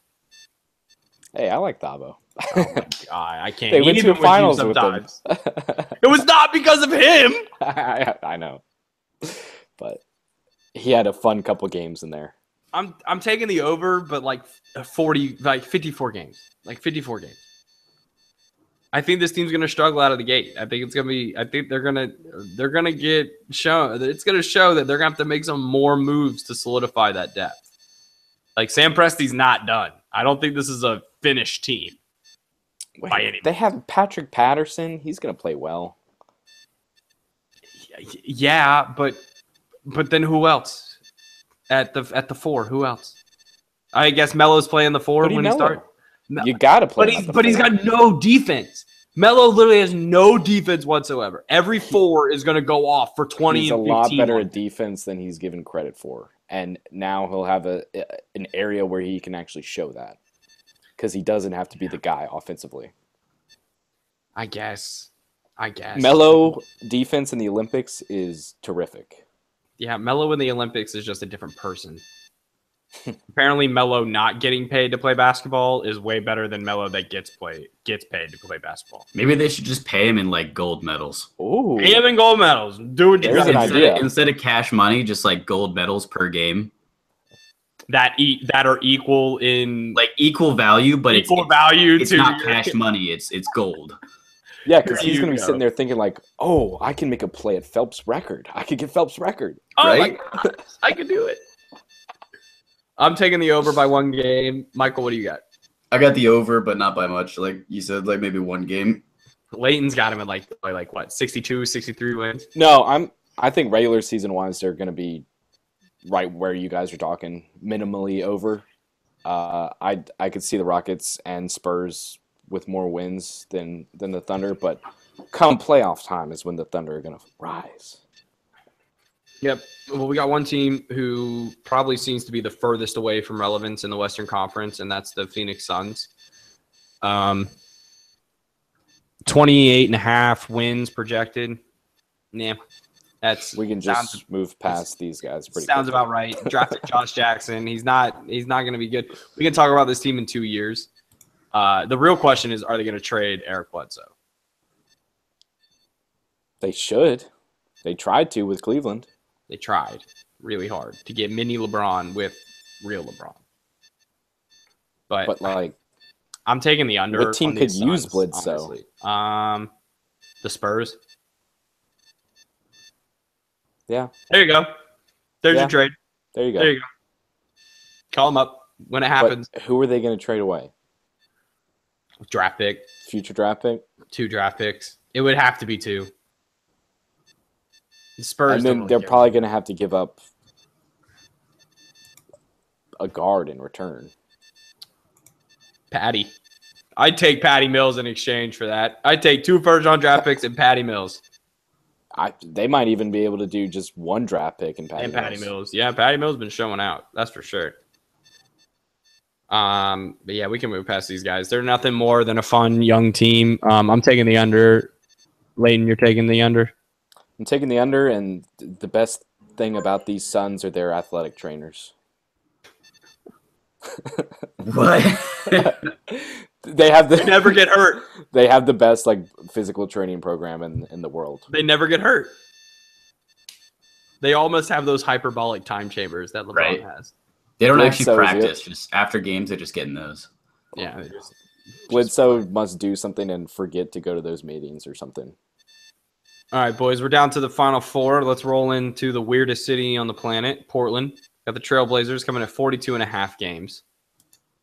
Hey, I like Thabo. Oh my God, I can't. They went to the finals with him. It was not because of him. I know, but he had a fun couple games in there. I'm taking the over, but like 54 games, like 54 games. I think this team's gonna struggle out of the gate. I think they're gonna get shown. It's gonna show that they're gonna have to make some more moves to solidify that depth. Like Sam Presti's not done. I don't think this is a finished team. By any they have Patrick Patterson. He's gonna play well. Yeah, but then who else at the 4? Who else? I guess Melo's playing the 4 when he starts. You gotta play. But he's got no defense. Melo literally has no defense whatsoever. Every 4 is going to go off for 20 He's and 15. He's a lot better at defense than he's given credit for. And now he'll have an area where he can actually show that. Because he doesn't have to be the guy offensively. I guess. Melo defense in the Olympics is terrific. Yeah, Melo in the Olympics is just a different person. Apparently, Melo not getting paid to play basketball is way better than Melo that gets paid to play basketball. Maybe they should just pay him in like gold medals. Ooh, pay him in gold medals. Do it. There's an idea. Instead of cash money, just like gold medals per game. That are equal in equal value, but it's not cash money. It's gold. Yeah, because he's going to be sitting there thinking like, oh, I can make a play at Phelps' record. I could get Phelps' record. Oh right? My God, I could do it. I'm taking the over by 1 game. Michael, what do you got? I got the over, but not by much. Like you said, like maybe 1 game. Layton's got him at like what, 62, 63 wins? No, I think regular season wise they're going to be right where you guys are talking, minimally over. I could see the Rockets and Spurs with more wins than the Thunder, but come playoff time is when the Thunder are going to rise. Yep. Well, we got one team who probably seems to be the furthest away from relevance in the Western Conference, and that's the Phoenix Suns. 28.5 wins projected. Yeah. We can just move past these guys pretty sounds quickly. About right. Drafted Josh Jackson. He's not going to be good. We can talk about this team in 2 years. The real question is, are they going to trade Eric Bledsoe? They should. They tried to with Cleveland. They tried really hard to get mini LeBron with real LeBron. But like, I'm taking the under. What team could use Bledsoe? The Spurs. Yeah. There you go. There's your trade. There you go. Call them up when it happens. But who are they going to trade away? Draft pick. Future draft pick? 2 draft picks. It would have to be 2. The Spurs. And then they're probably going to have to give up a guard in return. Patty. I'd take Patty Mills in exchange for that. I'd take 2 first-round draft picks and Patty Mills. They might even be able to do just 1 draft pick and Patty Mills. Yeah, Patty Mills been showing out. That's for sure. But yeah, we can move past these guys. They're nothing more than a fun young team. I'm taking the under. Layton, you're taking the under. I'm taking the under, and the best thing about these Suns are their athletic trainers. What? They never get hurt. They have the best physical training program in the world. They never get hurt. They almost have those hyperbolic time chambers that LeBron has. They don't actually practice. Just after games, they're just getting those. Yeah. Bledsoe must do something and forget to go to those meetings or something. All right, boys, we're down to the final 4. Let's roll into the weirdest city on the planet, Portland. Got the Trailblazers coming at 42.5 games.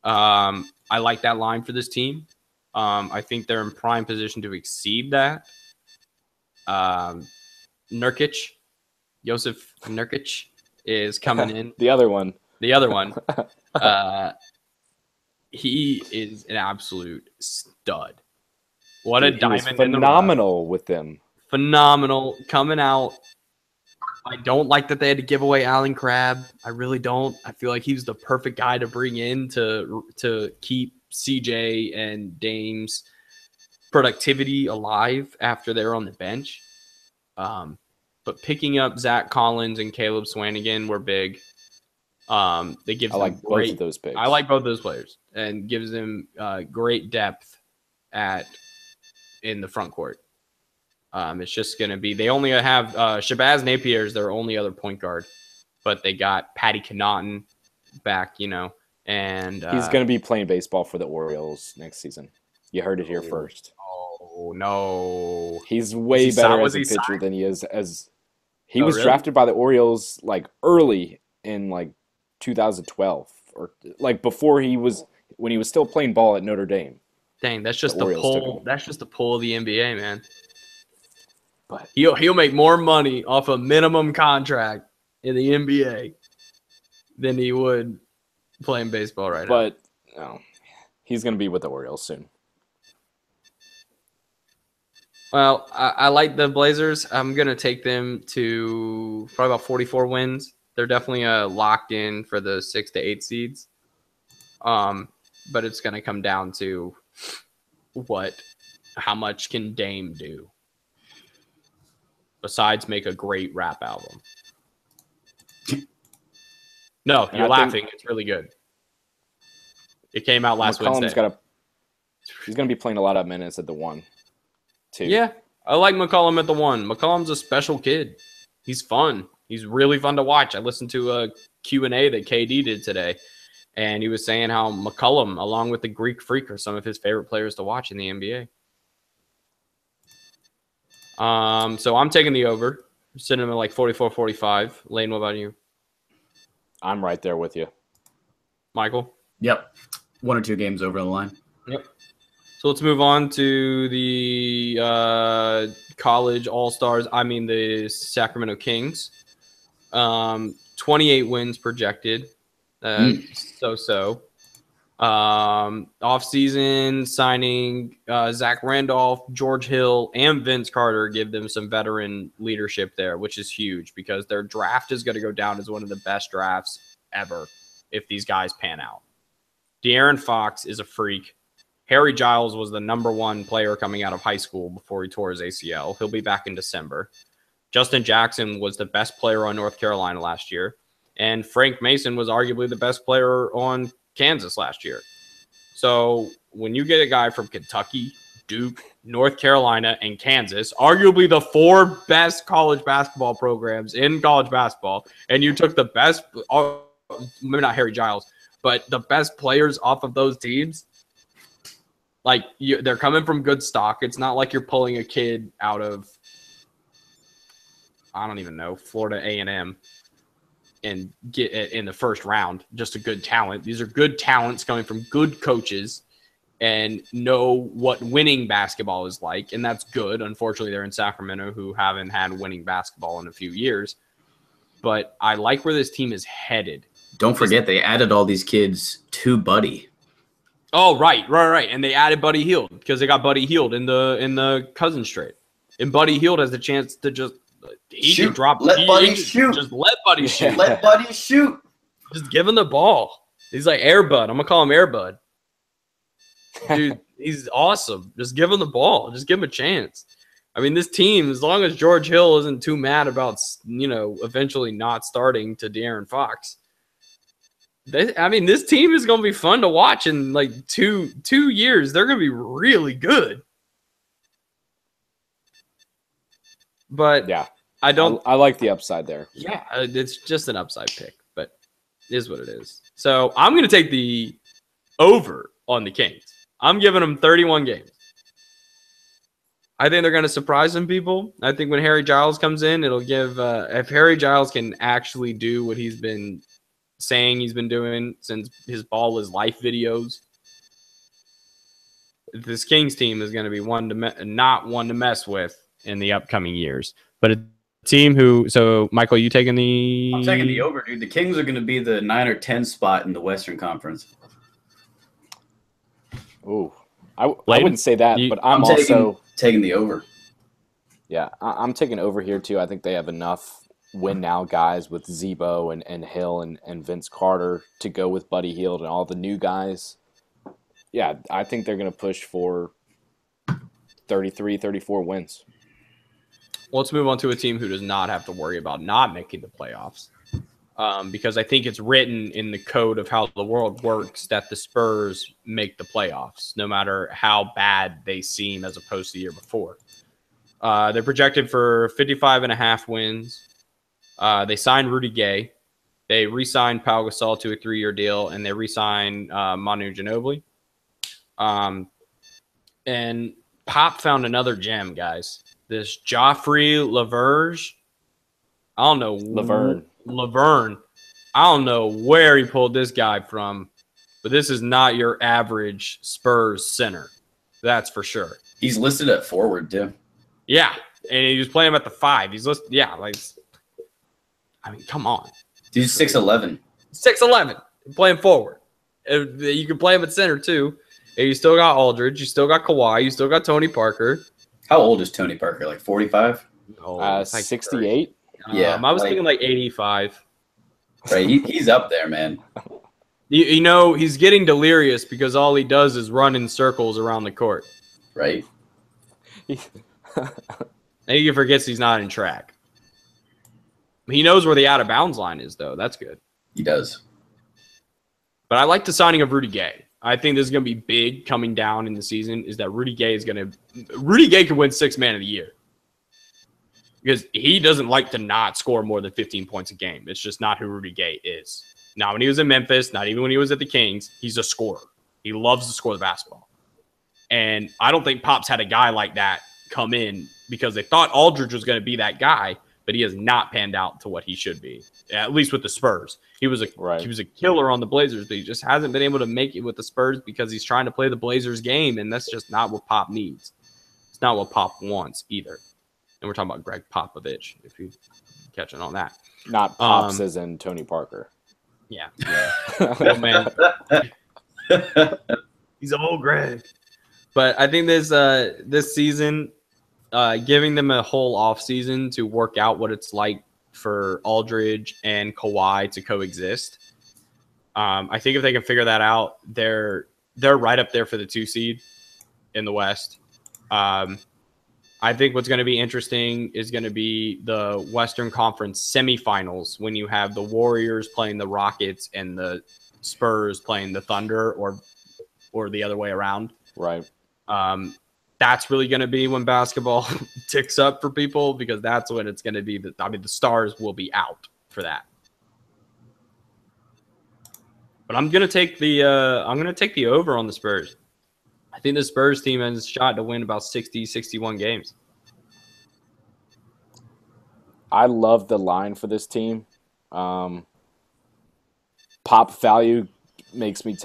I like that line for this team. I think they're in prime position to exceed that. Nurkic, Joseph Nurkic is coming in. The other one. He is an absolute stud. What a diamond! He was phenomenal with them. Phenomenal coming out. I don't like that they had to give away Allen Crabbe. I really don't. I feel like he's the perfect guy to bring in to keep CJ and Dame's productivity alive after they're on the bench. But picking up Zach Collins and Caleb Swanigan were big. They give them both of those picks. I like both of those players and gives them great depth in the front court. It's just going to be – they only have Shabazz Napier is their only other point guard, but they got Patty Connaughton back, and he's going to be playing baseball for the Orioles next season. You heard it here first. Oh, no. He's way better as a pitcher than he is as – he was drafted by the Orioles early in 2012 or before when he was still playing ball at Notre Dame. Dang, that's just the pull. That's just the pull of the NBA, man. But he'll make more money off a minimum contract in the NBA than he would playing baseball right now. But no, he's going to be with the Orioles soon. Well, I like the Blazers. I'm going to take them to probably about 44 wins. They're definitely locked in for the 6 to 8 seeds. But it's going to come down to how much can Dame do besides make a great rap album. No, you're laughing. It's really good. It came out last Wednesday. He's going to be playing a lot of minutes at the 1, too. Yeah, I like McCollum at the 1. McCollum's a special kid. He's fun. He's really fun to watch. I listened to a Q&A that KD did today, and he was saying how McCollum, along with the Greek Freak, are some of his favorite players to watch in the NBA. So I'm taking the over. I'm sitting him at 44-45. Lane, what about you? I'm right there with you. Michael? Yep. 1 or 2 games over the line. Yep. So let's move on to the college all-stars. The Sacramento Kings. 28 wins projected. So. Off-season signing Zach Randolph, George Hill, and Vince Carter give them some veteran leadership there, which is huge because their draft is going to go down as one of the best drafts ever if these guys pan out. De'Aaron Fox is a freak. Harry Giles was the number 1 player coming out of high school before he tore his ACL. He'll be back in December. Justin Jackson was the best player on North Carolina last year. And Frank Mason was arguably the best player on Kansas last year. So when you get a guy from Kentucky, Duke, North Carolina, and Kansas, arguably the 4 best college basketball programs in college basketball, and you took the best, maybe not Harry Giles, but the best players off of those teams, they're coming from good stock. It's not like you're pulling a kid out of, I don't even know, Florida A&M. And get it in the first round, just a good talent. These are good talents coming from good coaches and know what winning basketball is like, and that's good. Unfortunately, they're in Sacramento, who haven't had winning basketball in a few years. But I like where this team is headed. Don't forget, they added all these kids to Buddy. Oh, right. And they added Buddy Hield because they got Buddy Hield in the Cousins trade, and Buddy Hield has the chance to just Shoot. drop. Let Buddy shoot. Just let Buddy shoot. Let Buddy shoot. Just give him the ball. He's like Airbud. I'm gonna call him Airbud. Dude, he's awesome. Just give him the ball. Just give him a chance. I mean, this team, as long as George Hill isn't too mad about, eventually not starting to De'Aaron Fox, this team is going to be fun to watch in like two years. They're going to be really good. But yeah, I like the upside there. Yeah, it's just an upside pick, but it is what it is. So I'm going to take the over on the Kings. I'm giving them 31 games. I think they're going to surprise some people. I think when Harry Giles comes in, it'll give if Harry Giles can actually do what he's been saying he's been doing since his Ball is Life videos, this Kings team is going to be not one to mess with in the upcoming years. But a team who, so Michael, you taking the? I'm taking the over, dude. The Kings are going to be the 9 or 10 spot in the Western Conference. Ooh, I wouldn't say that, but I'm also taking the over. Yeah, I'm taking over here too. I think they have enough win now guys with Zebo and Hill and Vince Carter to go with Buddy Hield and all the new guys. Yeah, I think they're going to push for 33, 34 wins. Well, let's move on to a team who does not have to worry about not making the playoffs. Because I think it's written in the code of how the world works that the Spurs make the playoffs, no matter how bad they seem as opposed to the year before. They're projected for 55.5 wins. They signed Rudy Gay. They re-signed Pau Gasol to a 3-year deal, and they re-signed Manu Ginobili. And Pop found another gem, guys. This Joffrey Laverge. I don't know. Laverne. I don't know where he pulled this guy from, but this is not your average Spurs center. That's for sure. He's listed at forward, too. Yeah, and he was playing at the 5. He's listed, come on. Dude's 6'11". 6'11", playing forward. You can play him at center, too. And you still got Aldridge. You still got Kawhi. You still got Tony Parker. How old is Tony Parker? Like 45? 68? Yeah. I was thinking like 85. Right, he's up there, man. He's getting delirious because all he does is run in circles around the court. Right. And he forgets he's not in track. He knows where the out of bounds line is, though. That's good. He does. But I like the signing of Rudy Gay. I think this is going to be big coming down in the season, is that Rudy Gay could win 6th Man of the Year. Because he doesn't like to not score more than 15 points a game. It's just not who Rudy Gay is. Not when he was in Memphis, not even when he was at the Kings. He's a scorer. He loves to score the basketball. And I don't think Pops had a guy like that come in because they thought Aldridge was going to be that guy, but he has not panned out to what he should be, at least with the Spurs. He was a killer on the Blazers, but he just hasn't been able to make it with the Spurs because he's trying to play the Blazers game, and that's just not what Pop needs. It's not what Pop wants either. And we're talking about Greg Popovich, if you're catching on that. Not Pops as in Tony Parker. Yeah. Oh, man. He's old Greg. But I think this season, giving them a whole offseason to work out what it's like for Aldridge and Kawhi to coexist. I think if they can figure that out, they're right up there for the 2 seed in the West. I think what's going to be interesting is going to be the Western Conference semifinals when you have the Warriors playing the Rockets and the Spurs playing the Thunder, or the other way around. Right. That's really going to be when basketball ticks up for people, because that's when it's going to be the stars will be out for that. But I'm going to take the over on the Spurs. I think the Spurs team has a shot to win about 60, 61 games. I love the line for this team. Pop value makes me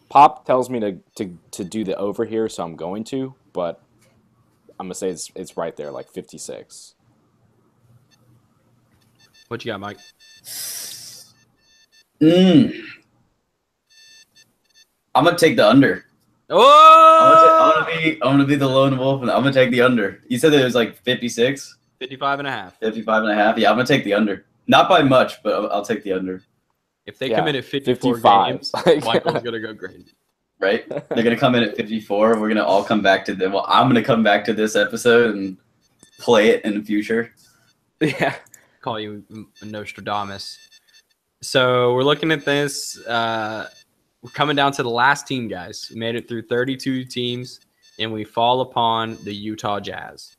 Pop tells me to do the over here, so I'm going to, but I'm going to say it's right there, like 56. What you got, Mike? I'm gonna take the under. Oh, I'm gonna be the lone wolf, and I'm gonna take the under. You said that it was like 56, 55 and a half. 55 and a half. Yeah, I'm gonna take the under. Not by much, but I'll take the under. If they Yeah, come in at 54 55. games, Michael's going to go crazy. Right? They're gonna come in at 54. We're gonna all come back to them. Well, I'm gonna come back to this episode and play it in the future. Yeah. Call you Nostradamus. So we're looking at this. We're coming down to the last team, guys. We made it through 32 teams, and we fall upon the Utah Jazz.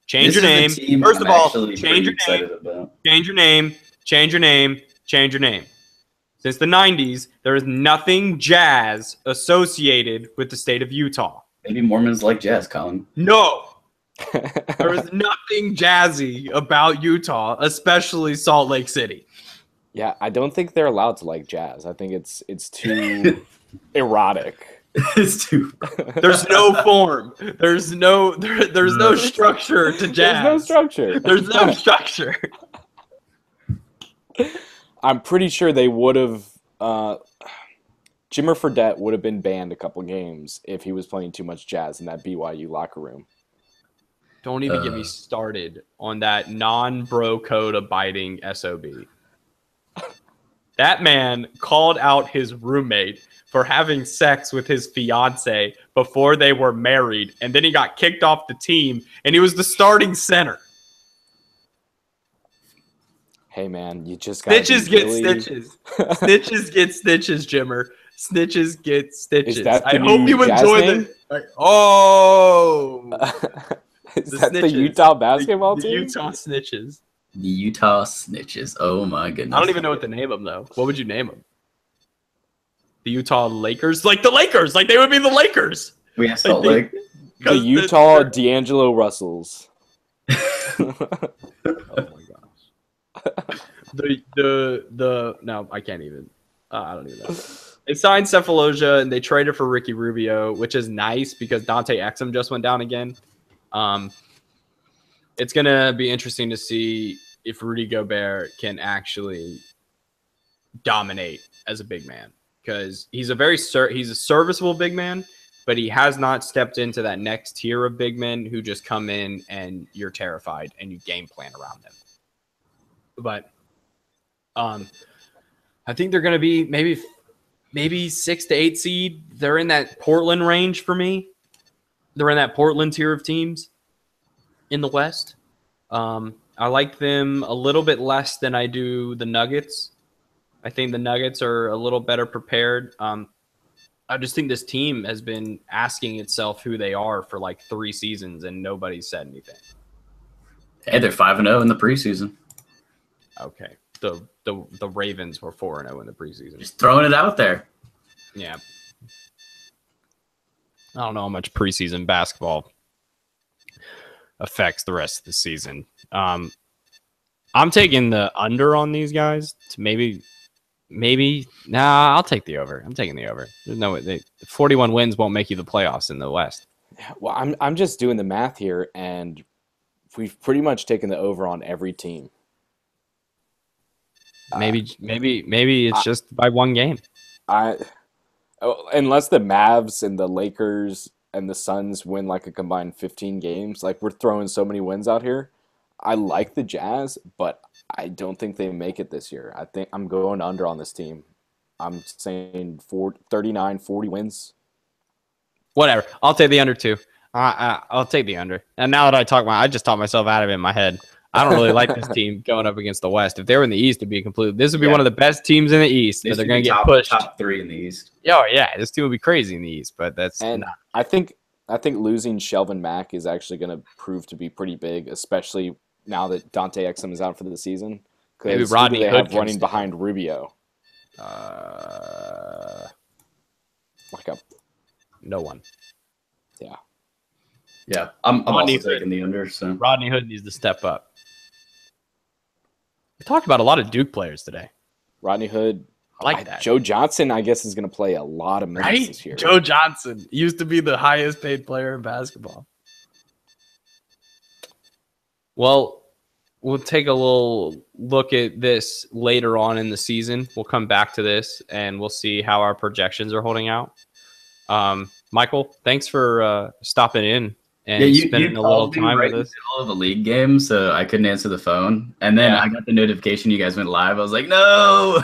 Change your name. First of all, change your name. Change your name. Change your name. Change your name. Since the 90s, there is nothing Jazz associated with the state of Utah. Maybe Mormons like jazz, Colin. No. There is nothing jazzy about Utah, especially Salt Lake City. Yeah, I don't think they're allowed to like jazz. I think it's too erotic. It's too. There's no form. There's no structure to jazz. There's no structure. There's no structure. I'm pretty sure they would have. Jimmer Fredette would have been banned a couple games if he was playing too much jazz in that BYU locker room. Don't even get me started on that non-bro code abiding SOB. That man called out his roommate for having sex with his fiance before they were married, and then he got kicked off the team, and he was the starting center. Hey man, you just got snitches get stitches. Snitches get stitches, Jimmer. Snitches get stitches. Is that the I hope you enjoy name? Oh, is that the Utah basketball the team? Utah Snitches. The Utah Snitches. Oh my goodness. I don't even know what to name them though. What would you name them? The Utah Lakers, like the Lakers, like they would be the Lakers. We have Salt Lake. The Utah D'Angelo Russells. Oh my gosh. No, I can't even. I don't even know. They signed Cephalosha and they traded for Ricky Rubio, which is nice because Dante Exum just went down again. It's gonna be interesting to see if Rudy Gobert can actually dominate as a big man, because he's a serviceable big man, but he has not stepped into that next tier of big men who just come in and you're terrified and you game plan around them. But I think they're going to be maybe 6 to 8 seed. They're in that Portland range for me. They're in that Portland tier of teams in the West. I like them a little bit less than I do the Nuggets. I think the Nuggets are a little better prepared. I just think this team has been asking itself who they are for like 3 seasons, and nobody's said anything. Hey, they're 5-0 in the preseason. Okay. The Ravens were 4-0 in the preseason. Just throwing it out there. Yeah. I don't know how much preseason basketball affects the rest of the season. I'm taking the under on these guys to maybe. Nah, I'll take the over. I'm taking the over. There's no way 41 wins won't make you the playoffs in the West. Well, I'm just doing the math here, and we've pretty much taken the over on every team. Maybe it's just by one game. Unless the Mavs and the Lakers and the Suns win like a combined 15 games, like we're throwing so many wins out here. I like the Jazz, but I don't think they make it this year. I think I'm going under on this team. I'm saying 39, 40 wins. Whatever. I'll take the under too. I'll take the under. And now that I just talked myself out of it in my head. I don't really like this team going up against the West. If they were in the East, this would be one of the best teams in the East. But they're going to get pushed. Top 3 in the East. Oh yeah, this team would be crazy in the East, but that's and not. I think losing Shelvin Mack is actually going to prove to be pretty big, especially now that Dante Exum is out for the season. Maybe Rodney they Hood have running behind Rubio. No one. Yeah, I'm also taking the under. So Rodney Hood needs to step up. We talked about a lot of Duke players today. Rodney Hood. I like that. Joe Johnson, I guess, is going to play a lot of minutes this year. Joe Johnson used to be the highest paid player in basketball. Well, we'll take a little look at this later on in the season. We'll come back to this and we'll see how our projections are holding out. Michael, thanks for stopping in and spending a little time with us. In the middle of a league game, so I couldn't answer the phone. And then I got the notification you guys went live. I was like, no.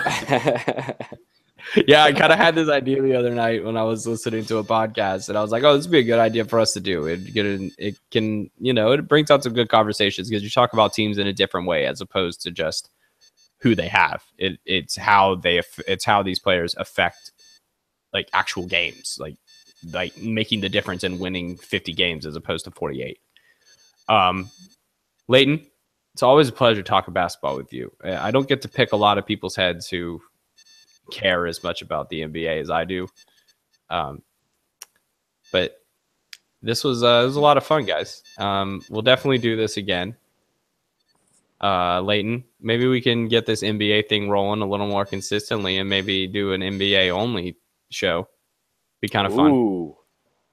Yeah, I kind of had this idea the other night when I was listening to a podcast, and I was like, "Oh, this would be a good idea for us to do. It can, it brings out some good conversations because you talk about teams in a different way as opposed to just who they have. It's how these players affect like actual games, like making the difference in winning 50 games as opposed to 48. Layton, it's always a pleasure talking basketball with you. I don't get to pick a lot of people's heads who care as much about the NBA as I do. But this was a lot of fun, guys. We'll definitely do this again. Layton, maybe we can get this NBA thing rolling a little more consistently and maybe do an NBA only show. Be kind of fun. Ooh.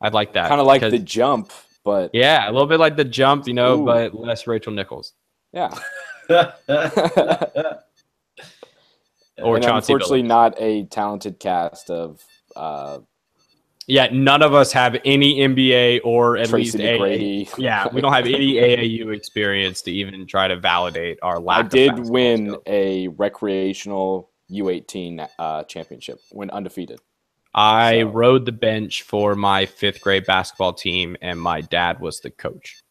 I'd like that. Kind of like the jump, but yeah, a little bit like the jump, but less Rachel Nichols. Yeah. Or and Chauncey unfortunately Billups. Not a talented cast of none of us have any NBA or at Tracy least McGrady. AAU. Yeah, we don't have any AAU experience to even try to validate our lack I of did basketball win skill. a recreational U18 championship, went undefeated. I rode the bench for my 5th grade basketball team, and my dad was the coach.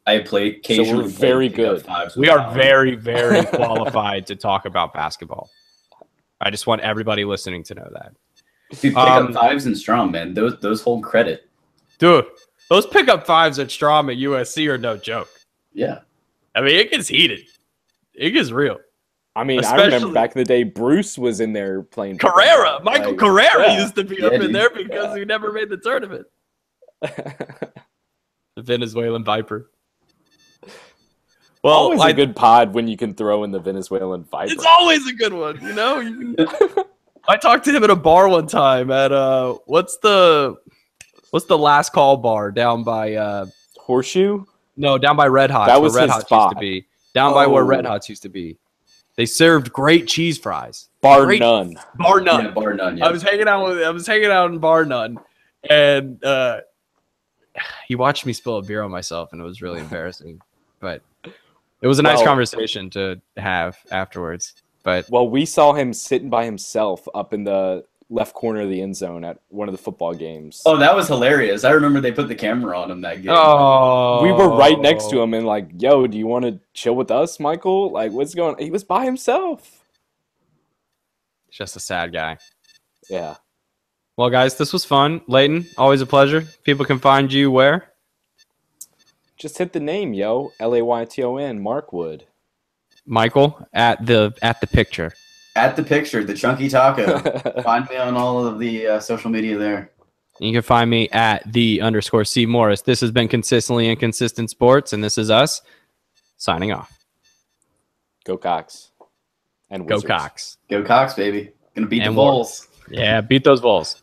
I play occasionally. So we're very good. We are very, very qualified to talk about basketball. I just want everybody listening to know that. Dude, pick up 5s and Strom, man. Those hold credit. Dude, those pickup 5s at Strom at USC are no joke. Yeah. I mean, it gets heated. It gets real. I mean, I Especially- remember back in the day, Bruce was in there playing. Carrera. Michael Carrera used to be up in dude. there because he never made the tournament. The Venezuelan Viper. Well, Always a good pod when you can throw in the Venezuelan Viper. it's always a good one, I talked to him at a bar one time at what's the last call bar down by Horseshoe? no, down by Red Hots. That was where Red his Hots spot. used to be. Down by where Oh. Red Hots used to be. They served great cheese fries. Bar Great- none. Bar none. Yeah, bar none. Yeah. I was hanging out in Bar None, and he watched me spill a beer on myself, and it was really embarrassing. But it was a nice Well- conversation to have afterwards. But Well, we saw him sitting by himself up in the left corner of the end zone at one of the football games. Oh, that was hilarious. I remember they put the camera on him that game. We were right next to him and like, yo, do you want to chill with us, Michael? Like, what's going on? He was by himself. just a sad guy. Yeah. Well, guys, this was fun. Layton, always a pleasure. People can find you where? Just hit the name, yo. Layton, Mark Wood. Michael at the picture. At the picture, the Chunky Taco. Find me on all of the social media there. You can find me at _C Morris. This has been Consistently Inconsistent Sports, and this is us signing off. Go Cox. And Go Wizards. Cox. Go Cox, baby. Gonna beat the And more. Bulls. Yeah, beat those Bulls.